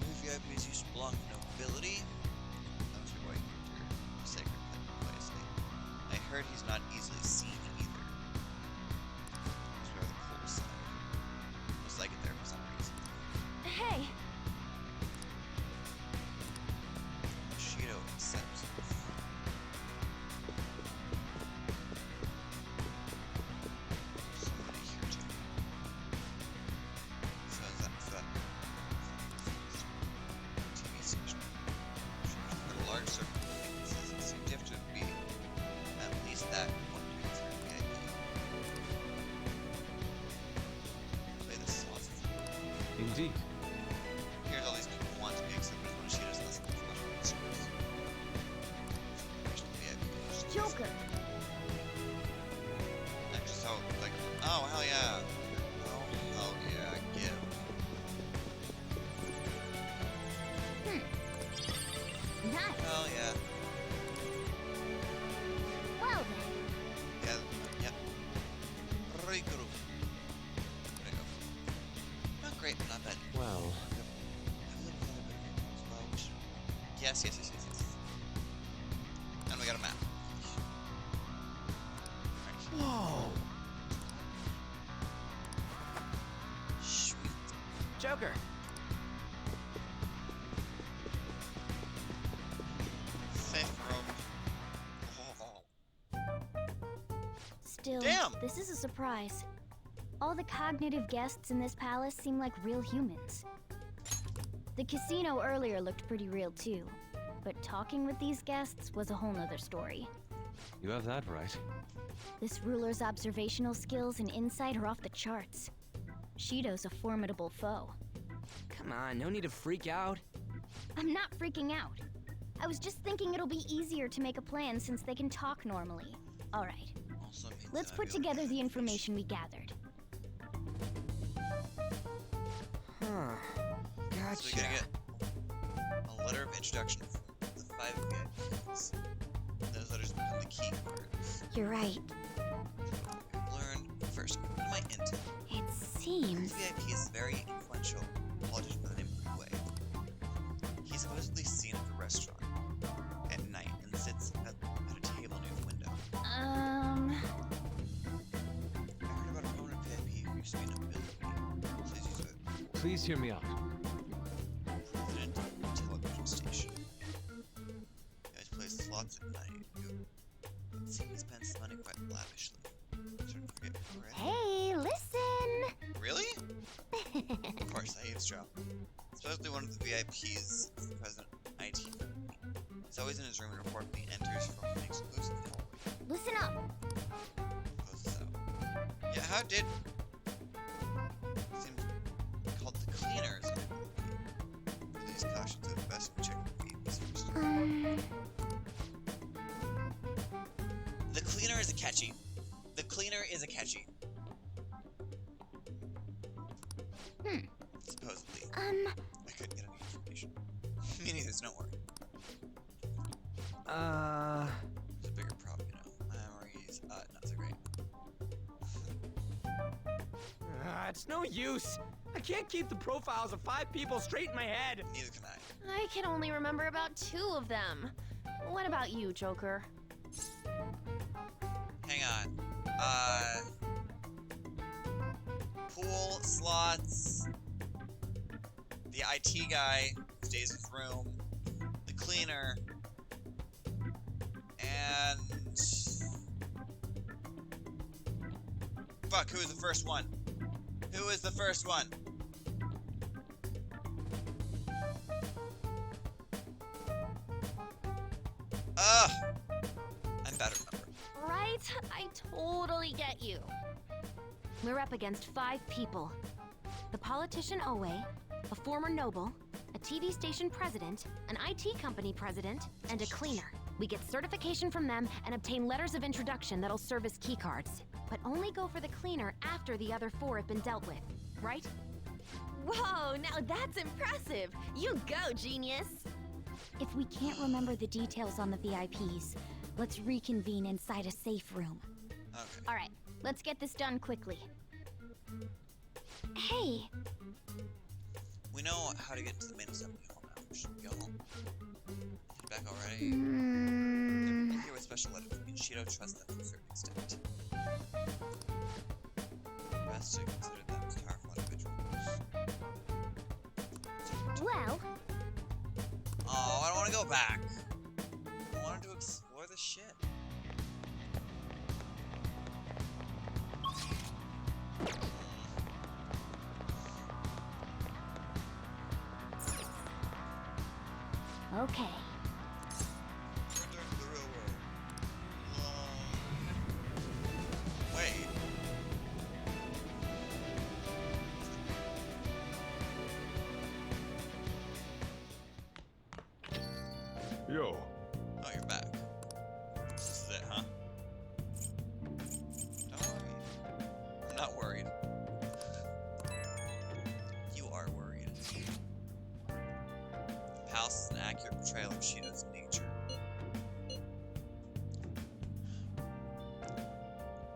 A: New VIPs used to belong to nobility. That was your boy Hunter, the sacred place. I heard he's not easily seen either. He's rather cool side. Just like it there for some reason.
C: Hey,
A: Shido accepts. Somebody here too. So is that TV station? Put a large circle of weaknesses. It seemed to have to be at least that one to consider VIP. Play this sauce.
K: Indeed.
A: Here's all these people who want to be accepted as one of Shido's less than professional consumers.
C: Joker.
A: I'm just so like, oh hell yeah. Oh hell yeah, give.
C: Nice.
A: Hell yeah.
C: Well then.
A: Yeah, yep. Regroup. There you go. Not great, but not bad.
K: Well,
A: Yes. And we got a map.
T: Whoa!
A: Sweet.
T: Joker!
A: Safe room.
C: Still,
A: Damn!
C: this is a surprise. All the cognitive guests in this palace seem like real humans. The casino earlier looked pretty real too, but talking with these guests was a whole nother story.
K: you have that right.
C: This ruler's observational skills and insight are off the charts. Shido's a formidable foe.
T: Come on, no need to freak out.
C: I'm not freaking out. I was just thinking it'll be easier to make a plan since they can talk normally. All right,
A: Also means
C: let's
A: that
C: put together the information we gathered.
T: Huh.
A: So
T: Gotcha.
A: we're gonna get a letter of introduction from the 5 VIPs. Those letters become the key cards.
C: You're right.
A: I've learned first, according to my intel,
C: It seems.
A: this VIP is very influential, politician by the name of Wu. He's supposedly seen at the restaurant at night and sits at a table near the window. I heard about a prominent VIP who used to be nobility. Says he's a
K: Please hear me out.
A: president of a television station. slots at night. It seems he spends his money quite lavishly. Sort of forget already.
O: Hey, listen!
A: Really? Of course, I eavesdrop. Supposedly one of the VIPs is the president of IT. He's always in his room and reportedly enters from an exclusive hallway.
O: Listen up!
A: Closes out. Yeah, how did... Seems called the Cleaners. Please caution to the best of check the feeds first. The Cleaner is a catchy. The Cleaner is a catchy. Supposedly. I couldn't get any information. Me neither, so don't worry. There's a bigger problem, you know. Memories, not so great.
P: It's no use. I can't keep the profiles of 5 people straight in my head.
A: Neither can I.
O: I can only remember about 2 of them. What about you, Joker?
A: Hang on. Pool, slots, the IT guy who stays in his room, the cleaner, and... Fuck, who was the first one? Who was the first one? Ugh! I'm bad at remembering.
O: Right? I totally get you. We're up against 5 people. The politician Owe, a former noble, a TV station president, an IT company president, and a cleaner. We get certification from them and obtain letters of introduction that'll serve as keycards. But only go for the cleaner after the other 4 have been dealt with, right?
C: Whoa, now that's impressive! You go, genius!
N: If we can't remember the details on the VIPs, let's reconvene inside a safe room.
A: Okay.
C: Alright, let's get this done quickly. Hey!
A: We know how to get to the main assembly hall now. We should go home. Head back already? They're here with special letters. Shido trusts them to a certain extent. Best to consider them as powerful individuals.
O: Well...
A: Oh, I don't want to go back. I wanted to explore the ship.
O: Okay.
A: Return to the real world. Wait.
R: Yo.
A: Oh, you're back. This is it, huh? Don't worry. I'm not worried. You are worried. The palace is an accurate portrayal of Shido's nature.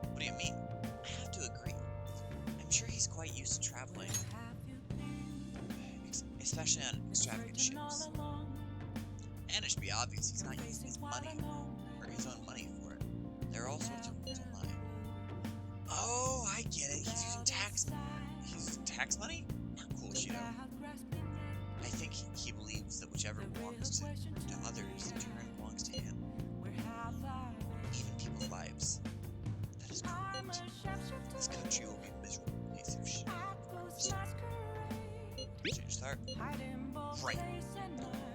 A: What do you mean? I have to agree. I'm sure he's quite used to traveling. Especially on extravagant ships. And it should be obvious he's not using his money, or his own money for it. There are all sorts of rules online. Oh, I get it. He's using tax money? Not cool, Shido. I think he believes that whichever belongs to others, in turn belongs to him. Even people's lives. That is correct. This country will be a miserable place if Shido change start. Right.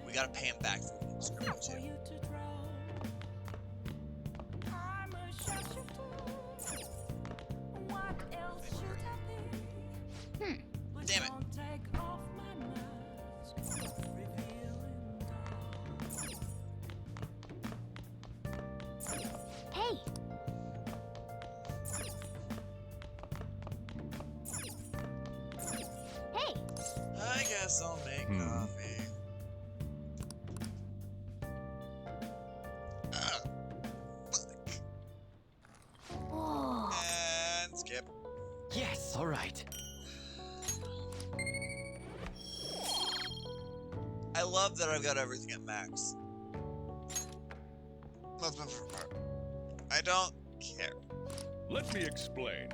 A: We gotta pay him back for what he screwed too. Damn it.
O: Hey! Hey!
A: I guess I'll make coffee.
O: Whoa!
A: And skip.
P: Yes! All right.
A: I love that I've got everything at max. That's my favorite part. I don't care.
R: Let me explain.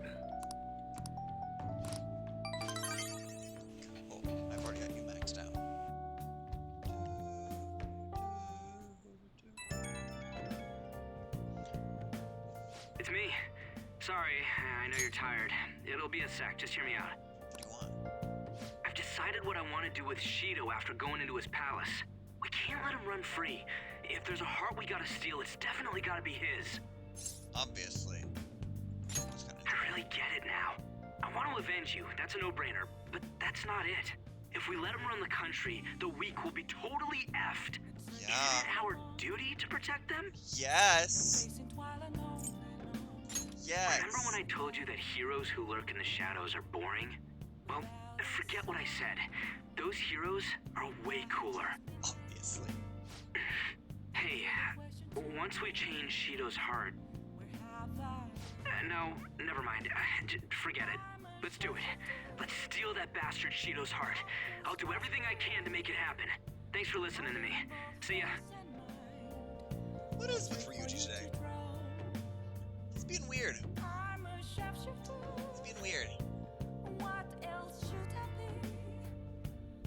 A: Oh, I've already got you maxed out.
P: Sorry, I know you're tired. It'll be a sec, just hear me out.
A: What do you want?
P: I've decided what I want to do with Shido after going into his palace. We can't let him run free. If there's a heart we gotta steal, it's definitely gotta be his.
A: Obviously.
P: I really get it now. I want to avenge you, that's a no-brainer, but that's not it. If we let him run the country, the weak will be totally effed.
A: Yeah.
P: Isn't it our duty to protect them?
A: Yes. Yes.
P: Remember when I told you that heroes who lurk in the shadows are boring? Well, forget what I said. Those heroes are way cooler.
A: Obviously.
P: Hey, once we change Shido's heart... no, never mind. Forget it. Let's do it. Let's steal that bastard Shido's heart. I'll do everything I can to make it happen. Thanks for listening to me. See ya.
A: What is with Ryuji today? He's being weird. He's being weird.
U: What else should I be?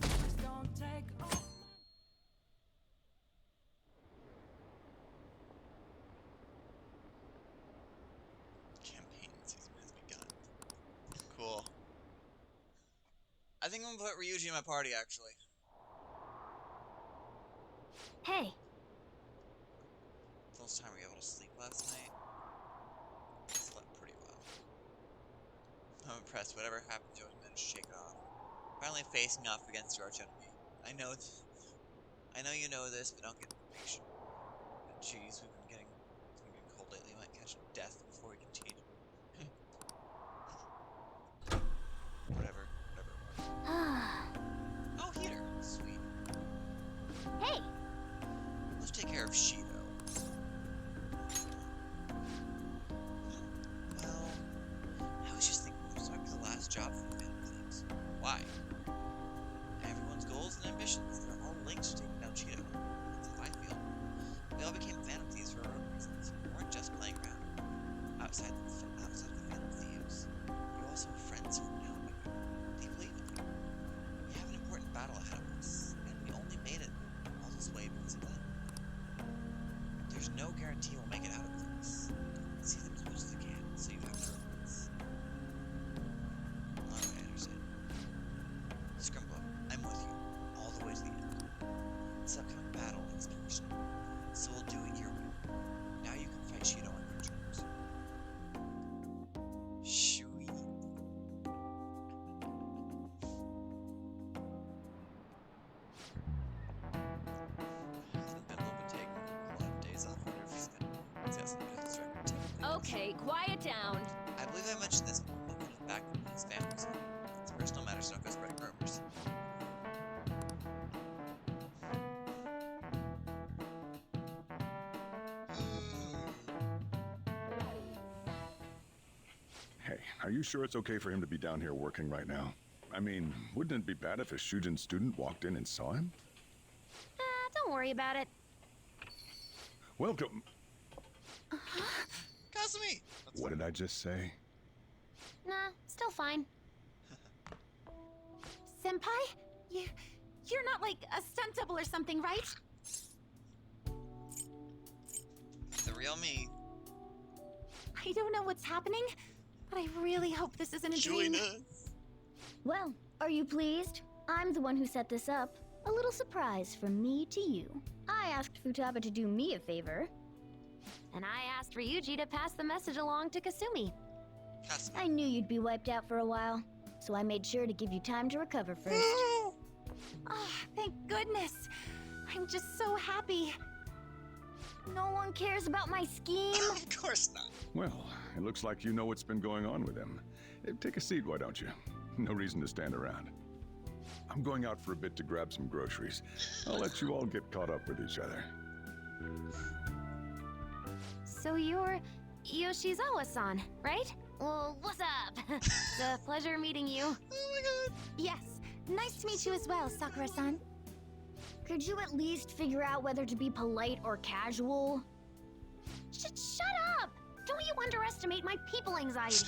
U: Just don't take off.
A: Campaign season has begun. Cool. I think I'm gonna put Ryuji in my party, actually.
O: Hey.
A: First time we were able to sleep last night. Slept pretty well. I'm impressed. Whatever happened to us, managed to shake it off. Finally facing off against your arch enemy. I know you know this, but don't get impatient. Jeez, we've been getting cold lately. We might catch death before we continue. Whatever it was. Oh, heater. Sweet.
O: Hey.
A: Let's take care of Shido. Well, I was just thinking this might be the last job for the Phantom Thieves. Why? Everyone's goals and ambitions, they're all linked to taking down Shido. That's how I feel. We all became Phantom Thieves for our own reasons. We weren't just playing around. Outside of the Phantom Thieves, we also have friends who are now they believe in me. We have an important battle ahead of us, and we only made it all this way because of them. There's no guarantee we'll make it out of this. See them as much as I can, so you have no regrets. Alright, I understand. Scrumbo, I'm with you, all the way to the end. This upcoming battle is personal, so we'll do it your way. Now you can fight Shido on your terms. Shui.
N: Okay, quiet down.
A: I believe I mentioned this when he was back with his family. It's personal matters, don't go spreading rumors.
R: Hey, are you sure it's okay for him to be down here working right now? I mean, wouldn't it be bad if a Shujin student walked in and saw him?
O: Don't worry about it.
R: Welcome.
A: Kasumi!
R: What did I just say?
O: Nah, still fine.
C: Senpai? You're not like a stunt double or something, right?
A: The real me.
C: I don't know what's happening, but I really hope this isn't a dream. Well, are you pleased? I'm the one who set this up. A little surprise from me to you. I asked Futaba to do me a favor.
O: And I asked Ryuji to pass the message along to Kasumi.
C: I knew you'd be wiped out for a while, so I made sure to give you time to recover first.
L: Oh, thank goodness. I'm just so happy.
C: No one cares about my scheme.
A: Of course not.
R: Well, it looks like you know what's been going on with him. Take a seat, why don't you? No reason to stand around. I'm going out for a bit to grab some groceries. I'll let you all get caught up with each other.
O: So you're Yoshizawa-san, right? Well, what's up? It's a pleasure meeting you.
A: Oh my god.
C: Yes, nice to meet you as well, Sakura-san. Could you at least figure out whether to be polite or casual?
O: Shut up! Don't you underestimate my people anxiety.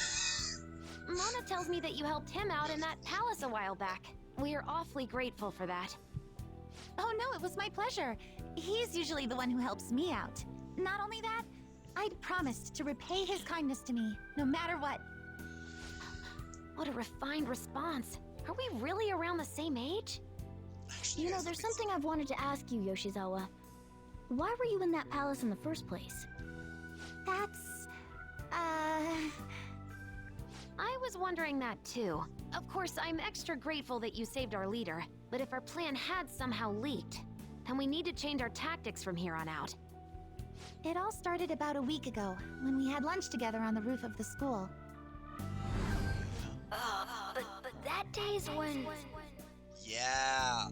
O: Mona tells me that you helped him out in that palace a while back. We are awfully grateful for that.
L: Oh no, it was my pleasure. He's usually the one who helps me out. Not only that, I'd promised to repay his kindness to me, no matter what.
O: What a refined response. Are we really around the same age?
N: You know, there's something I've wanted to ask you, Yoshizawa. Why were you in that palace in the first place?
L: That's...
O: I was wondering that too. Of course, I'm extra grateful that you saved our leader, but if our plan had somehow leaked, then we need to change our tactics from here on out.
L: It all started about a week ago, when we had lunch together on the roof of the school.
O: But that day's when...
A: Yeah.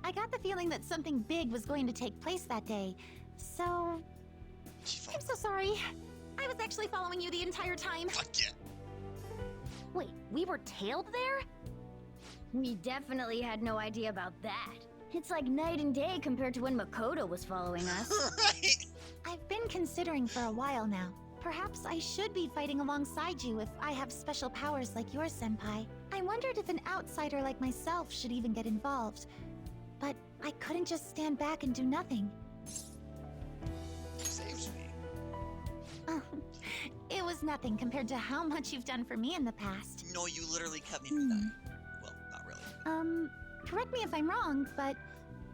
L: I got the feeling that something big was going to take place that day, so... I'm so sorry. I was actually following you the entire time.
A: Fuck yeah.
O: Wait, we were tailed there?
N: We definitely had no idea about that. It's like night and day compared to when Makoto was following us.
A: Right.
L: I've been considering for a while now. Perhaps I should be fighting alongside you if I have special powers like yours, Senpai. I wondered if an outsider like myself should even get involved. But I couldn't just stand back and do nothing.
A: You saved me.
L: Oh, it was nothing compared to how much you've done for me in the past.
A: No, you literally kept me from dying. Well, not really.
L: Correct me if I'm wrong, but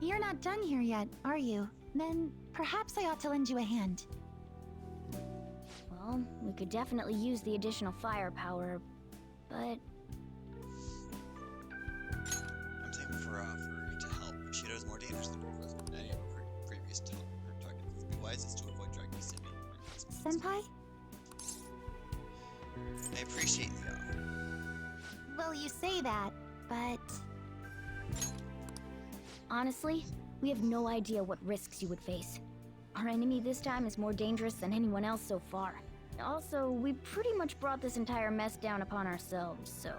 L: you're not done here yet, are you? Then perhaps I ought to lend you a hand.
N: Well, we could definitely use the additional firepower, but...
A: I'm taking for to help. Shido is more dangerous than any of her previous targets. It would be wisest to avoid dragging Simi.
L: Senpai?
A: I appreciate the offer.
L: Well, you say that, but...
N: Honestly, we have no idea what risks you would face. Our enemy this time is more dangerous than anyone else so far. Also, we pretty much brought this entire mess down upon ourselves, so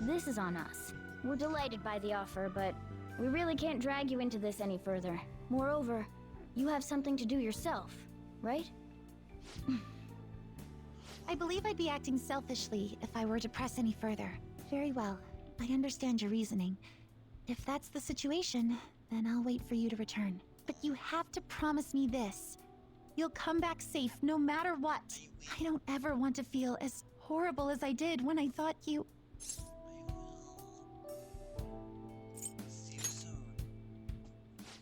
N: this is on us. We're delighted by the offer, but we really can't drag you into this any further. Moreover, you have something to do yourself, right?
L: I believe I'd be acting selfishly if I were to press any further. Very well. I understand your reasoning. If that's the situation, then I'll wait for you to return. But you have to promise me this. You'll come back safe no matter what. I don't ever want to feel as horrible as I did when I thought you...
A: See you soon.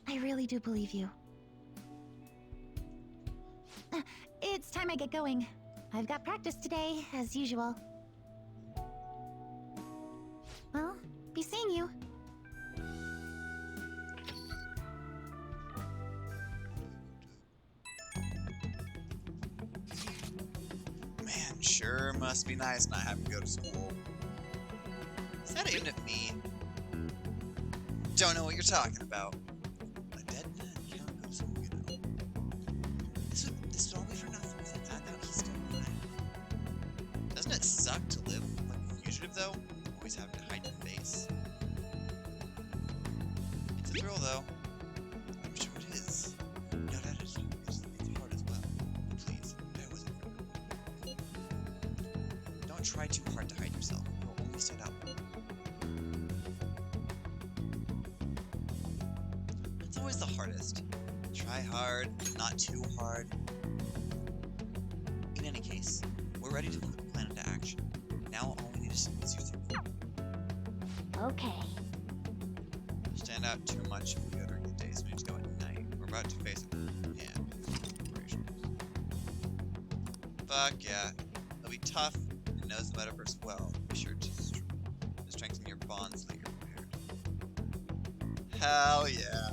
L: I really do believe you. It's time I get going. I've got practice today, as usual. Well, be seeing you.
A: Man, sure must be nice not having to go to school. Is that aimed at me? Don't know what you're talking about. A dead man can't go to school, you know. This would all be for nothing if I found out he's still alive. Doesn't it suck to live like a fugitive, though? Always having to hide your face. It's a thrill, though. I'm sure it is. No doubt it's hard as well. Please, bear with it. Don't try too hard to hide yourself. You'll only stand out. It's always the hardest. Try hard, but not too hard. In any case, we're ready to put the plan into action. Now all we need is you three.
N: Okay.
A: Stand out too much if we go during the day, so we need to go at night. We're about to face operations. Fuck yeah. They'll be tough and knows the metaverse well. Be sure to strengthen your bonds so that you're prepared. Hell yeah.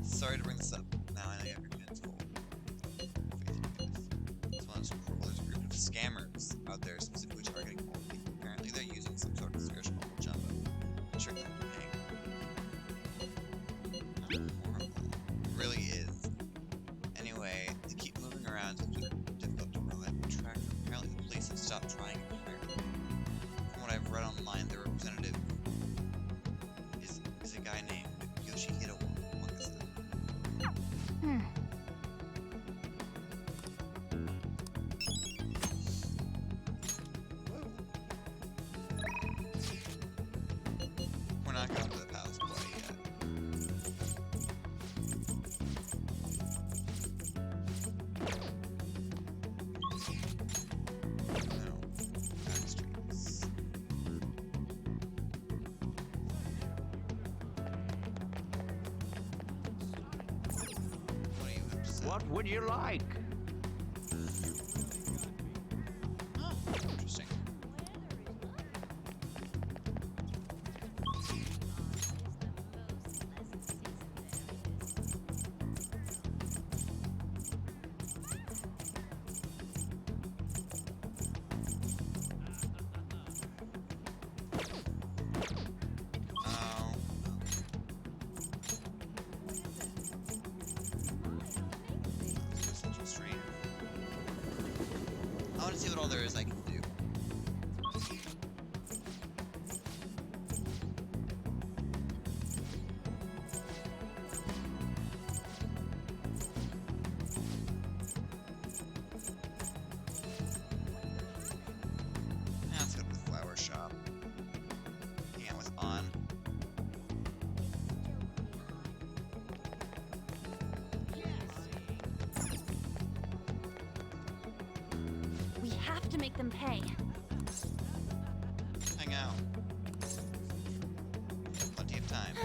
A: Sorry to bring this up. Now I know you have your hands full. This one's cruel. There's a group of scammers out there specifically targeting old people. Apparently they're using some sort of spiritual mumbo jumbo to trick them into paying. Horrible. It really is. Anyway, they keep moving around, so it's difficult to reliably track them. Apparently the police have stopped trying entirely. From what I've read online, their representative is a guy named Yoshihiro Wakasa. We're not going to the palace quite yet.
G: What would you like?
A: Oh, interesting. I want to see what all there is I can do. Let's go to the flower shop. Hang out with On.
O: We have to make them pay.
A: Hang out. Plenty of time.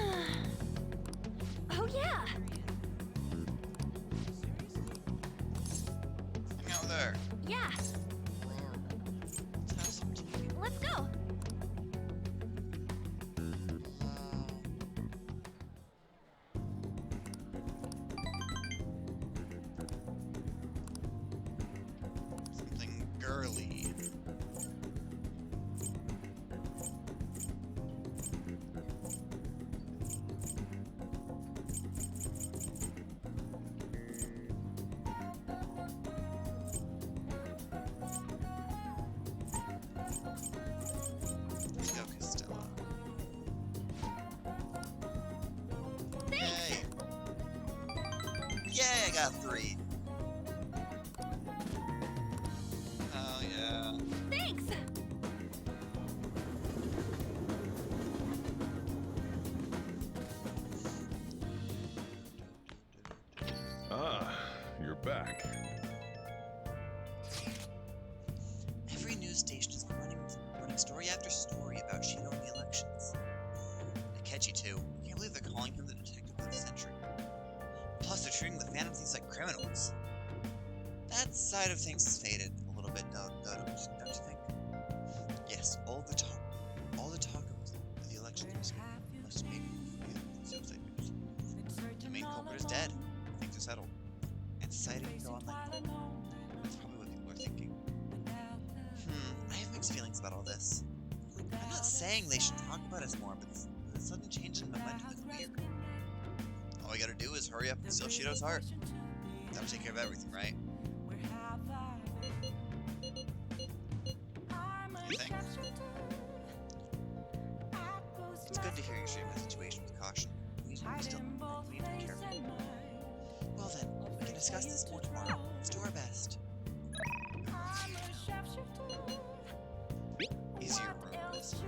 O: Oh, yeah.
A: Hang out with her.
O: Yeah.
A: Let's have some tea.
O: Let's go.
A: Something girly. Let's go, Costello.
O: Thanks.
A: Yay! Yay, I got 3. Oh, yeah.
O: Thanks.
R: Ah, you're back.
A: Every news station is running story after story about Shido and the elections. Akechi, too. I can't believe they're calling him the detective of the century. Plus, they're treating the Phantom Thieves like criminals. That side of things has faded a little bit, don't you think? Yes, all the talk of the elections must have made suicide news. The main culprit is dead. Things are settled. And society can go on like normal. That's probably what people are thinking. I have mixed feelings about all this. I'm not saying they should talk about us more, but the sudden change in momentum is weird. All we gotta do is hurry up and steal Shido's heart. That'll take care of everything, right? You think? It's good to hear you treating the situation with caution. We need to be careful. Well then, we can discuss this more tomorrow. Let's do our best. Easier room this time.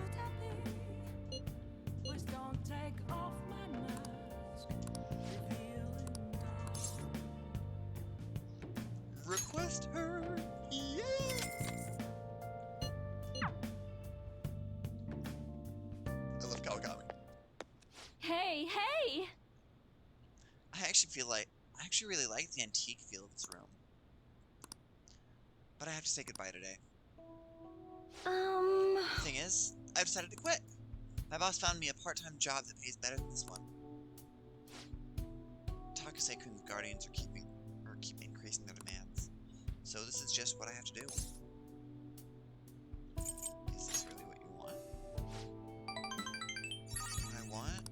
A: Request her! Yes! I love Kawakami.
N: Hey, hey!
A: I actually really like the antique feel of this room. But I have to say goodbye today. The thing is, I've decided to quit. My boss found me a part-time job that pays better than this one. Takusei-kun's guardians keep increasing their demands. So this is just what I have to do. Is this really what you want? What I want?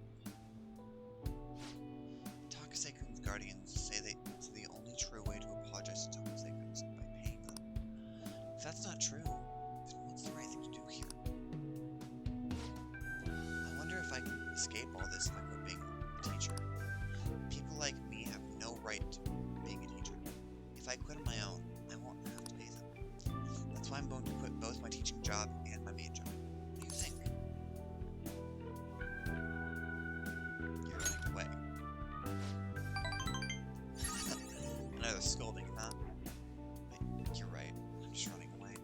A: Takusei-kun's guardians say the only true way to apologize to Takusei-kun is by paying them. If that's not true, then what's the right thing to do here? I wonder if I can escape all this if I quit being a teacher. People like me have no right to being a teacher. If I quit on my own, I won't have to pay them. That's why I'm going to quit both my teaching job and my main job. What do you think? You're running away. Another scolding, huh? But you're right. I'm just running away.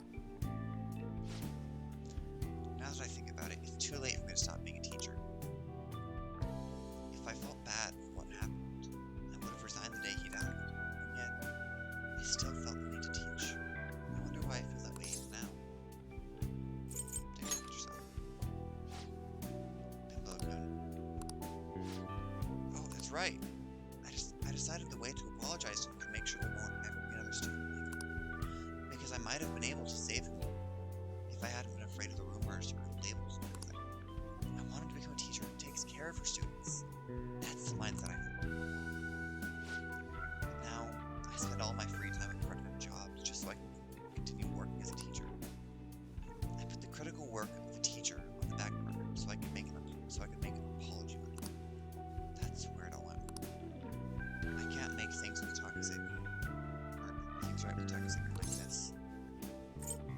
A: Now that I think about it, it's too late for me to stop being a teacher. If I felt bad for what happened, I would have resigned the day he died. right. I decided the way to apologize to him to make sure there won't ever be another student like him. Because I might have been able to save him if I hadn't been afraid of the rumors or the labels and everything. I wanted to become a teacher who takes care of her students. That's the mindset I have. But now, I spend all my free time at part-time jobs just so I can continue working as a teacher. I put the critical work of the teacher on the back burner so I can make an apology money. That's where it all went. I can't make things with Takase, or things right with Takase like this.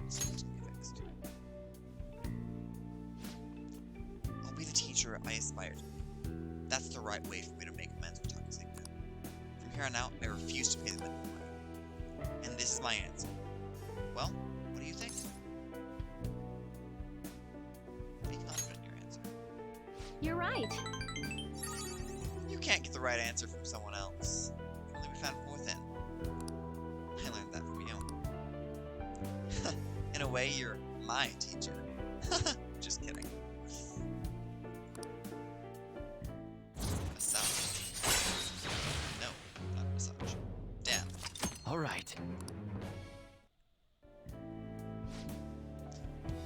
A: So it needs to be fixed. I'll be the teacher I aspire to be. That's the right way for me to make amends with Takase. From here on out, I refuse to pay the minimum money. And this is my answer. Well, what do you think? Be confident in your answer.
N: You're right.
A: You can't get the right answer from someone else. It can only be found from within. I learned that from you. In a way, you're my teacher. Just kidding. Massage. No, not massage. Damn.
T: All right.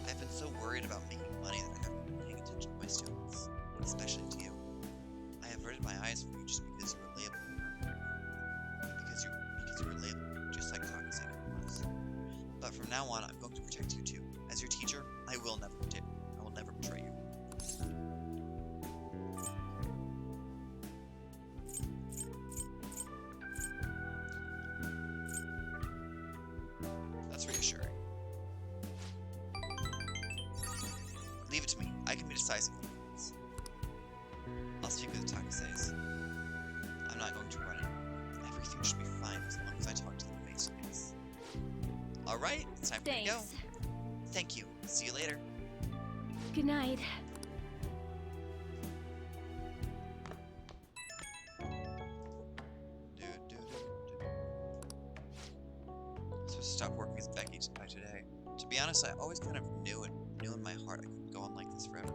A: I've been so worried about making money that I haven't been paying attention to my students, especially to you. I averted my eyes from you just because you were labeled. Because you were labeled, just like Takase was. But from now on, I'm going to protect you too. As your teacher, I will never betray you. That's reassuring. Leave it to me. I can be decisive with things. I'll speak with the Takases. I'm not going to run it. Everything should be fine as long as I talk to them face to face. Alright, it's time for me to go. Thank you. See you later.
C: Good night.
A: I'm supposed to stop working as Becky by today. To be honest, I always kind of knew in my heart I couldn't go on like this forever.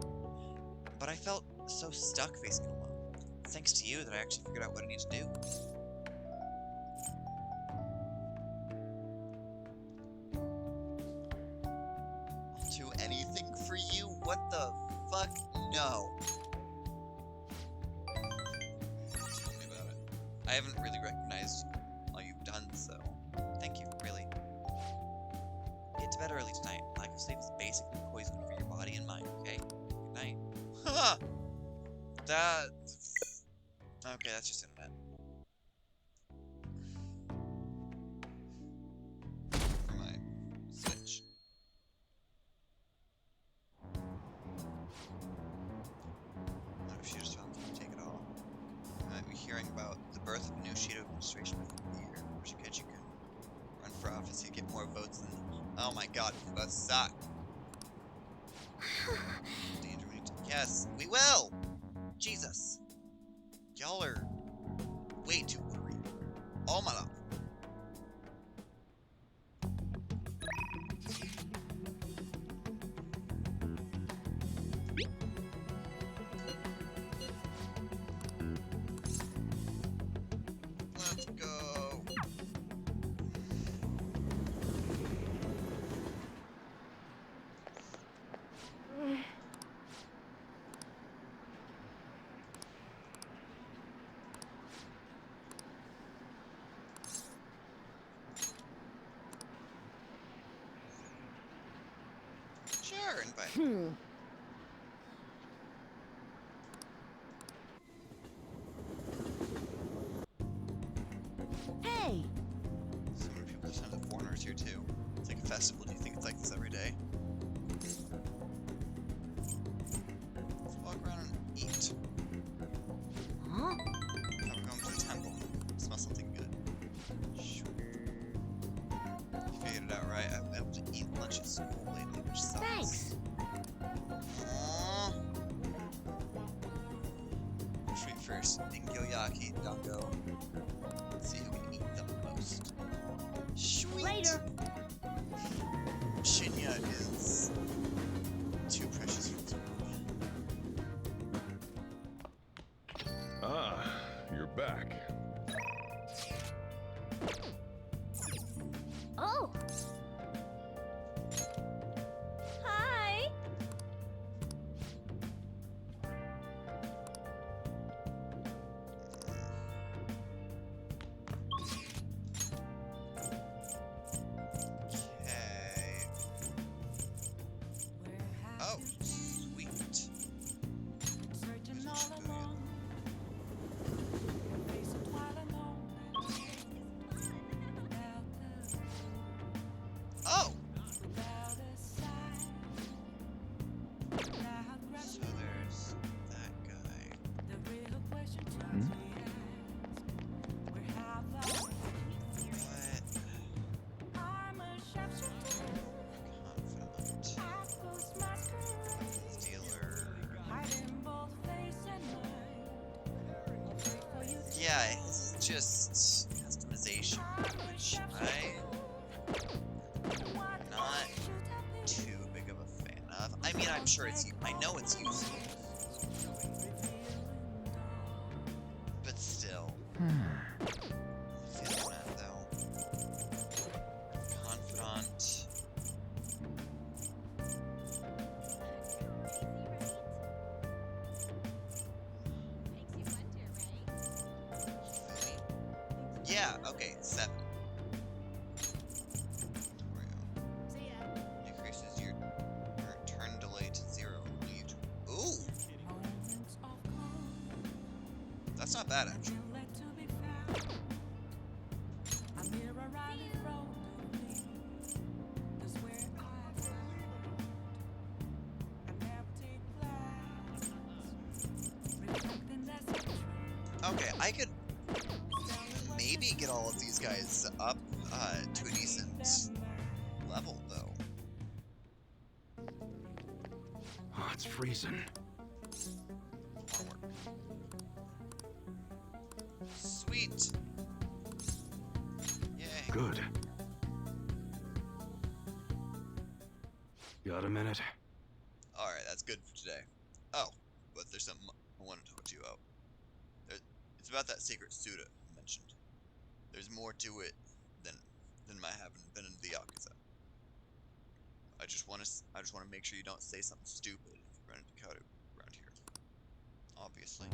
A: But I felt so stuck facing it alone. Thanks to you that I actually figured out what I need to do. I'll do anything for you? What the fuck? No. Tell me about it. I haven't really recognized all you've done, so thank you, really. Get to bed early tonight. Lack of sleep is basically poison for your body and mind, okay? Good night. Haha! Okay, that's just internet. My Switch. What if she just found to take it all? I might be hearing about the birth of a new Shido administration by the end of the year. Wish you could run for office, you'd get more votes than. Oh my god, Fuba suck. Danger, we need to. Yes, we will! Jesus. Y'all are way too worried. Oh my love. Let's go. Sure, invite.
C: Hey!
A: So many people just have the foreigners here too. It's like a festival. Do you think it's like this every day? Let's walk around and eat.
C: Huh?
A: Now we're going to the temple. Smell something good. Sure. You figured it out, right? I've been able to eat lunch at school lately, which sucks.
C: Thanks!
A: Aww. Treat first. Ingyoyaki, Dango. Let's see who can eat the most. Sweet!
C: Later!
A: Shinya is too precious for this world.
R: Ah, back.
C: Oh! Hi!
A: Okay. Oh, sweet.
U: Searching all along. Face of twilight moment.
A: Oh!
U: Without a sign. Without
A: So there's that guy.
U: the real question to
A: Hmm?
U: be asked. Where have I? I'm a sharpshooter.
A: Confidant.
U: I post masquerade.
A: Stealer.
U: Hiding both face and mind. Wait for you to
A: Yeah, it's just customization, which I'm not too big of a fan of. I mean, I'm sure I know it's useful. But still. Feeling that though. Confidant. Yeah, okay, 7. Decreases your turn delay to 0. Ooh! That's not bad, actually.
U: a mirror right in front of me. 'Cause where I found an empty glass, reflecting that's the truth.
A: Okay, I could maybe get all of these guys up to a decent level, though.
K: Oh, it's freezing.
A: Sweet. Yay.
K: Good. Got a minute?
A: Alright, that's good for today. Oh, but there's something I want to talk to you about. It's about that secret suit I mentioned. There's more to it than my having been in the Yakuza. I just want to make sure you don't say something stupid if you run into Kaoru around here. Obviously.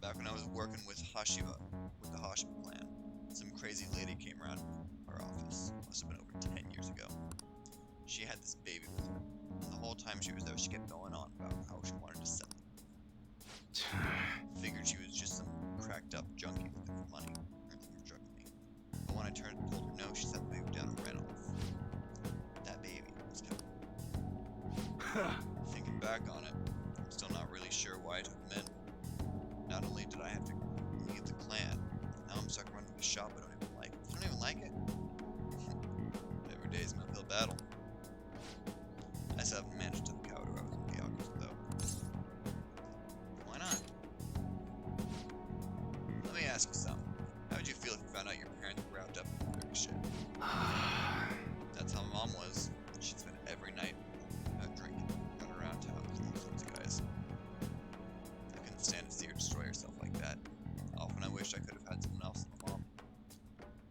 A: Back when I was working with Hashiba, with the Hashiba clan, some crazy lady came around our office. Must have been over 10 years ago. She had this baby with her, and the whole time she was there, she kept going on about how she wanted to sell it. Figured she was just some cracked up junkie looking for money, or looking for drug money. But when I told her no, she sat the baby down and ran off. That baby was killed. Thinking back on it, I'm still not really sure why I took him in. Not only did I have to leave the clan, now I'm stuck running a shop I don't even like. I don't even like it. Every day is an uphill battle. I still haven't managed to the Kaoru I was in the Yakuza, though. Why not? Let me ask you something. How would you feel if you found out your parents were wrapped up in dirty shit? That's how my mom was. She'd spend every night out drinking, running around town with those sorts of guys. I couldn't stand to see her destroy herself like that. Often I wished I could have had someone else than my mom.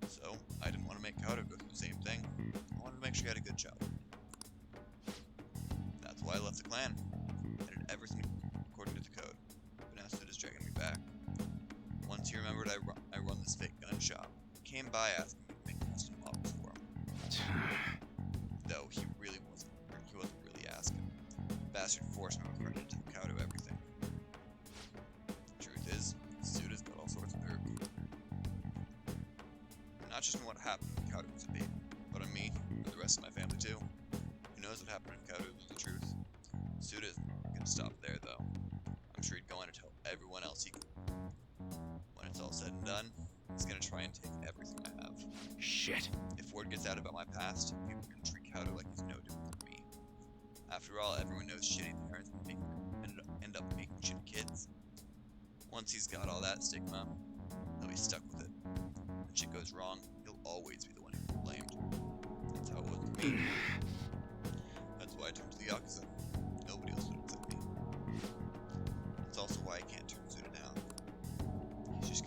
A: So, I didn't want to make Kaoru go through the same thing. I wanted to make sure he had a good childhood. That's why I left the clan. I did everything according to the code. But now Sid is dragging me back. Once he remembered I run this fake gun shop, he came by asking me to make custom models for him. Though he wasn't really asking. Bastard forced me to run into Kaoru everything. Truth is, Suda's got all sorts of nerve. Not just in what happened when Kaoru was a baby, but on me and the rest of my family too. Who knows what happened when Kaoru was the truth? Suda isn't gonna stop there though. I'm sure he'd go on to tell everyone else he could. When it's all said and done, he's gonna try and take everything I have.
K: Shit.
A: If word gets out about my past, people are gonna treat Kaoru like he's no different from me. After all, everyone knows shitty parents end up making shitty kids. Once he's got all that stigma, he'll be stuck with it. When shit goes wrong, he'll always be the one who's blamed. That's how it was with me. That's why I turned to the Yakuza. Nobody else would accept me. That's also why I can't turn Suda down. He's just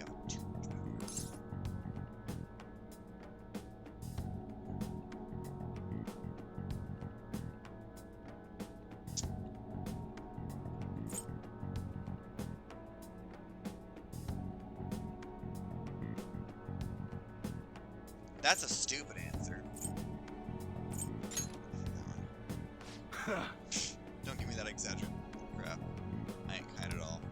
A: That's a stupid answer. Don't give me that exaggerate crap. I ain't kind at all.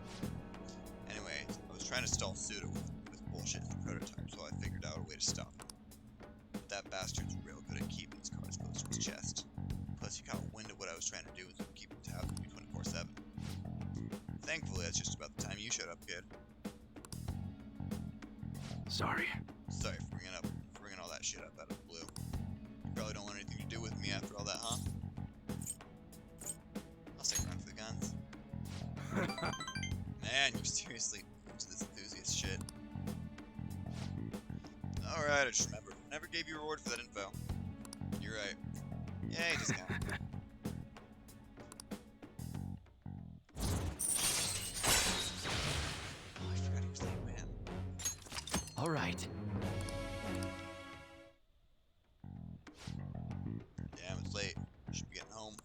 A: Anyway, I was trying to stall Suda with bullshit in the prototype, so I figured out a way to stop him. But that bastard's real good at keeping his cards close to his chest. Plus, he caught wind of what I was trying to do and keep tabs on me 24/7. Thankfully, that's just about the time you showed up, kid.
K: Sorry.
A: Sorry for bringing all that shit up out of the blue. You probably don't want anything to do with me after all that, huh? I'll stick around for the guns. Man, you're seriously into this enthusiast shit. Alright, I just remembered. Never gave you a reward for that info. You're right. Yay, discount. Oh, I forgot he was late, man.
T: All right.
A: Damn, it's late. Should be getting home.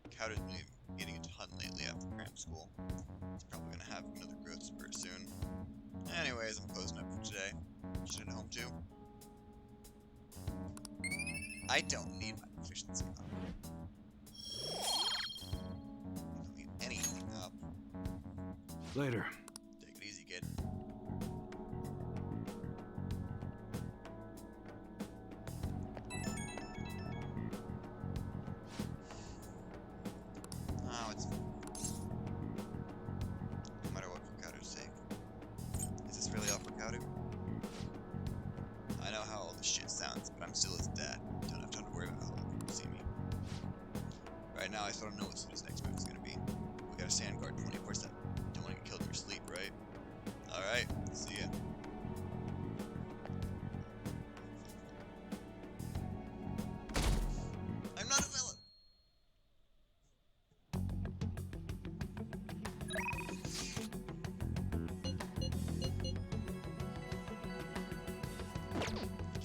A: Cowder's been getting a ton lately after cram school. He's probably gonna have another growth spurt soon. Anyways, I'm closing up for today. You should head home too. I don't need my proficiency up. I don't need anything up.
K: Later.
A: Take it easy, kid. Oh, it's... No matter what for Kaudu's sake. Is this really all for Kaudu? I know how all this shit sounds, but I'm still his dad. Don't have time to worry about how people see me. Right now, I still don't know what Suda's next move is gonna be. We gotta stand guard 24/7. Don't wanna get killed in your sleep, right? Alright, see ya. I'm not a villain!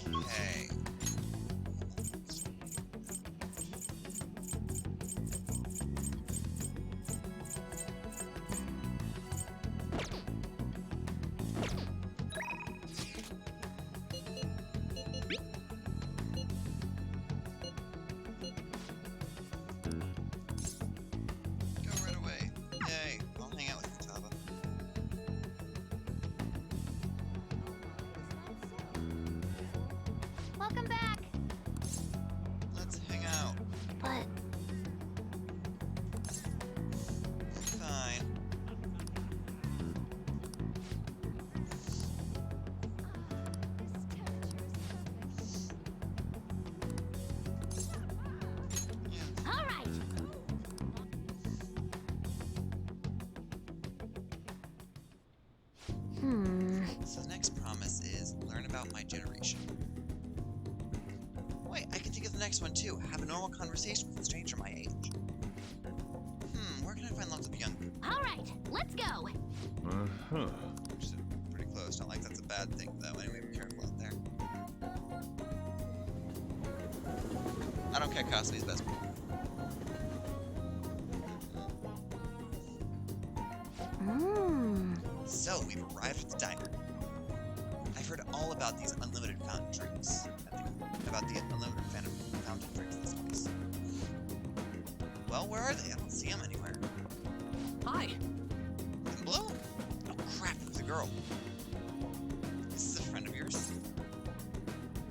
A: Okay. Go right away. Yay, I'll hang out with you, Taba.
O: Welcome back.
A: Let's hang out.
O: But
A: Fine.
O: all right.
A: So the next promise is learn about my generation. Wait, I can think of the next one too. Have a normal conversation with a stranger my age. Where can I find lots of young people?
O: All right, let's go.
K: Uh-huh.
A: Which is pretty close. Not like that's a bad thing though. Anyway, be careful out there. I don't care Kasabi's best friend. So, we've arrived at the diner. I've heard all about these unlimited fountain drinks. About the unlimited fountain drinks in this place. Well, where are they? I don't see them anywhere.
T: Hi.
A: Blue? Oh crap, there's a girl. This is a friend of yours?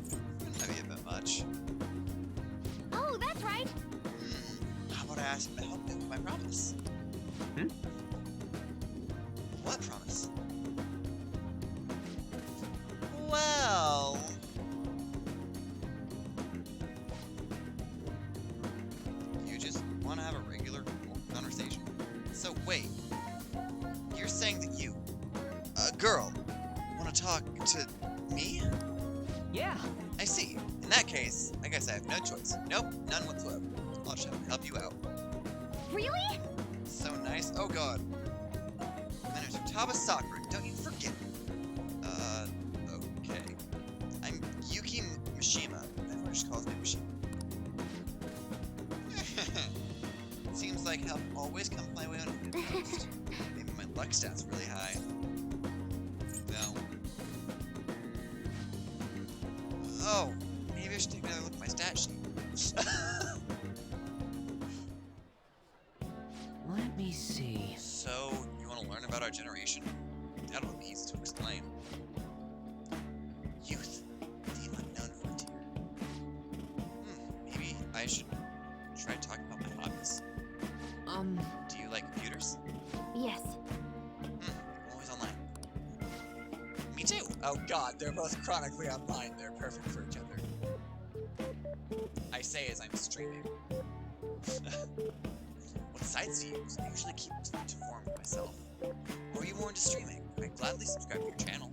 A: That might be a bit much.
O: Oh, that's right.
A: How about I ask him to help me with my promise? What promise? Well... You just want to have a regular conversation? So wait, you're saying that you, a girl, want to talk to me?
T: Yeah.
A: I see. In that case, I guess I have no choice. Nope, none whatsoever. I'll just have to help you out.
O: Really?
A: So nice. Oh god. Manager Taba Sakura, don't you forget. Okay. I'm Yuki Mishima. Everyone just calls me Mishima. Seems like help always comes my way on the post. Maybe my luck stat's really high. No. should take another look at my stat sheet.
T: Let me see.
A: So, you want to learn about our generation? That'll be easy to explain. Youth, the unknown frontier. Maybe I should try talking about my hobbies. Do you like computers?
O: Yes.
A: Always online. Me too. Oh god, they're both chronically online. They're perfect for each other. I say as I'm streaming. What sites do you use? I usually keep informed myself. Or are you more into streaming? I'd gladly subscribe to your channel.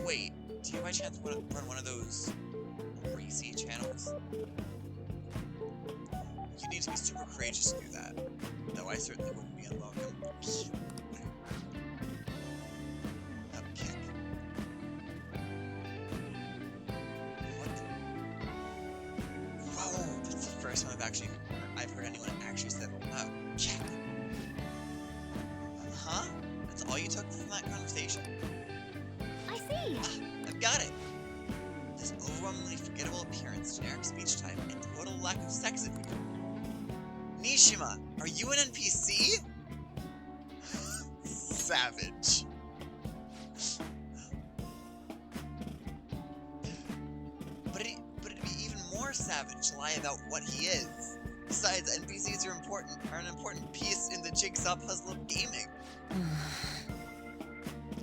A: Wait, do you by chance run one of those greasy channels? You need to be super courageous to do that. Though I certainly wouldn't be unwelcome. Okay. What? Whoa, that's the first time I've heard anyone actually say, oh, check. Huh? That's all you took from that conversation?
O: I see.
A: I've got it. This overwhelmingly forgettable appearance, generic speech type, and total lack of sex appeal. Nishima, are you an NPC? Savage. But it'd be even more savage to lie about what he is. Besides, NPCs are an important piece in the jigsaw puzzle of gaming.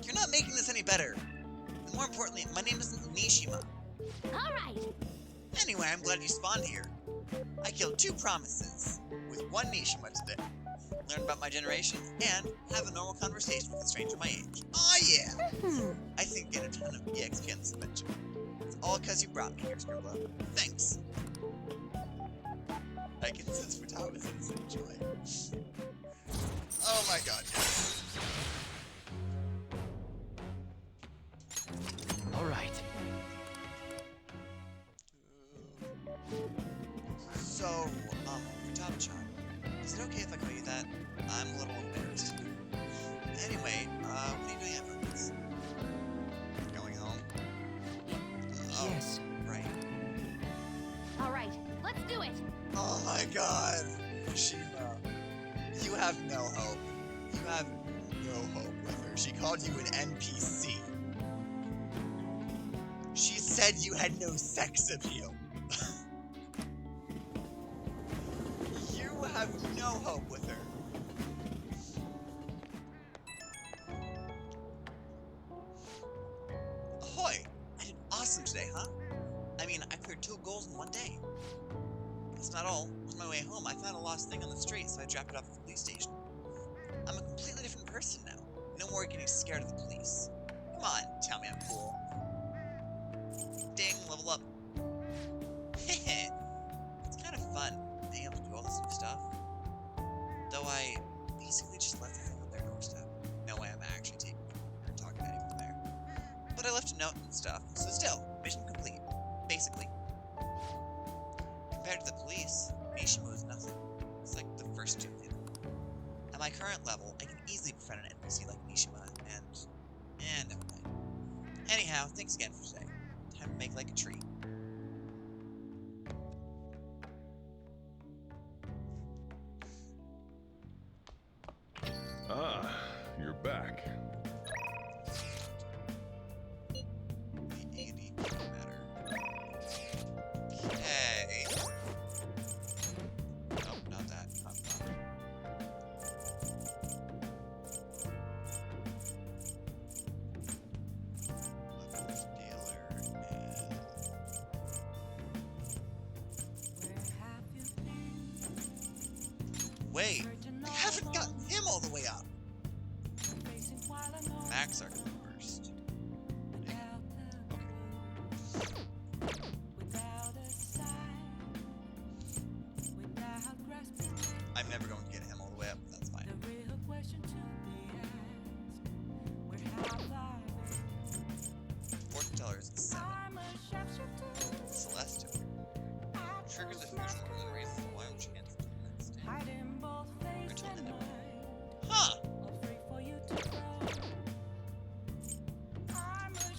A: You're not making this any better. And more importantly, my name isn't Nishima.
O: Alright.
A: Anyway, I'm glad you spawned here. I killed 2 promises with 1 Nishima today. Learn about my generation and have a normal conversation with a stranger my age. Aw yeah! I think get a ton of EXP on this adventure. It's all because you brought me here, Scribbler. Thanks! I can sense for Thomas and enjoy. Oh my god, yes.
T: Alright.
A: So, Futaba-chan, is it okay if I call you that? I'm a little embarrassed. Anyway, what are you doing afterwards? Going home? Oh,
T: Yes.
A: right.
O: Alright, let's do it.
A: Oh my god! Shima, you have no hope. You have no hope with her. She called you an NPC. She said you had no sex appeal. You have no hope with her. Ahoy! I did awesome today, huh? I mean, I cleared 2 goals in 1 day. That's not all. On my way home, I found a lost thing on the street, so I dropped it off at the police station. I'm a completely different person now. No more getting scared of the police. Come on, tell me I'm cool. Ding, level up. Heh. It's kind of fun being able to do all this new stuff. Though I basically just left the thing on their doorstep. No way I'm actually taking it or talking to anyone there. But I left a note and stuff, so still, mission complete. Basically. Compared to the police, Nishima was nothing. It's like the first 2 things. At my current level, I can easily befriend an NPC like Nishima, and never mind. Anyhow, thanks again for today. Time to make like a tree.
R: Ah, you're back.
A: The 80 matter. Okay. Oh, not that. Not that. Weapons dealer Wait, I haven't gotten him all the way up. Max are the worst. I'm never going to get him all the way up, but that's fine. Fortune teller is 7. Celeste. Triggers the fusion and raises the wild chance of instant. Ritual ended. Huh!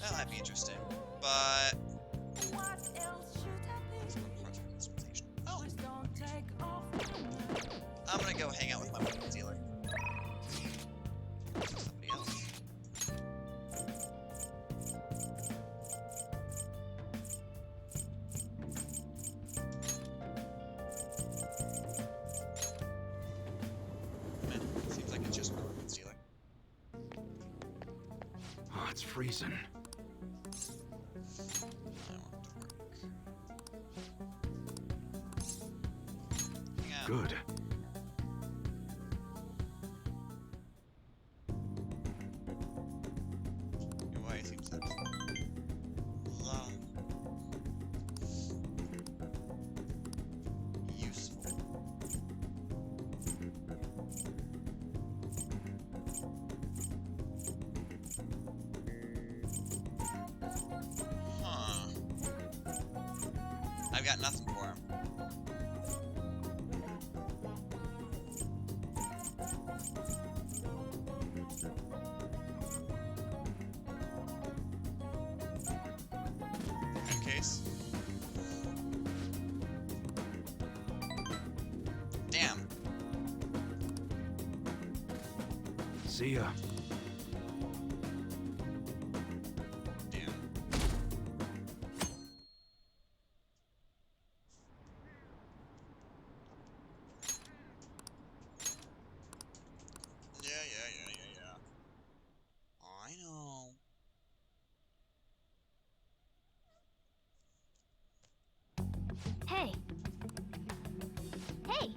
A: That might be interesting, but hang out with my weapons dealer. Somebody else. Seems like it's just my weapons dealer.
J: Oh, it's freezing. Good.
A: UI seems to love. Useful. Huh. I've got nothing for him. Case. Damn.
J: See ya.
A: Damn. Yeah. I know.
O: Hey. Hey.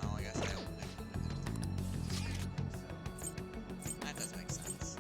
A: Oh, I guess I opened it. That does make sense.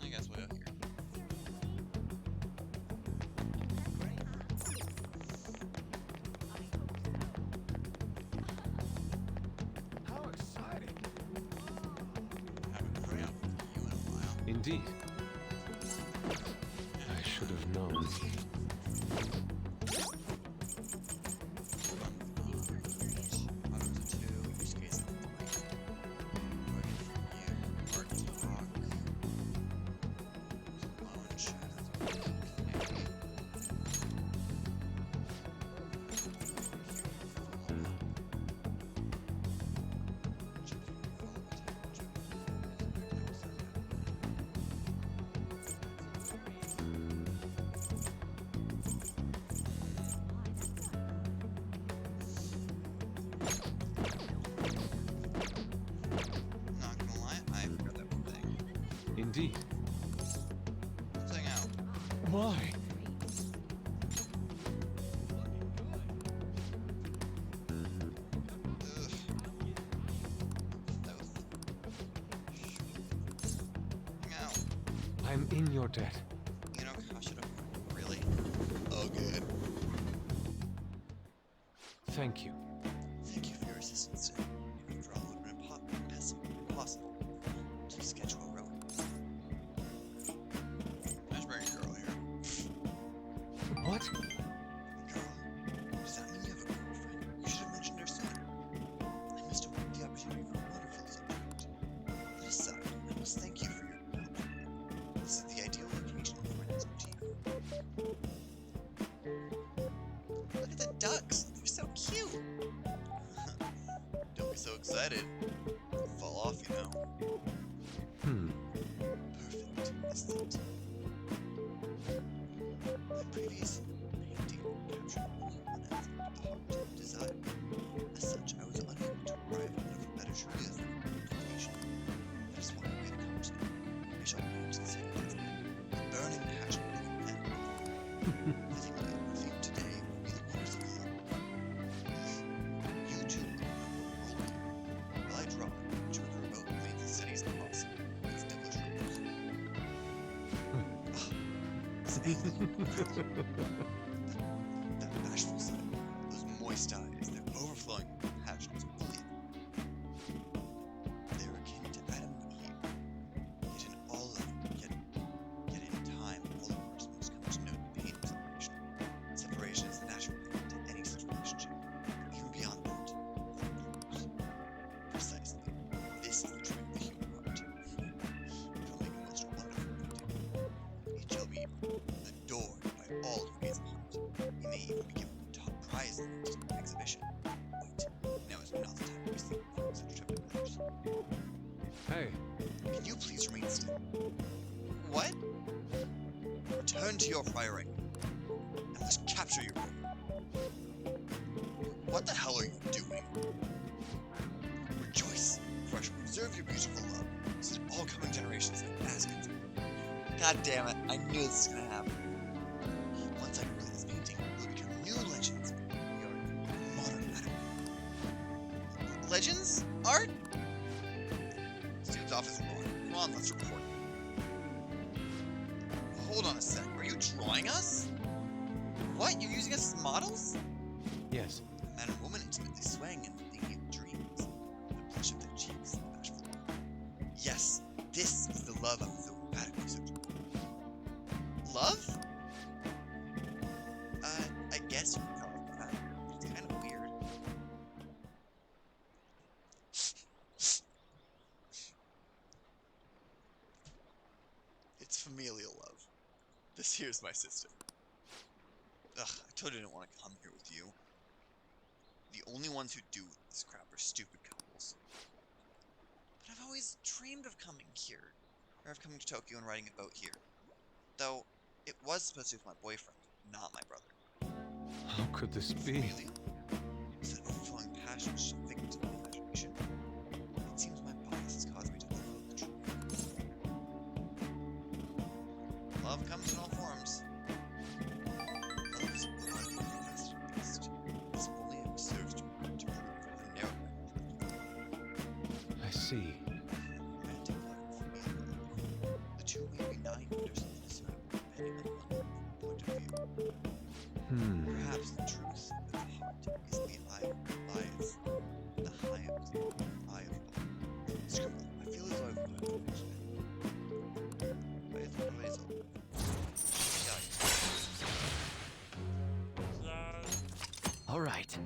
A: I guess we'll go here.
J: How exciting!
A: Haven't hung out with you in a while.
K: Indeed. I should have known.
A: Not gonna lie, I forgot that one thing.
K: Indeed.
A: Something out.
K: Why? I'm in your debt.
A: You know, I should have really. Oh, good.
K: Thank you.
A: Thank you for your assistance. After all, it would have been impossible to schedule a road. Nice bring a girl here.
K: What?
A: Girl, does that mean you have a girlfriend? You should have mentioned her sooner. I missed the opportunity for a wonderful subject. That aside, I must thank you for your help. This is the ideal location for this motif. Look at the ducks! They're so cute! Don't be so excited. They'll fall off, you know. Perfect, isn't it? My previous painting captured only one aspect of the heart, desire. inside. As such, I was unable to arrive at a better truly as a location. I just wanted to read the conversation. I shall move to the city as the burning passion of the end. Fittingly, the theme today will be the wonders of love. You too will role me. While I draw, whichever boat remains the cities across these devilish rivers. That bashful side, those moist eyes, their overflowing passions of belief. They are akin to Adam and Eve, yet in all of yet in time, all of us must come to know the pain of separation. Separation is the natural end to any such relationship, even beyond that. Precisely, this is the trick of the human heart. It will make a most wonderful painting. It shall be adored by all who gaze upon it. You may even be given the top prize in the exhibition. Wait, now is not the time to be thinking of such trivial matters.
H: Hey.
A: Can you please remain still? What? Return to your firing. I must capture your brother. What the hell are you doing? Rejoice, for I shall preserve your beautiful love, so that all coming generations may ask it. God damn it, I knew this was gonna happen. Once I complete this painting, we will become new legends. We are modern Adam. Legends? Art? Student's office wrong. Come on, let's report. Hold on a sec, are you drawing us? What? You're using us as models?
K: Yes.
A: A man and woman intimately swaying in the thinking of dreams. The blush of their cheeks, the bashful look. Yes, this is the love I'm so emphatically searching. Love? I guess you could call it that. It's kind of weird. It's familial love. This here's my sister. Ugh, I totally didn't want to come here with you. The only ones who do this crap are stupid couples. But I've always dreamed of coming here. Or of coming to Tokyo and riding a boat here. Though, it was supposed to be with my boyfriend, not my brother.
K: How could this be?
A: Familial? Is that overflowing passion shoving into my imagination? It seems my bias has caused me to overlook the truth. Love comes in all forms. Love's a body manifested in beast. This only serves to remove the narrow.
K: I see.
A: Romantic love, familial love. The two may be nigh or something discernible, depending on one point of view. Perhaps the truth of the heart is the eye lies in the eye of love. Scribble, I feel as though I've learned to
T: All right.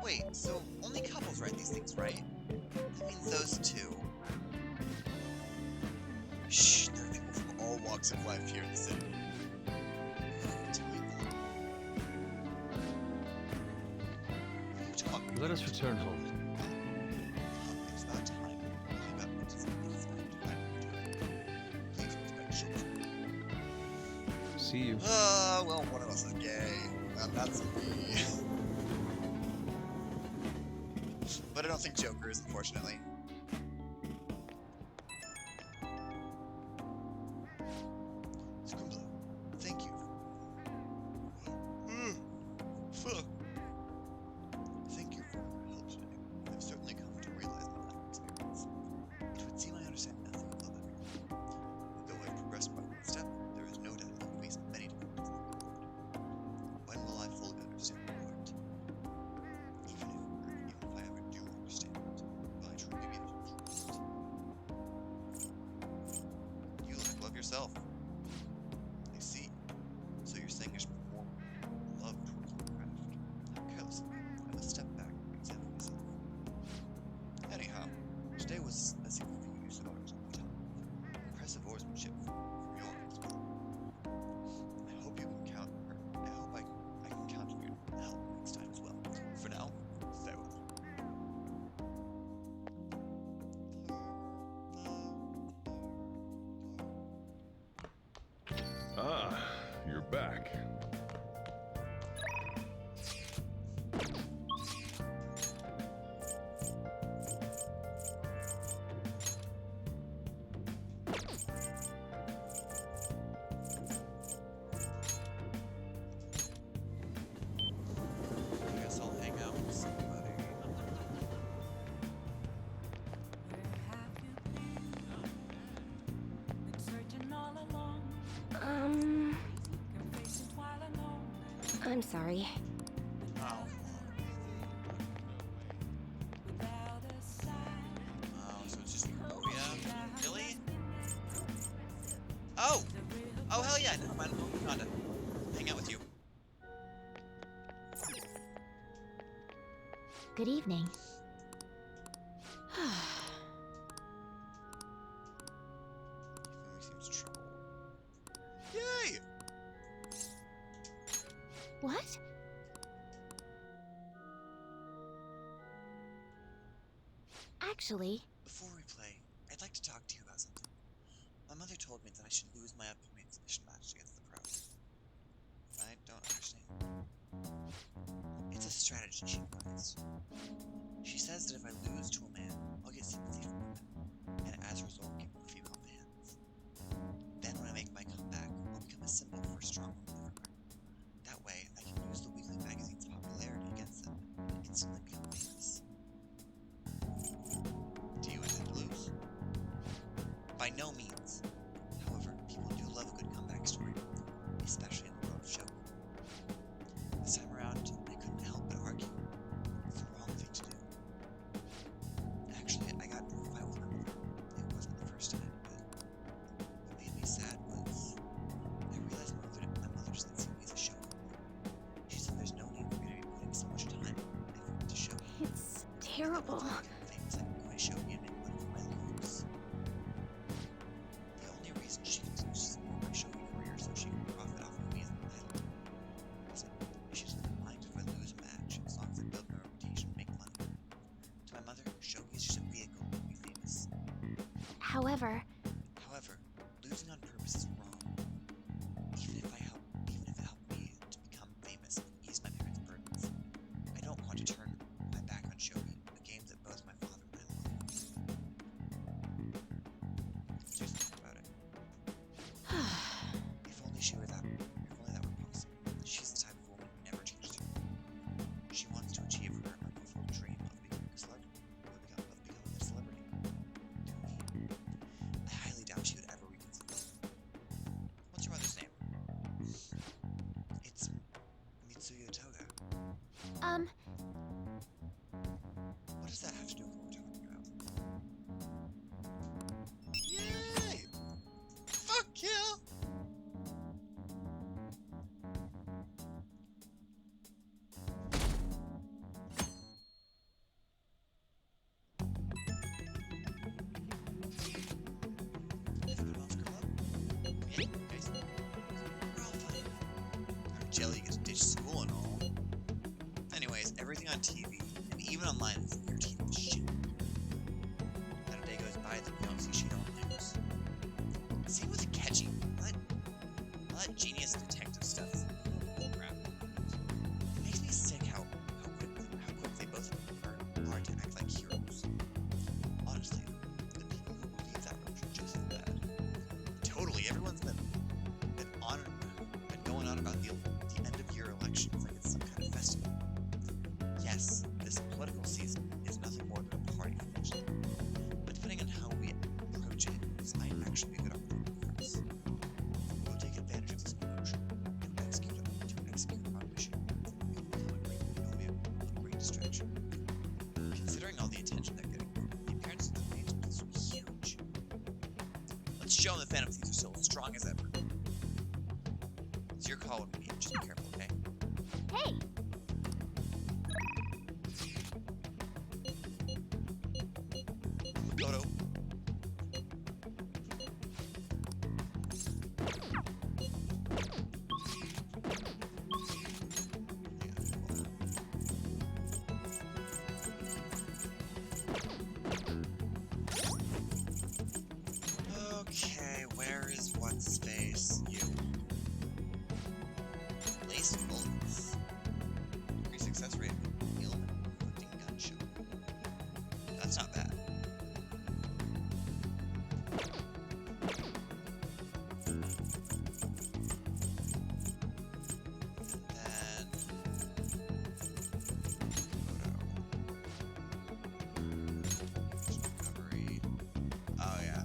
A: Wait, so only couples write these things, right? That means those two. Shh, there are people from all walks of life here in the city.
K: Let us return home.
A: It's about time. It's about time. Please respect children.
K: See you.
A: Well, one of us is gay. That's me. But I don't think Joker is, unfortunately. Scrimbler, thank you. Fuck. Thank you for your help today. I've certainly come to realize my lack of experience. It would seem I understand nothing of love everything. Though I've progressed by one step, there is no doubt I will face many difficulties moving forward. When will I fully understand the art? Even if I ever do understand it, will I truly be
C: I'm sorry.
A: Oh. Oh, so it's just Maria? Really? Oh! Oh, hell yeah, never mind. Oh, Wakanda. Hang out with you.
L: Good evening.
A: Seems trouble. Yay!
L: What? Actually,
A: Before we play, I'd like to talk to you about something. My mother told me that I should lose my upcoming exhibition match against the pros. I don't understand. It's a strategy she advised. She says that if I lose to a man, I'll get sympathy from women, and as a result, get more female fans. Then when I make my comeback, I'll become a symbol for strong women everywhere. That way, I can use the weekly magazine's popularity against them and instantly become famous. Do you intend to lose? By no means. However, people do love a good comeback story, especially in the world of show. This time around, I couldn't help but argue. It's the wrong thing to do. Actually, I got into a fight with my mother. It wasn't the first time, but what made me sad was I realized my mother doesn't see me as a show. She said there's no need for me to be putting so much time and effort into show.
C: It's terrible.
A: Things like going to show me and make money for my looks. The only reason she continues to support my show career so she can profit off of me as an idol. She doesn't mind if I lose a match as long as I build my reputation and make money. To my mother, Shogi is just a vehicle to be famous.
C: However,
A: Losing on purpose is wrong. Even if it helped me to become famous and ease my parents' burdens, I don't want to turn my back on Shogi, a game that both my father and I love. Do something about it. If only that were possible. She's the type of woman who never changes her mind. She wants to achieve her unfulfilled dream of becoming a celebrity. I highly doubt she would ever reconsider. What's your mother's name? It's Mitsuya Toga. What does that have to do with what we're talking about? Yay! Fuck yeah! Jelly gets ditched school and all. Anyways, everything on TV and even online is your TV shit. Not a day goes by that we don't see shit on the news. Same with Akechi. All that genius detective stuff. Crap. It makes me sick how quick they both are to act like heroes. Honestly, the people who believe that are just as bad. Totally, everyone's been going on about the end of year elections like it's some kind of festival. Yes, this political season is nothing more than a party for each other. But depending on how we approach it, this might actually be a good opportunity for us. We'll take advantage of this promotion to execute our mission. It will be a great distraction. Considering all the attention they're getting, the appearance of the Phantom Thieves will be huge. Let's show them the Phantom Thieves are still as strong as ever. It's your call with me. Just be careful, okay?
C: hey!
A: Makoto. Okay, where is what's space? You. Laced bullets. Increase success rate with element inflicting gunshot. That's not bad. Recovery. Oh yeah.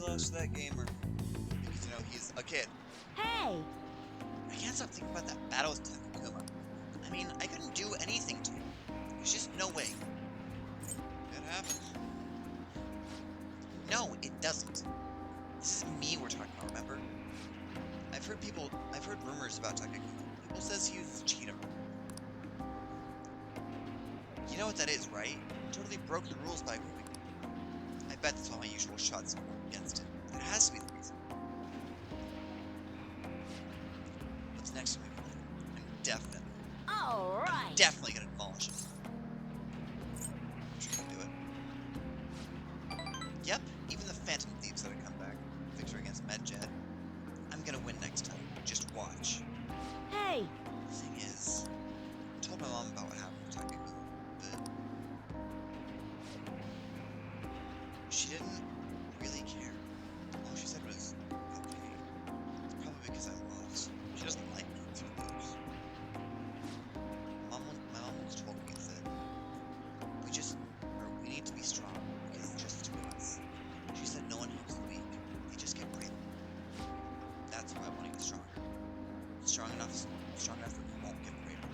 A: lost to that gamer. Because, you know, he's a kid.
E: Hey!
A: I can't stop thinking about that battle with Takakuma. I mean, I couldn't do anything to him. There's just no way. It happens. No, it doesn't. This is me we're talking about, remember? I've heard rumors about Takakuma. People says he was a cheater. You know what that is, right? He totally broke the rules by moving. I bet that's why my usual shots go against him. That has to be the reason. What's next to me? I'm definitely gonna demolish him. I'm sure I can do it. Yep, even the Phantom Thieves that have come back. Victory against Medjed. I'm gonna win next time. Just watch.
E: Hey!
A: The thing is, I told my mom about what happened with Takakuma, but she didn't really care. All she said was, okay. Probably because I lost. She doesn't like me if I lose. My mom once told me that we need to be strong because it's just two of us. She said no one helps the weak. They just get braver. That's why I want to get stronger. Strong enough that we won't get braver.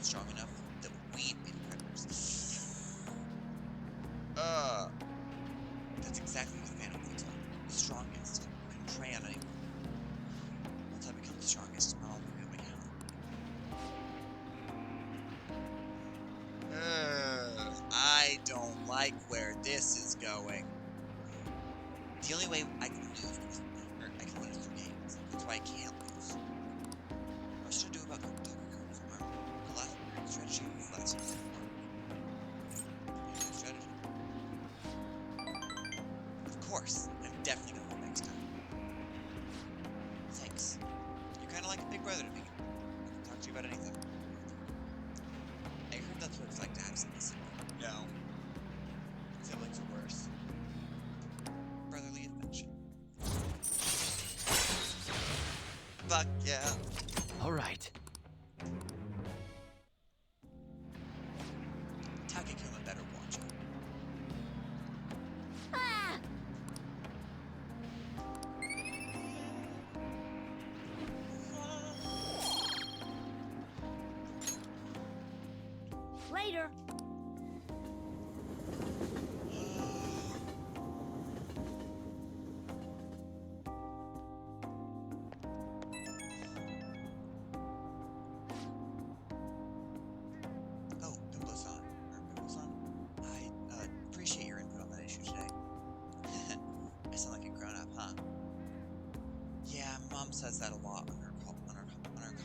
A: Strong enough that we'd be the predators. That's exactly what Phantom Thieves are. The strongest. I can prey on anyone. Once I become the strongest, I'll be able to count. I don't like where this is going. The only way I can lose is through games. That's why I can't lose. What should I do about Takukuma's armor? The last strategy was last season. Strategy. Of course, I'm definitely gonna win next time. Thanks. You're kinda like a big brother to me. I can talk to you about anything. I heard that's what it's like to have something sibling. No. Siblings are worse. Brotherly affection. Fuck yeah.
T: Alright.
A: Takakuma better watch it.
C: Ah!
E: Later!
A: Oh, Pimple-san. I appreciate your input on that issue today. I sound like a grown-up, huh? Yeah, Mom says that a lot on her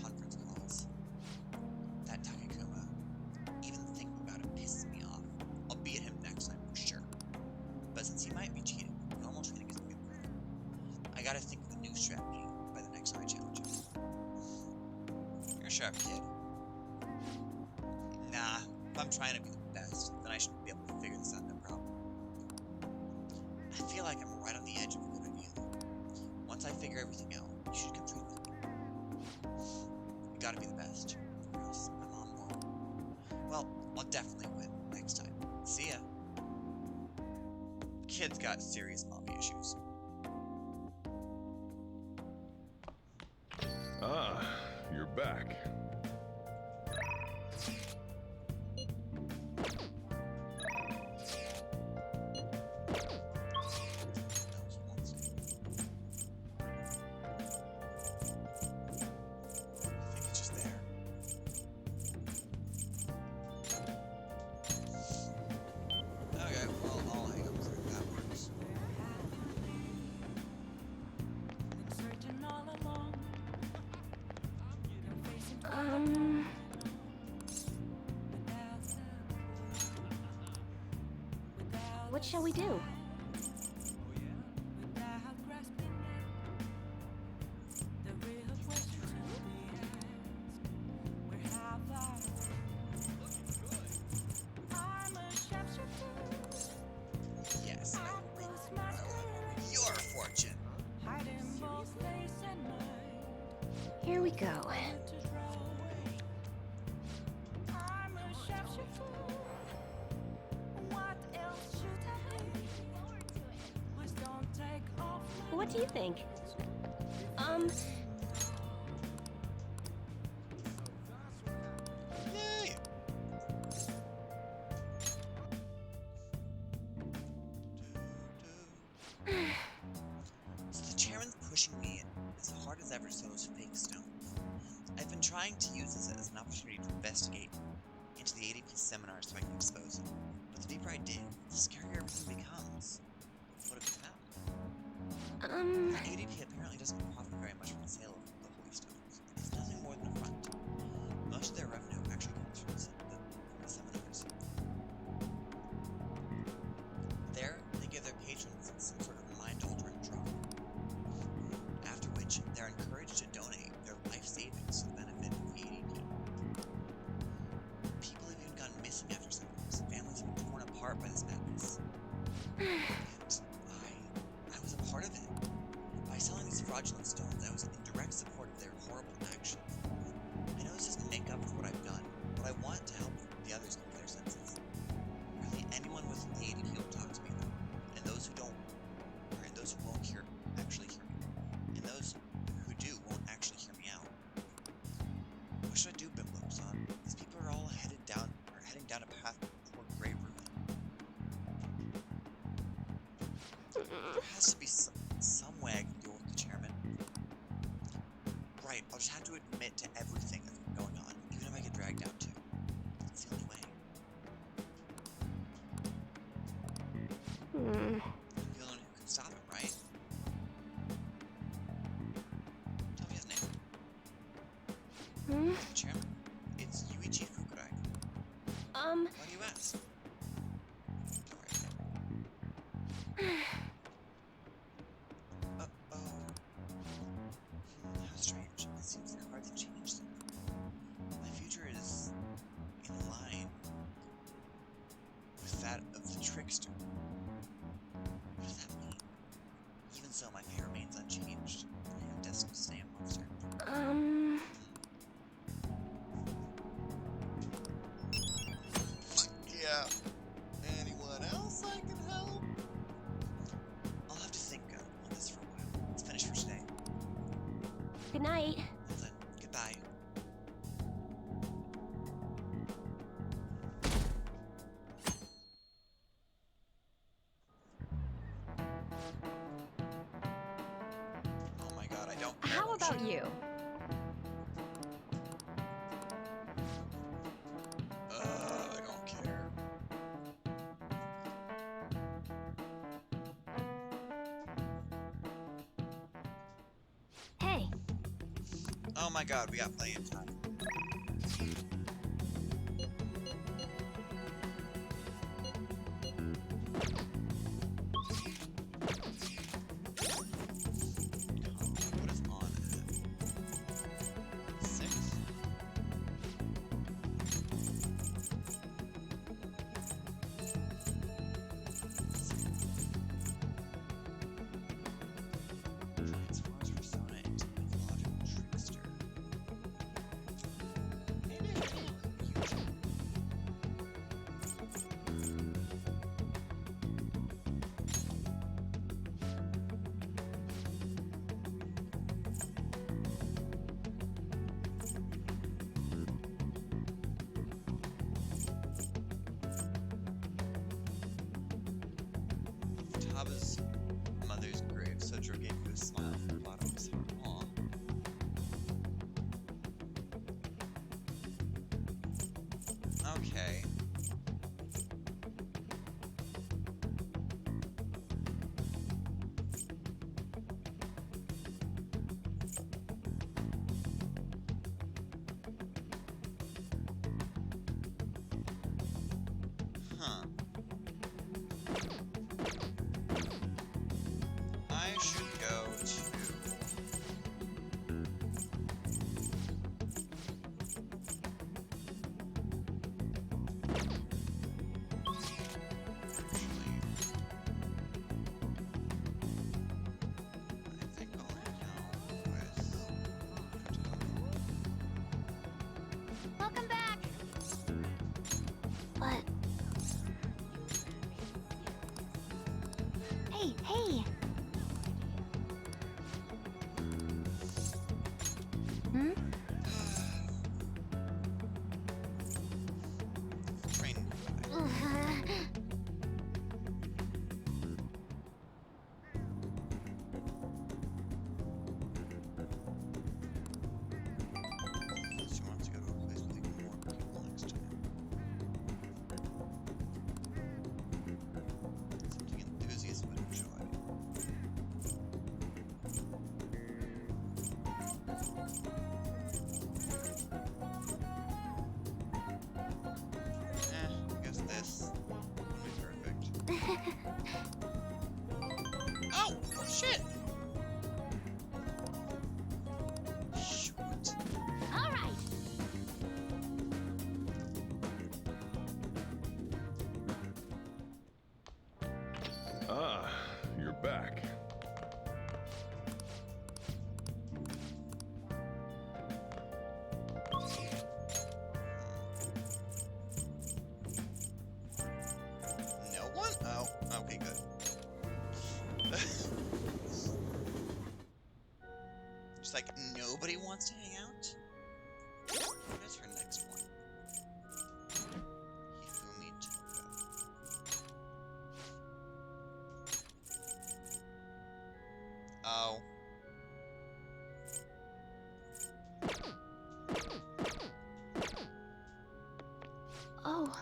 A: conference calls. That Takakuma, even thinking about it pisses me off. I'll beat him next time for sure. But since he might be cheating, normal training isn't good for him. I gotta think of a new strategy by the next time I challenge him. You're a sharp kid. Nah, if I'm trying to be the best, then I should be able to figure this out no problem. I feel like I'm right on the edge of a good idea though. Once I figure everything out, you should come train with me. You gotta be the best, or else my mom won't. Well, I'll definitely win next time. See ya. Kid's got serious mommy issues.
R: Ah, you're back.
A: I think it's just there. Okay, well, I'll hang up there if that works.
U: Searching all along.
L: What shall we do?
A: Yes, I will bring your fortune.
L: Here we go.
U: What else should I be? Please don't take all
C: What do you think?
A: Yay! So the chairman's pushing me as hard as ever to those fake stones. I've been trying to use this as an opportunity to investigate into the ADP seminar so I can expose them. But the deeper I dig, the scarier everything becomes. What have you found? The ADP apparently doesn't profit very much from the sale of the holy stones. It's nothing more than a front. Most of their revenue actually comes from the seminars. There, they give their patrons some sort of mind-altering drug, after which they're encouraged to donate their life savings to the benefit of the ADP. People have even gone missing after seminars. Families have been torn apart by this madness. And I was a part of it. By selling these fraudulent stones, I was in direct support of their horrible actions. I know this doesn't make up for what I've done, but I want to help the others come to their senses. Really, anyone within the ADP will talk to me, though. And those who don't, and those who won't actually hear me. And those who do won't actually hear me out. What should I do, Bimbo-san? These people are all heading down a path toward great ruin. There has to be some way I can deal with the chairman. Right, I'll just have to admit to everything that's been going on, even if I get dragged down too. It's the only way. I'm the only one who can stop him, right? Tell me his name. The chairman. It's Yuichi Fukurai. Why do you ask? Uh-oh. How strange. It seems the cards have changed. My future is in line with that of the trickster. What does that mean? Even so, my fate remains unchanged. I am destined to stay a monster. Fuck yeah. Anyone else I can help? I'll have to think on this for a while. It's finished for today.
C: Good night.
A: Well then, goodbye. Oh my god, I don't care.
N: How about you?
A: I don't care.
C: Hey,
A: Oh my god, we got plenty of time. What is on at 6? Transforms persona into mythological trickster. Maybe I can use it. Taba's mother's grave, Sojiro gave you a smile from the bottom of his heart. Aw. Okay. Huh. I should go to... I think I'll hang out with...
O: Welcome back.
C: but Hmm?
A: Train. She wants to go to a place with even more people next time. Something enthusiasts would enjoy. I guess this would be perfect. Oh! Shit! Shoot.
O: All right.
R: Ah, you're back.
A: No one? Oh, okay, good. Just like nobody wants to hang out? Where's her next one? Hifumi Toga. Oh.
C: Oh,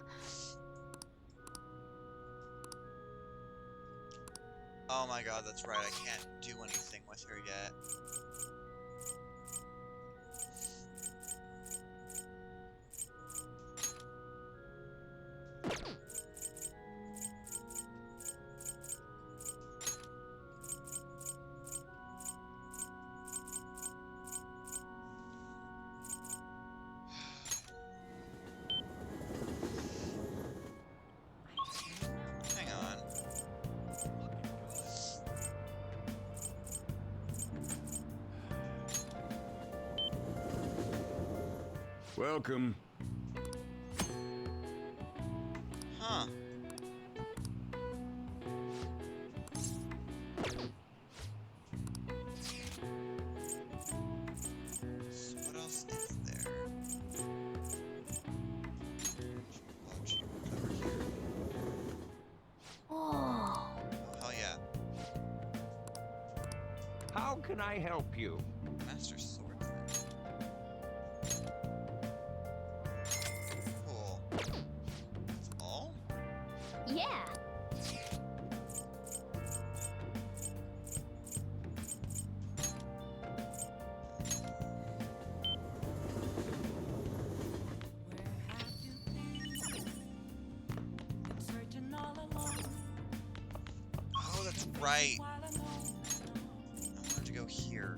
A: Oh my god, that's right. I can't do anything with her yet. Hang on.
R: Welcome.
A: Huh. So what else is there? Over here.
C: oh.
A: Hell yeah.
G: How can I help you?
A: Master Sword thing. Cool. That's all?
O: Yeah.
U: Searching all along.
A: Oh, that's right. I wanted to go here.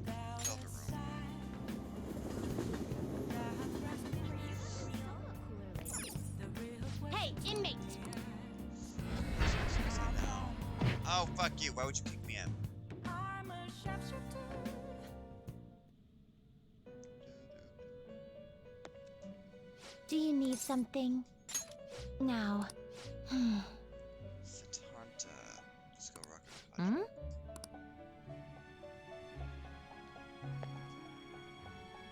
A: Velvet room.
O: Hey, inmate.
A: Oh, fuck you. Why would you kick me in?
U: I'm a sharpshooter.
C: Do you need something? Now.
A: Satanta. Let's go rock
C: Hmm?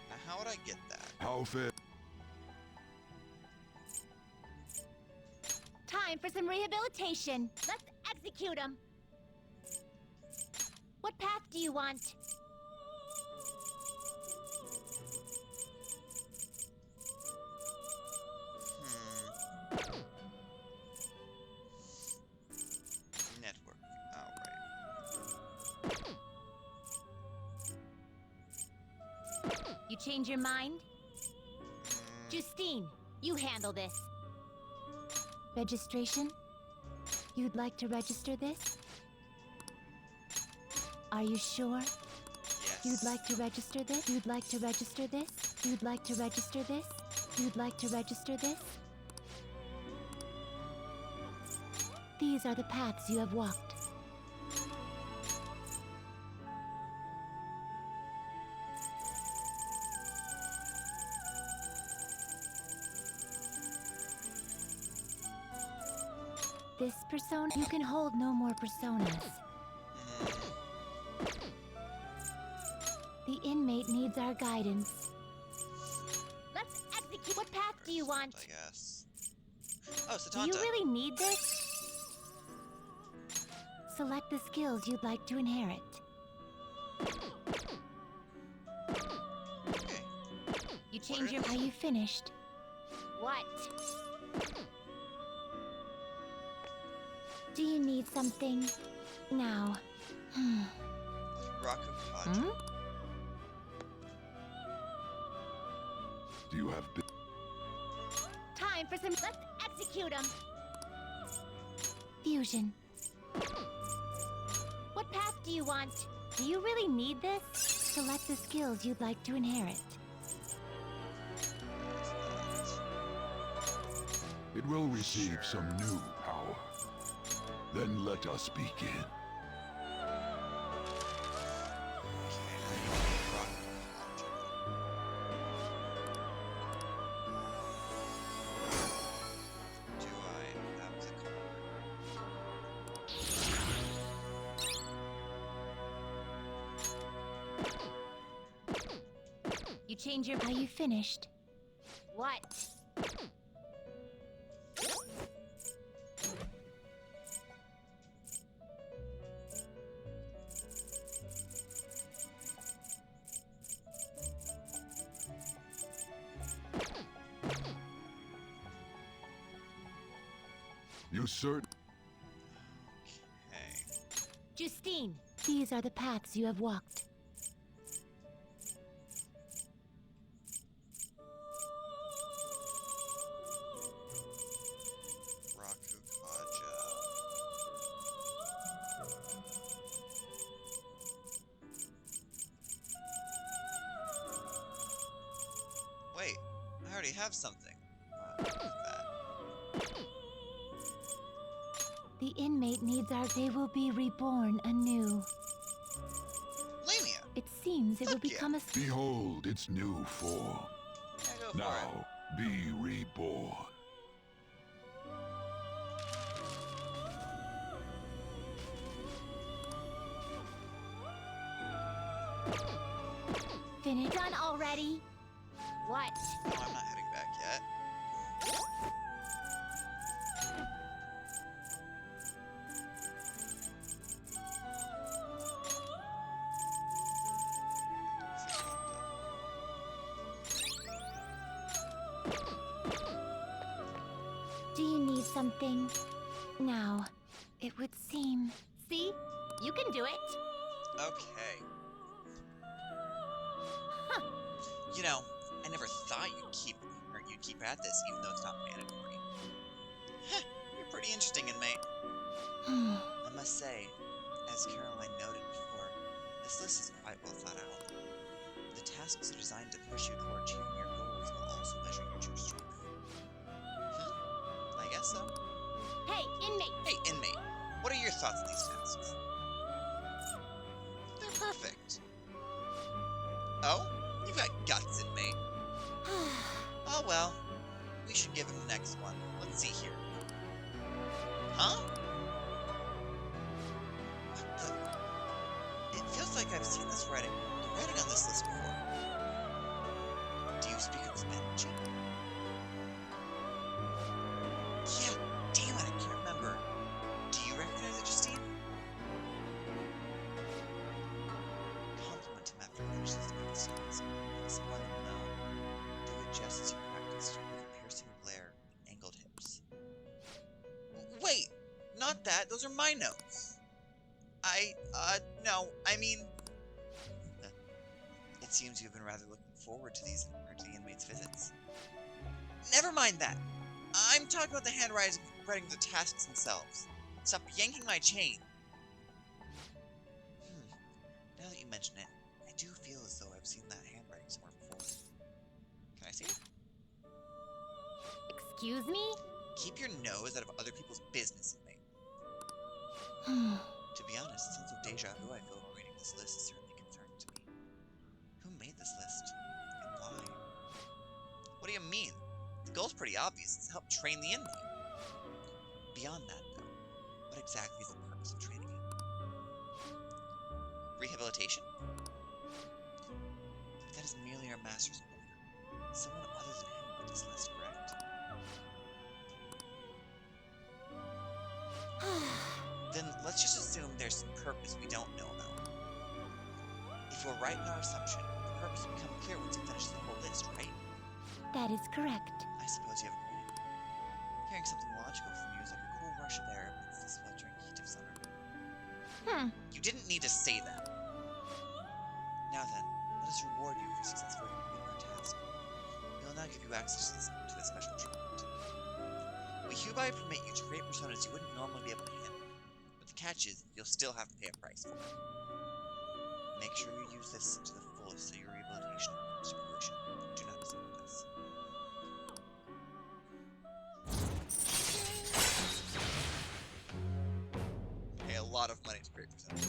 A: Now, how would I get that?
R: How fit?
C: Time for some rehabilitation. Let's execute him. What path do you want?
A: Network. Oh, right.
C: You change your mind? Justine, you handle this. Registration? You'd like to register this? Are you sure?
A: Yes.
C: You'd like to register this? You'd like to register this? You'd like to register this? You'd like to register this? These are the paths you have walked. This persona? You can hold no more personas. The inmate needs our guidance. Let's execute. What path do you want?
A: I guess. Oh,
C: Do you
A: Satanta.
C: really need this? Select the skills you'd like to inherit. You change your. Are you finished? What? Do you need something? Now.
A: Raku Kaja.
R: Do you have
C: Time for some. Let's execute them. Fusion. What path do you want? Do you really need this? Select the skills you'd like to inherit.
R: It will receive some new power. Then let us begin.
C: You change your. Are you finished? What?
R: You certain?
C: Justine, these are the paths you have walked.
A: Raku Kaja. Wait, I already have something.
C: The inmate needs our. They will be reborn anew.
A: Lamia.
C: It seems it will become a.
R: Behold its new form. Now be reborn.
C: Finished. Done already? What?
A: No, I'm not heading back yet.
C: Do you need something? Now, it would seem. See? You can do it.
A: Okay. Huh. You know, I never thought you'd keep at this, even though it's not mandatory. Heh, you're pretty interesting, inmate. I must say, as Caroline noted before, this list is quite well thought out. The tasks are designed to push you toward achieving your goals while also measuring your true strength. I guess so.
C: Hey, inmate!
A: Hey, inmate! What are your thoughts on these tasks? They're perfect. Oh? You've got guts, inmate. Oh well. We should give him the next one. Let's see here. Huh? What the? It feels like I've seen this writing on this list before. Do you speak of this man, Jim? Yeah, damn it, I can't remember. Do you recognize it, Justine? Compliment him after he finishes the episodes. Someone will know. Do it just as you practiced with a piercing glare and angled hips. Wait! Not that! Those are my notes! No, I mean... It seems you've been rather looking forward to these inmates' visits. Never mind that! I'm talking about the handwriting of the tasks themselves. Stop yanking my chain! Now that you mention it, I do feel as though I've seen that handwriting somewhere before. Can I see it?
C: Excuse me?
A: Keep your nose out of other people's business, inmate. To be honest, the sense of deja vu I feel while reading this list is certainly concerning to me. Who made this list? And why? What do you mean? The goal's pretty obvious. It's to help train the inmate. Beyond that, though, what exactly is the purpose of training him? Rehabilitation? is merely our master's owner. Someone other than him would this less correct. Then let's just assume there's some purpose we don't know about. If we're right in our assumption, the purpose will become clear once we finish the whole list, right?
C: That is correct.
A: I suppose you have a point. Hearing something logical from you is like a cool rush of air amidst the sweltering heat of summer. You didn't need to say that. Now then, let us reward you for successfully completing our task. We will now give you access to this special treatment. We hereby permit you to create personas you wouldn't normally be able to handle. But the catch is, you'll still have to pay a price for it. Make sure you use this to the fullest so your rehabilitation comes to fruition. Do not disappoint us. Pay a lot of money to create personas.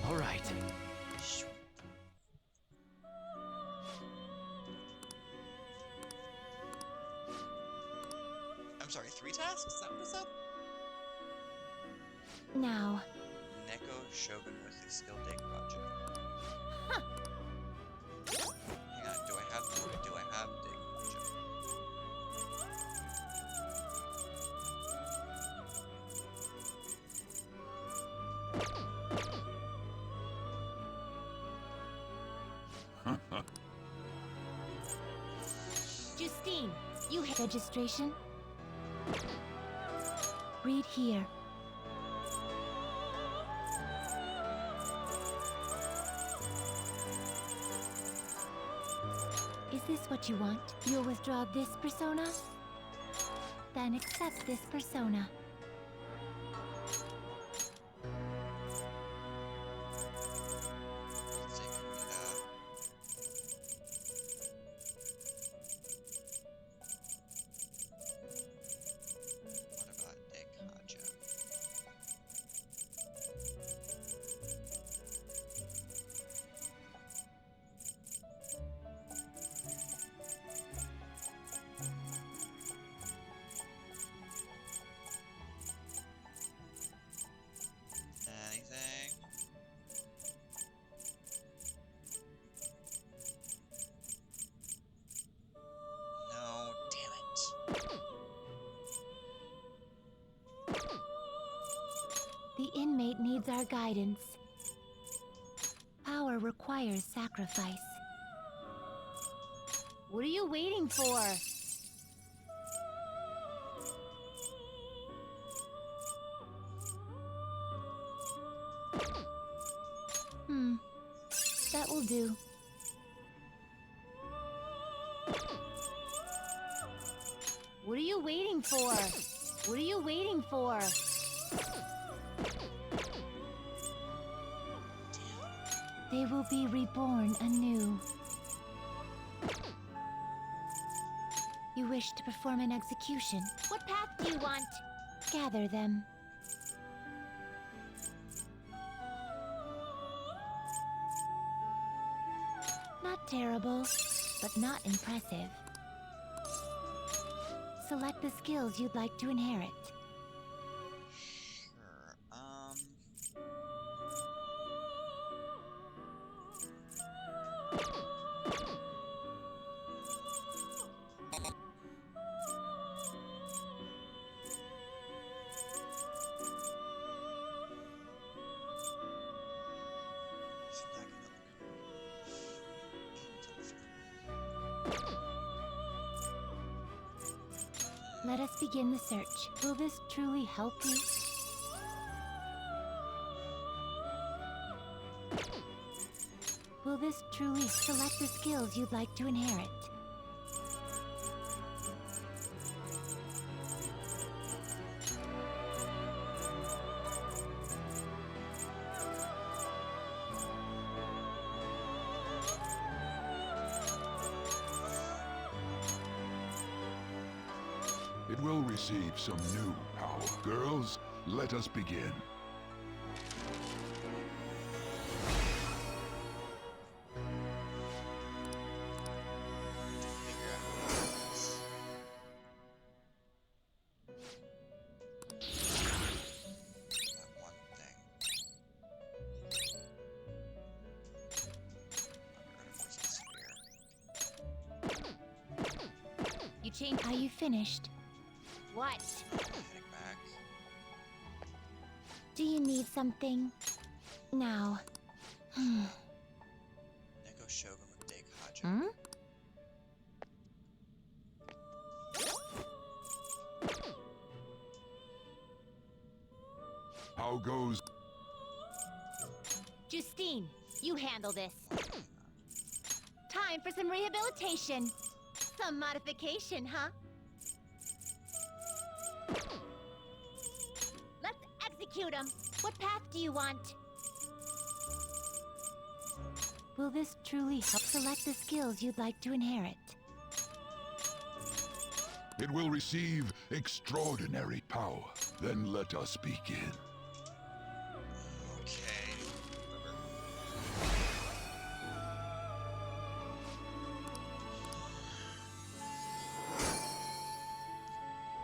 T: All right.
A: I'm sorry, 3 tasks? Is that what it said?
C: Now,
A: Neko Shogun with the Skill Dig Project. Hang on, do I have Dig Project?
C: Justine, you have registration. Read here. Is this what you want? You'll withdraw this persona? Then accept this persona.
A: Let's see, what about Dekaja? Anything? No, damn it.
C: The inmate needs our guidance. Power requires sacrifice. What are you waiting for? That will do. What are you waiting for? What are you waiting for? They will be reborn anew. You wish to perform an execution. What path do you want? Gather them. Not terrible, but not impressive. Select the skills you'd like to inherit. Let us begin the search. Will this truly help you? Will this truly select the skills you'd like to inherit?
M: It will receive some new power. Girls, let us begin.
L: change. Are you finished? What?
A: Heading back.
L: Do you need something? Now.
A: Neko Shogun with Daikaja.
L: Hmm?
M: How goes?
C: Justine, you handle this. Time for some rehabilitation. Some modification, huh? Let's execute him. What path do you want?
L: Will this truly help? Select the skills you'd like to inherit.
M: It will receive extraordinary power. Then let us begin.
A: Okay.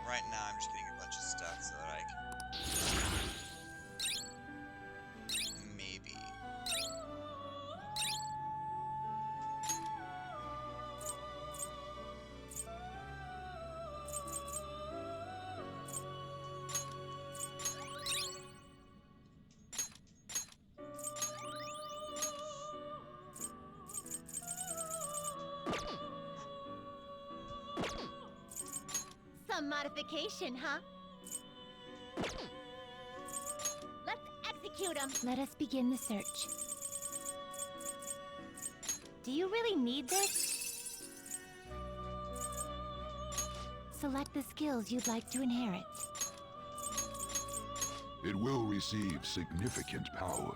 A: Right now, I'm just getting a bunch of stuff so that I can maybe.
C: Some modification, huh? Let's execute him.
L: Let us begin the search.
C: Do you really need this?
L: Select the skills you'd like to inherit.
M: It will receive significant power.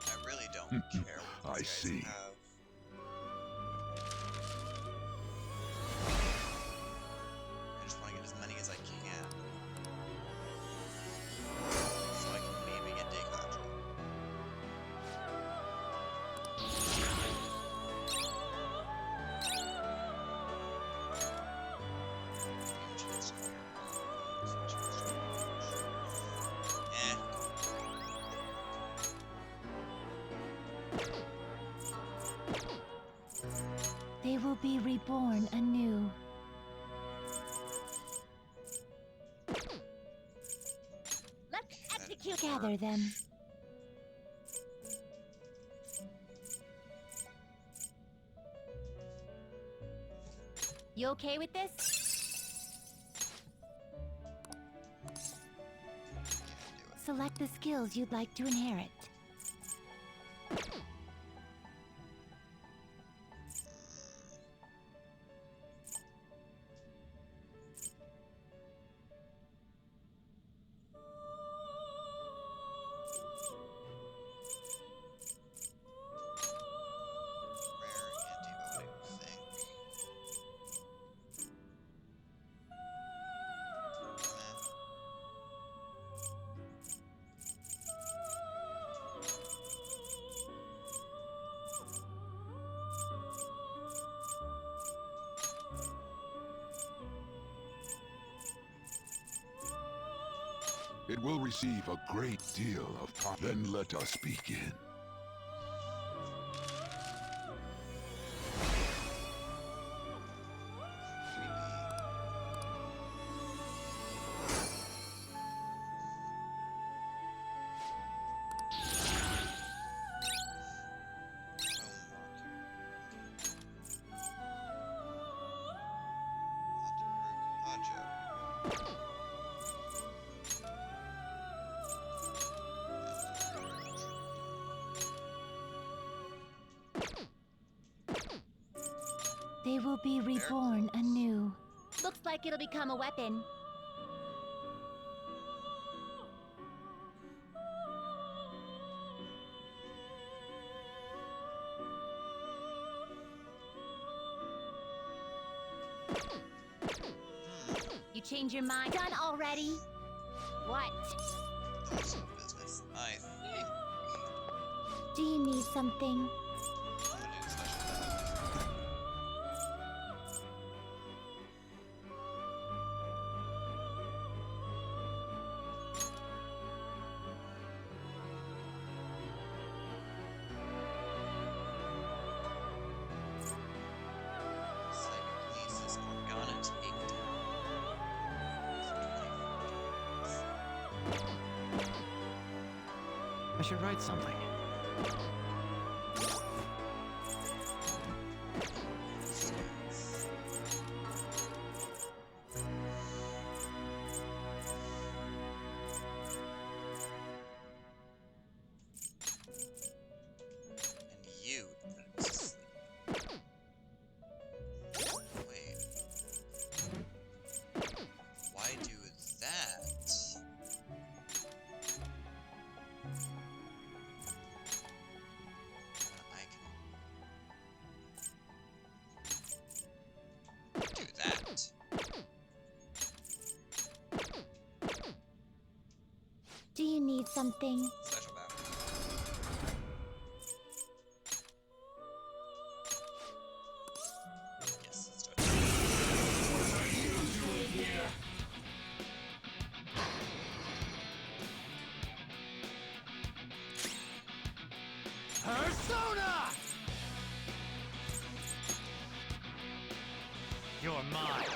A: I really don't care what
M: I
A: these guys
M: see.
A: have. I just want to get as many as I can. So I can maybe get Daikaja. Eh.
L: They will be reborn anew.
C: Let's execute.
L: Gather them.
C: You okay with this?
L: Select the skills you'd like to inherit.
A: Rare antibiotic thing.
M: It will receive a great deal of power. Then let us begin.
L: They will be reborn anew.
C: Looks like it'll become a weapon. You change your mind? Done already? What?
A: Also business. I think.
L: Do you need something?
A: I'm gonna do the special battle. Psychokinesis, I'm gonna take down.
T: should write something.
C: Do you need something?
A: Special power. Yes, let's do it.
U: What are you doing here?
P: Persona! You're mine.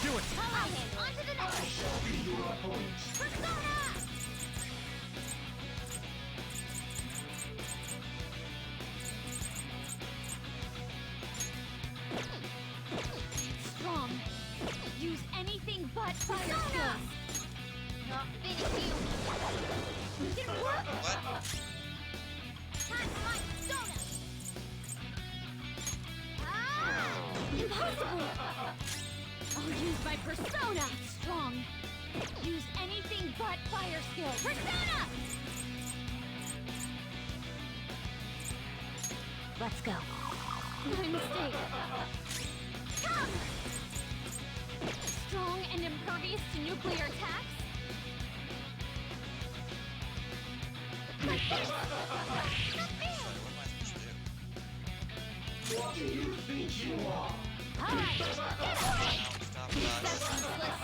P: Do it!
C: On to the next!
U: I shall be your opponent.
C: Persona!
N: Strong. Use anything but fire skills.
C: Not finish you! Didn't work!
A: What?
C: Time for my persona! Ah! Impossible!
N: I'll use my persona. Strong. Use anything but fire skills.
C: Persona!
N: Let's go. My mistake.
C: Come!
N: Strong and impervious to nuclear attacks.
C: Like this!
U: What do you think you are?
C: Alright! Get away!
A: Stop
C: That's
A: us.
C: useless!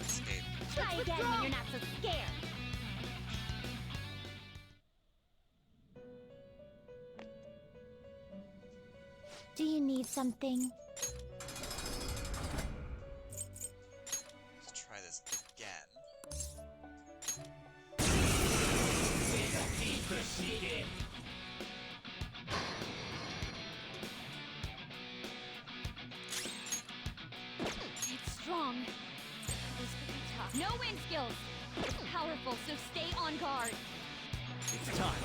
A: Escape.
C: Try again when you're not so scared! Do you need something?
A: Let's try this again.
U: Proceeding.
N: It's strong. This could be tough. No wind skills. It's powerful, so stay on guard.
P: It's time.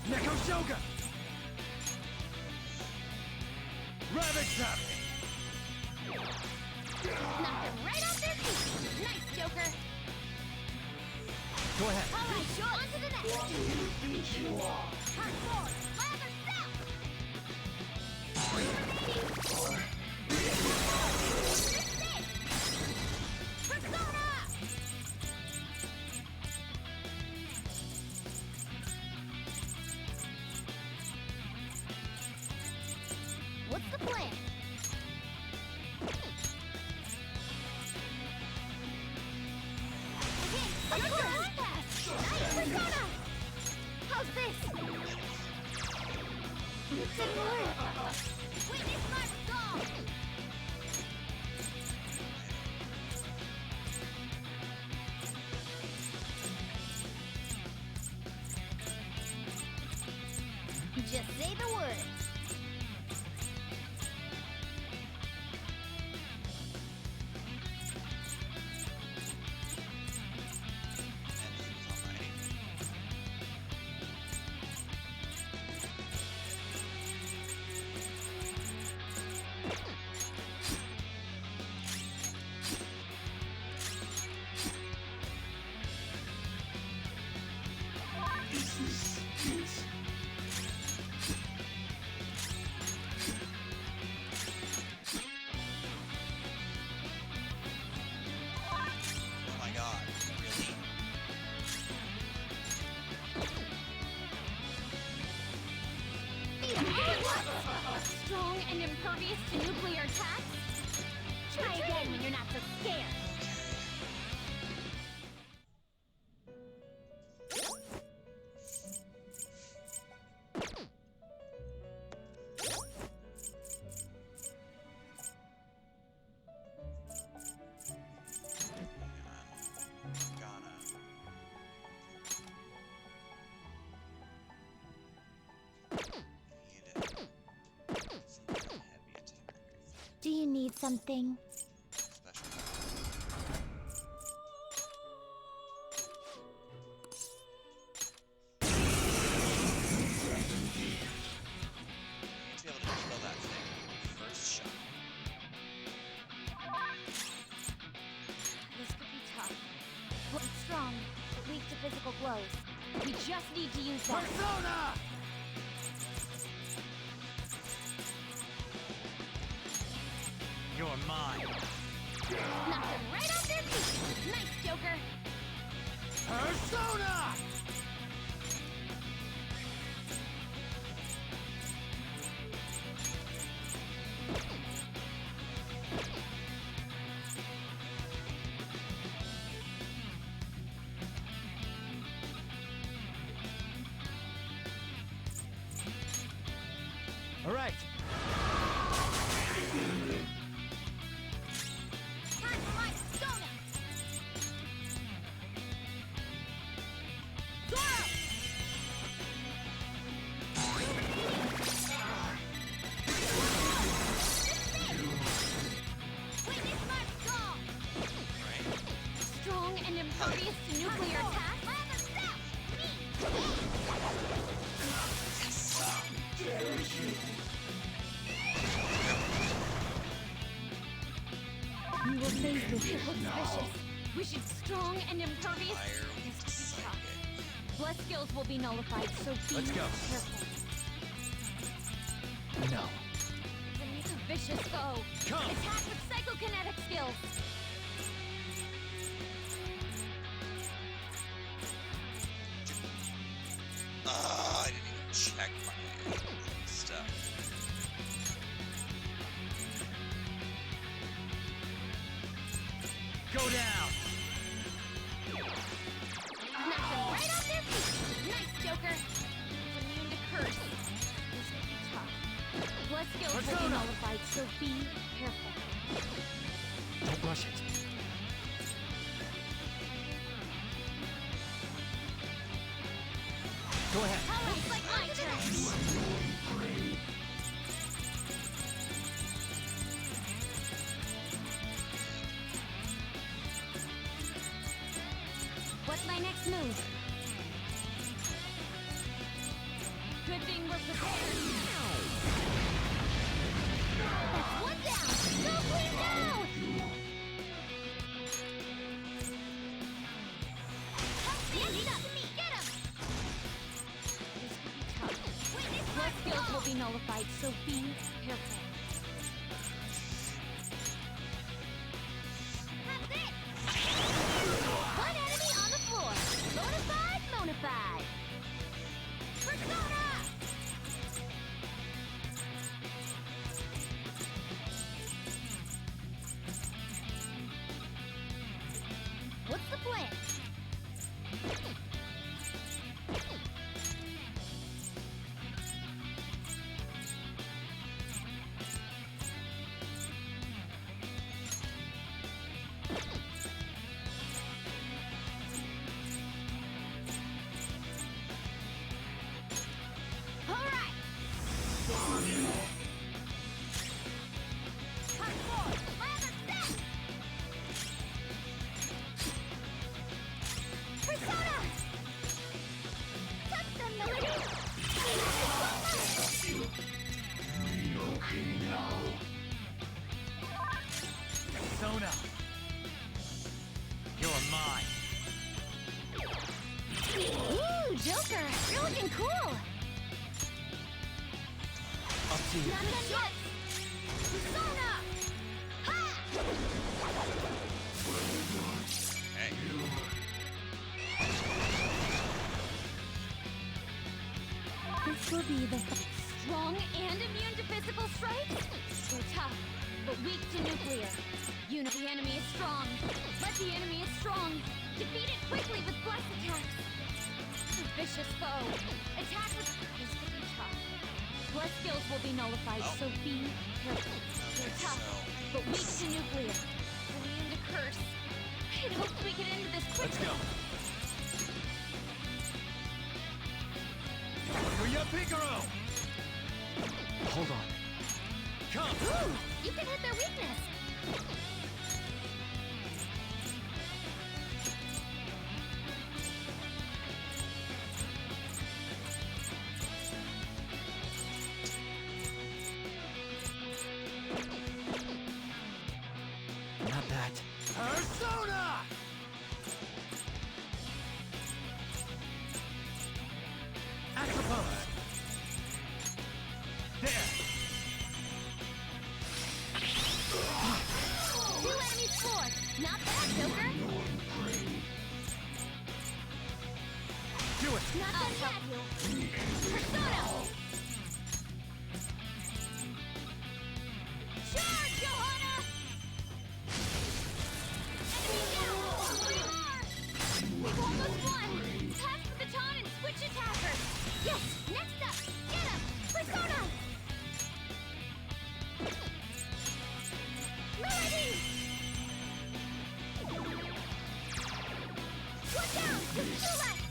P: Neko Shoga! Ravage Tap!
C: Knock them right off their feet! Nice, Joker!
P: Go ahead.
C: Alright, Sean! On to the next!
U: What do you think you are?
C: Hardcore! Lather south! Persona! What's the plan? Okay, your turn! Nice, Persona! How's this? It didn't work! Witness my song! Just say the word.
U: Is this it?
A: Oh my god. Really?
N: Strong and impervious to nuclear attacks.
C: Try again when you're not so scared. something.
A: To be able to kill that thing first shot.
N: This could be tough. But strong, but weak to physical blows. We just need to use that.
U: Persona!
P: You're mine.
N: Knock them right off their feet. Nice, Joker.
U: Persona!
P: All right.
N: Time for my persona. Zoro! Witness my skull. Strong and impervious to nuclear attack. We were faced with it looks vicious. We should strong and impervious. This could be tough. Bless skills will be nullified, so be
P: Let's go.
N: careful.
P: No.
N: It's a vicious foe.
P: Come.
N: Attack with psychokinetic skills.
A: I didn't even check my stuff.
P: Go down.
N: Knock them right off their feet. Nice, Joker. It's immune to curse. This could be tough. Blood skills will be
P: Persona.
N: nullified, so be careful.
P: Don't rush it. Go ahead.
N: Looks like my turn. What's my next move? Good thing we're prepared. That's one down. Go clean down. Help me up. Get him. This could be tough. Blood skills will be nullified, so be careful. That's it. One enemy on the floor. Bonafide, Monafide. Persona! What's the plan? All right. Part four. My other set. Persona. Touch them, Melody.
P: Persona. You're mine.
N: Ooh, Joker, you're looking cool.
P: Up to you.
N: Not done yet. Persona. Ha!
A: Hey.
N: This will be the strong and immune to physical strikes. They're tough, but weak to nuclear. You know the enemy is strong. But the enemy is strong. Defeat it quickly with blast attacks. A vicious foe. Attack with this could be tough. Blood skills will be nullified, so be careful. They're tough, but weak to nuclear. Immune to curse. I'd hoped we could end this quickly.
P: Let's go. Yuya Picaro! Hold on. Come!
O: You can hit their weakness.
P: Not that.
T: Persona!
P: Acapella!
T: There!
O: Two enemies scored. Not bad, Joker.
T: Do it!
O: Not done yet. Persona! Charge, Johanna! Enemy down! Three more! We've almost won! Pass the baton and switch attackers! Yes! Next up! Get him! Persona! Melody! One down! Just two left!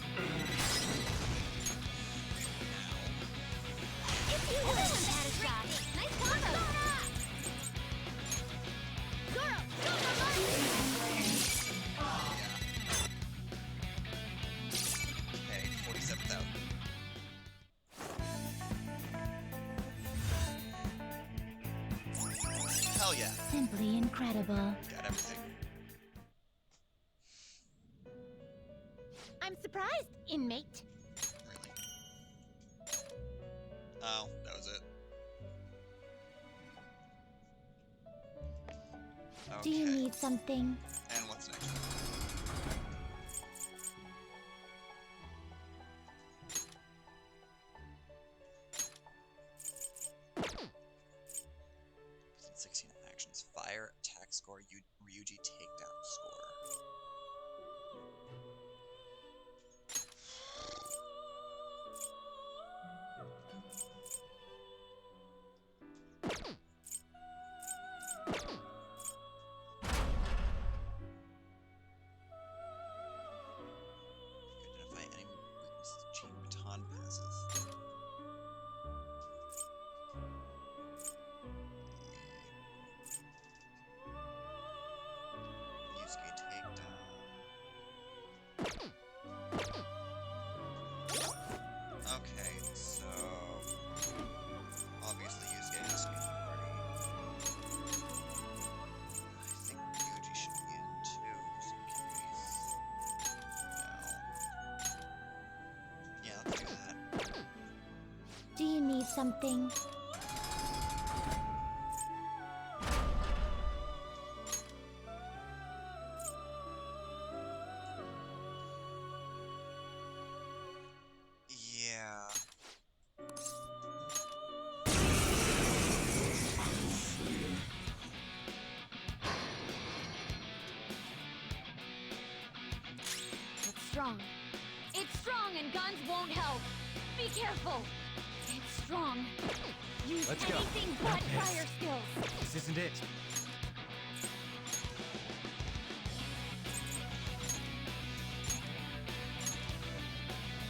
O: If you win, that is shot. Nice combo! Zoro! Zoro!
A: Okay, 47,000. Hell yeah.
C: Simply incredible.
A: Got everything.
C: I'm surprised, inmate.
A: Oh, that was it. Okay.
C: Do you need something?
A: And what's next? Within 16 actions, fire, attack score, Ryuji takedown score. Identify any weaknesses to chain baton passes. Yusuke takedown. Okay, so obviously Yusuke has to be in the party. I think Ryuji should be in too, just in case. No. Yeah, let's do that.
C: Do you need something?
A: Yeah.
N: It's strong. It's strong and guns won't help. Be careful. It's strong. Use
P: Let's go.
N: anything but
P: Not this.
N: fire skills.
P: This isn't it.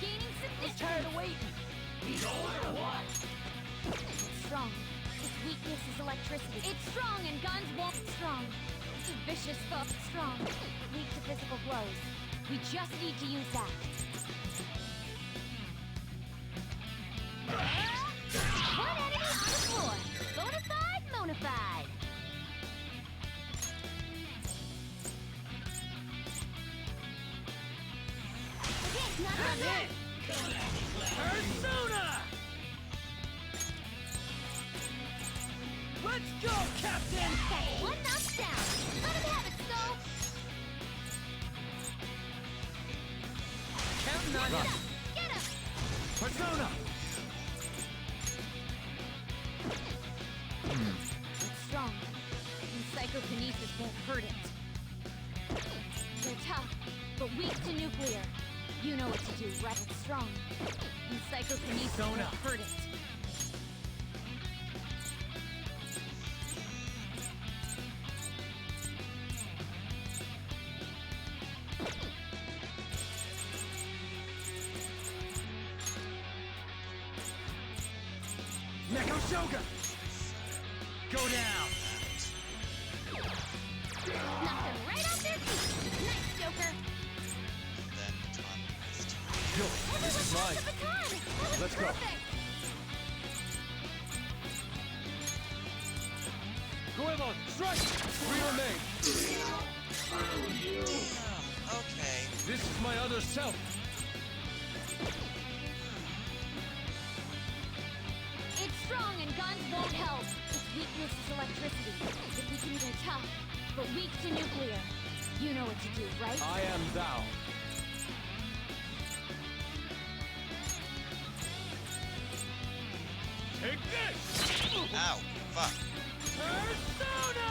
N: Gaining some distance.
T: Tired of waiting.
N: It's strong. Its weakness is electricity. It's strong and guns won't strong. It's a vicious foe. Strong. Weak to physical blows. We just need to use that.
O: One enemy on the floor. Bonafide, Monafide. Okay, not done yet.
T: Persona! Let's go, Captain!
O: One knocked down. Let him have it, Skull.
P: Counting on
O: Get
P: you.
O: him! Get him!
P: Persona!
N: It's strong. And psychokinesis won't hurt it. They're tough, but weak to nuclear. You know what to do, right? It's strong. And psychokinesis won't hurt it.
P: Neko Shogun! Go down!
O: Knocked them right off their feet. Nice, Joker.
A: And then John has to.
P: Yo, this is mine.
O: The baton. That was
P: Let's go.
O: perfect.
P: Goemon, strike! 3 remain.
A: Damn. Okay.
P: This is my other self.
N: It's strong and guns won't help. Its weakness is electricity. If we can get tough, but weak to nuclear. You know what to do, right?
P: I am thou. Take this!
A: Ow. Fuck.
P: Persona!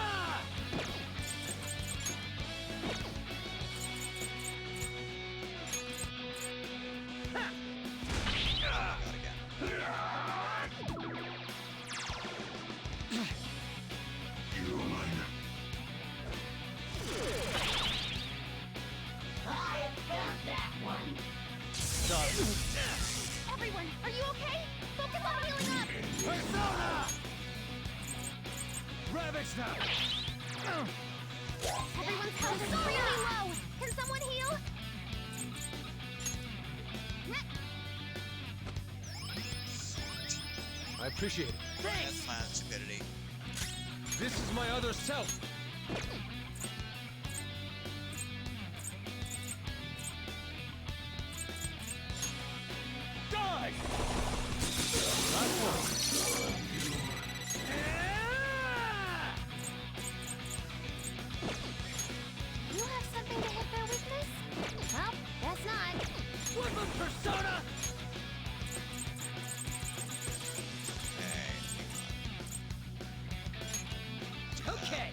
O: Everyone, are you okay? Focus on healing up.
P: Persona! Ravage now!
O: Everyone's health is really low. Can someone heal?
P: I appreciate it.
A: That's my stupidity.
P: This is my other self. Die! Not one.
O: You have something to hit their weakness? Well, guess not.
P: Woodland Persona! Okay.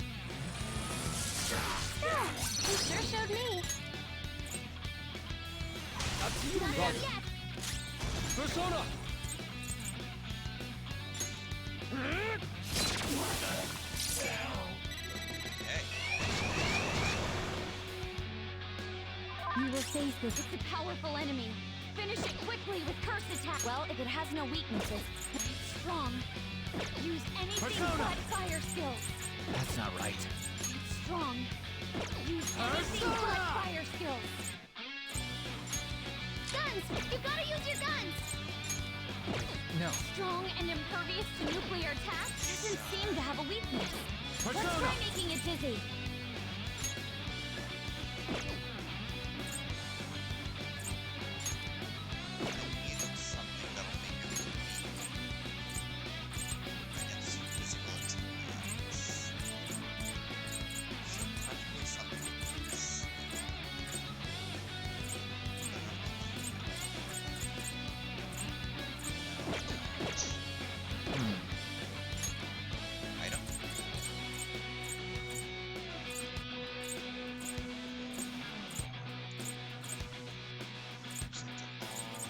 O: Yeah, you sure showed me.
P: Up to you,
O: Not
P: brother.
O: done yet.
P: Persona!
N: You will face this. It's a powerful enemy. Finish it quickly with curse attack. Well, if it has no weaknesses, it's strong. Use anything
P: Persona!
N: but fire skills.
P: That's not right.
N: It's strong. Use anything but
P: Persona!
N: fire skills.
O: Guns! You gotta use your guns!
P: No.
N: Strong and impervious to nuclear attack doesn't seem to have a weakness. Let's
P: Persona!
N: try making it dizzy.
A: Need something that'll make it weak against physical attacks. So practically something else. Item.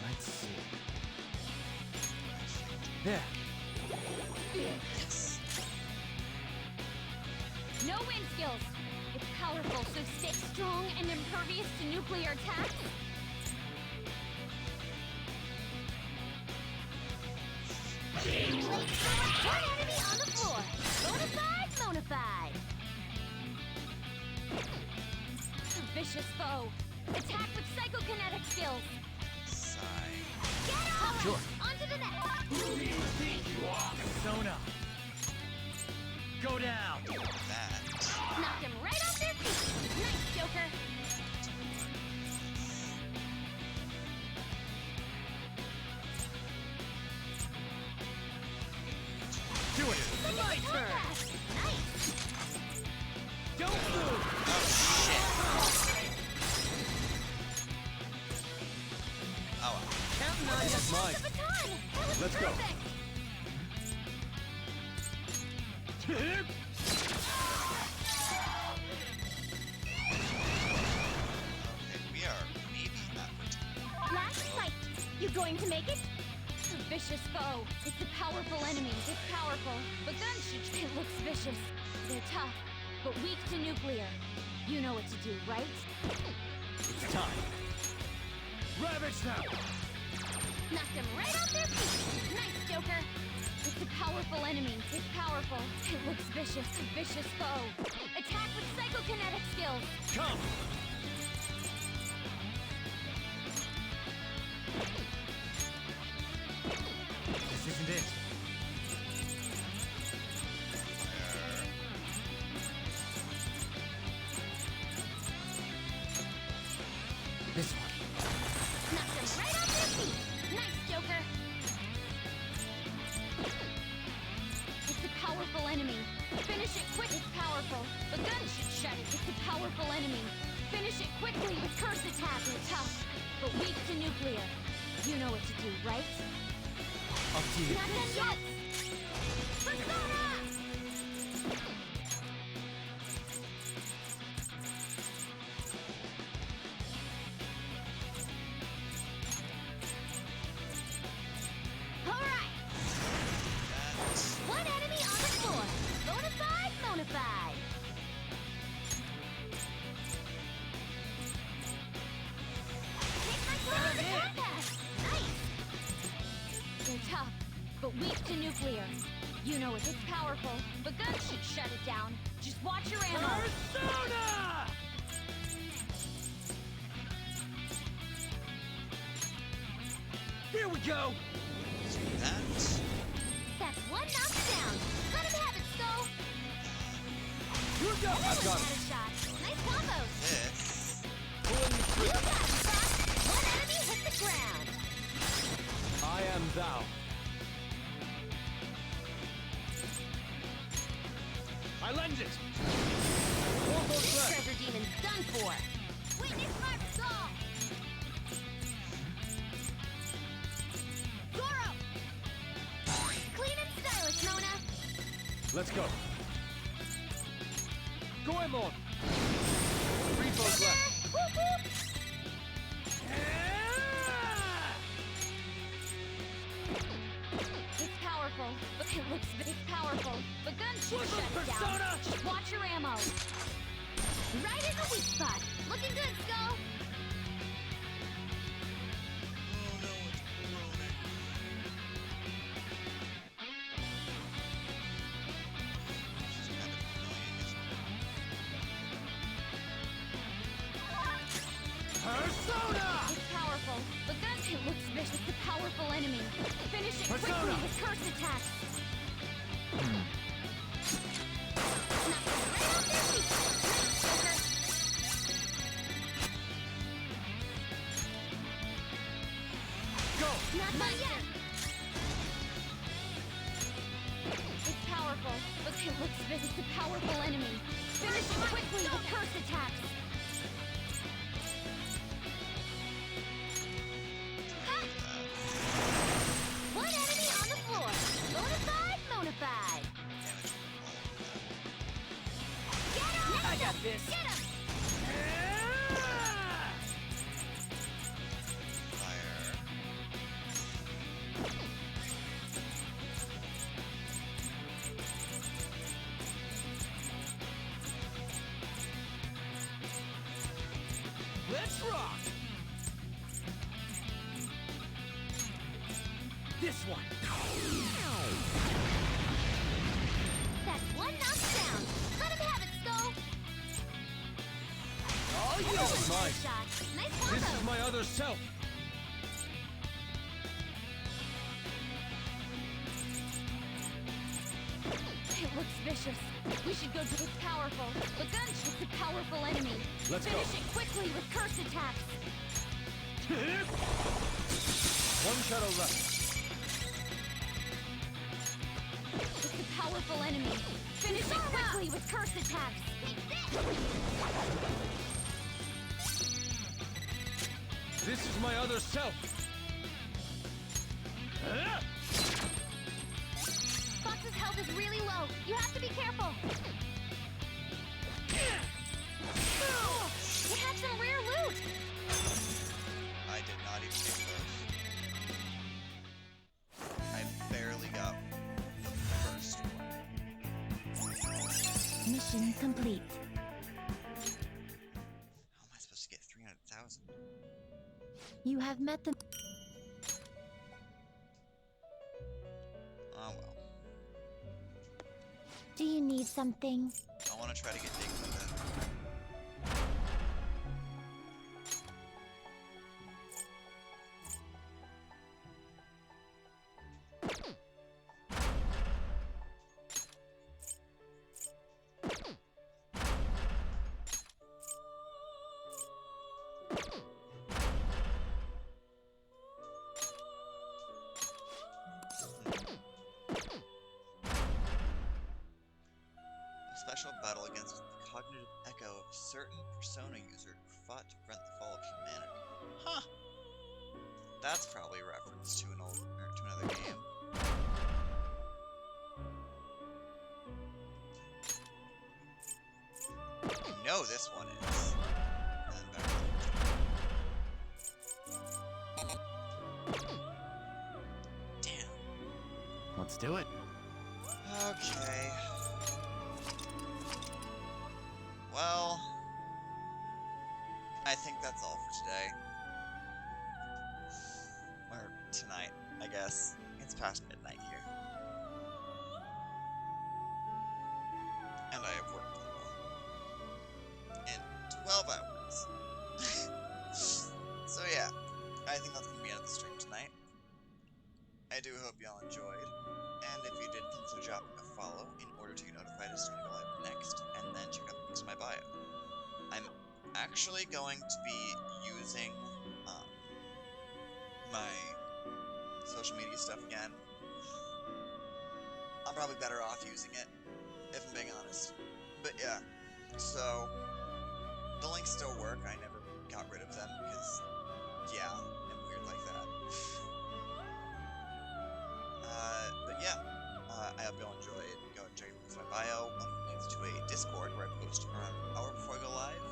P: Let's see. There.
A: Yes.
N: No wind skills. It's powerful, so stay strong and impervious to nuclear attacks.
O: One enemy on the floor. Bonafide, bonafide.
N: Vicious foe. Attack with psychokinetic skills.
A: Sigh.
O: Get on!
P: Sure.
O: On to the next.
P: Persona! Go down!
A: That.
O: Knocked him right off their feet. Nice, Joker.
P: Do it! My turn!
O: Nice.
P: Don't move!
A: Oh shit. Oh well.
P: Counting on you. Mine.
O: The baton. That was
P: Let's go.
O: perfect.
A: Okay, we are maybe at the
N: Last fight. You going to make it? Vicious foe. It's a powerful enemy. It's powerful, but guns shoot. It looks vicious. They're tough, but weak to nuclear. You know what to do, right?
P: It's time. Ravage now!
O: Knocked him right off their feet. Nice, Joker.
N: It's a powerful enemy. It's powerful. It looks vicious. Vicious foe. Attack with psychokinetic skills.
H: Come!
P: This isn't it. This one.
O: Knock them right off their feet. Nice, Joker.
N: It's a powerful enemy. Finish it quick. It's powerful. The gun should shut it. It's a powerful enemy. Finish it quickly with curse attack. It's tough, but weak to nuclear. You know what to do, right?
P: Up to you.
N: Not done yet! Persona!
O: Alright. One enemy on the floor. Bonafide, bonafide. Take my sword with the compass. Nice.
N: They're tough, but weak to nuclear. You know it. It's powerful. The gun should shut it down. Just watch your ammo.
P: Persona! Here we go!
A: That.
O: That's one knockdown. Let him have it, Skull.
P: Here we go! I've got
O: Had
P: it.
O: a shot. Nice combos.
A: This.
P: Pulling the
O: You
P: trigger.
O: got it, Fox. One enemy hit the ground.
P: I am thou. I lend it! Four votes
O: This
P: left.
O: treasure demon's done for. Witness my resolve. Goro. Clean and stylish, Mona.
P: Let's go. Goemon! Three votes left.
O: Whoop, whoop.
N: It's powerful, but it looks it's powerful. The gun should
P: Push
N: shut
P: it,
N: it down.
P: Persona!
N: Just watch your ammo.
O: Right in the weak spot. Looking good, Skull.
A: Oh no, it's corroding. This is kind of annoying, isn't it?
P: Persona!
N: It's powerful. The gun it looks vicious. It's a powerful enemy. Finish it quickly
P: Persona!
N: with curse attacks.
O: Knock them right off their feet. Nice, Joker.
P: Go!
O: Not done yet.
N: It's powerful, but it looks vicious. It's a powerful enemy. Finish it quickly with curse attacks.
O: One enemy on the floor. Bonafide, bonafide. Get him!
P: I got this.
O: Get him!
A: Fire.
P: Let's rock! This one.
O: That's one knockdown. Let him have it, Skull.
P: All yours,
O: Nice
P: mine.
O: shot. Nice
P: This
O: combo.
P: is my other self.
N: It looks vicious. We should go to its powerful. The gun it's a powerful enemy.
P: Let's go.
N: Finish it quickly with curse attacks.
P: One shadow left.
N: It's a powerful enemy. Finish it quickly with curse attacks.
P: This is my other self.
O: Fox's health is really low. You have to be careful. Oh, it had some rare loot.
A: I did not even get close. I barely got the first one.
C: Mission complete.
A: How am I supposed to get 300,000?
C: You have met the...
A: Oh well.
L: Do you need something?
A: I want to try to get digging with it. Special battle against the cognitive echo of a certain Persona user who fought to prevent the fall of humanity. Huh. That's probably a reference to to another game. I know this one is. And then back to the Damn.
T: Let's do it.
A: Okay. Well, I think that's all for today. Or tonight, I guess. It's past midnight here. And I have work tomorrow. In 12 hours. So yeah, I think that's going to be it of the stream tonight. I do hope y'all enjoyed. And if you did, consider dropping a follow in order to get notified as soon as I go live next, and then check out the links in my bio. I'm actually going to be using my social media stuff again. I'm probably better off using it, if I'm being honest. But yeah, so the links still work. I never got rid of them because, yeah, I'm weird like that. But yeah, I hope y'all enjoyed. Go and check out my bio. Links to a Discord where I post around an hour before I go live.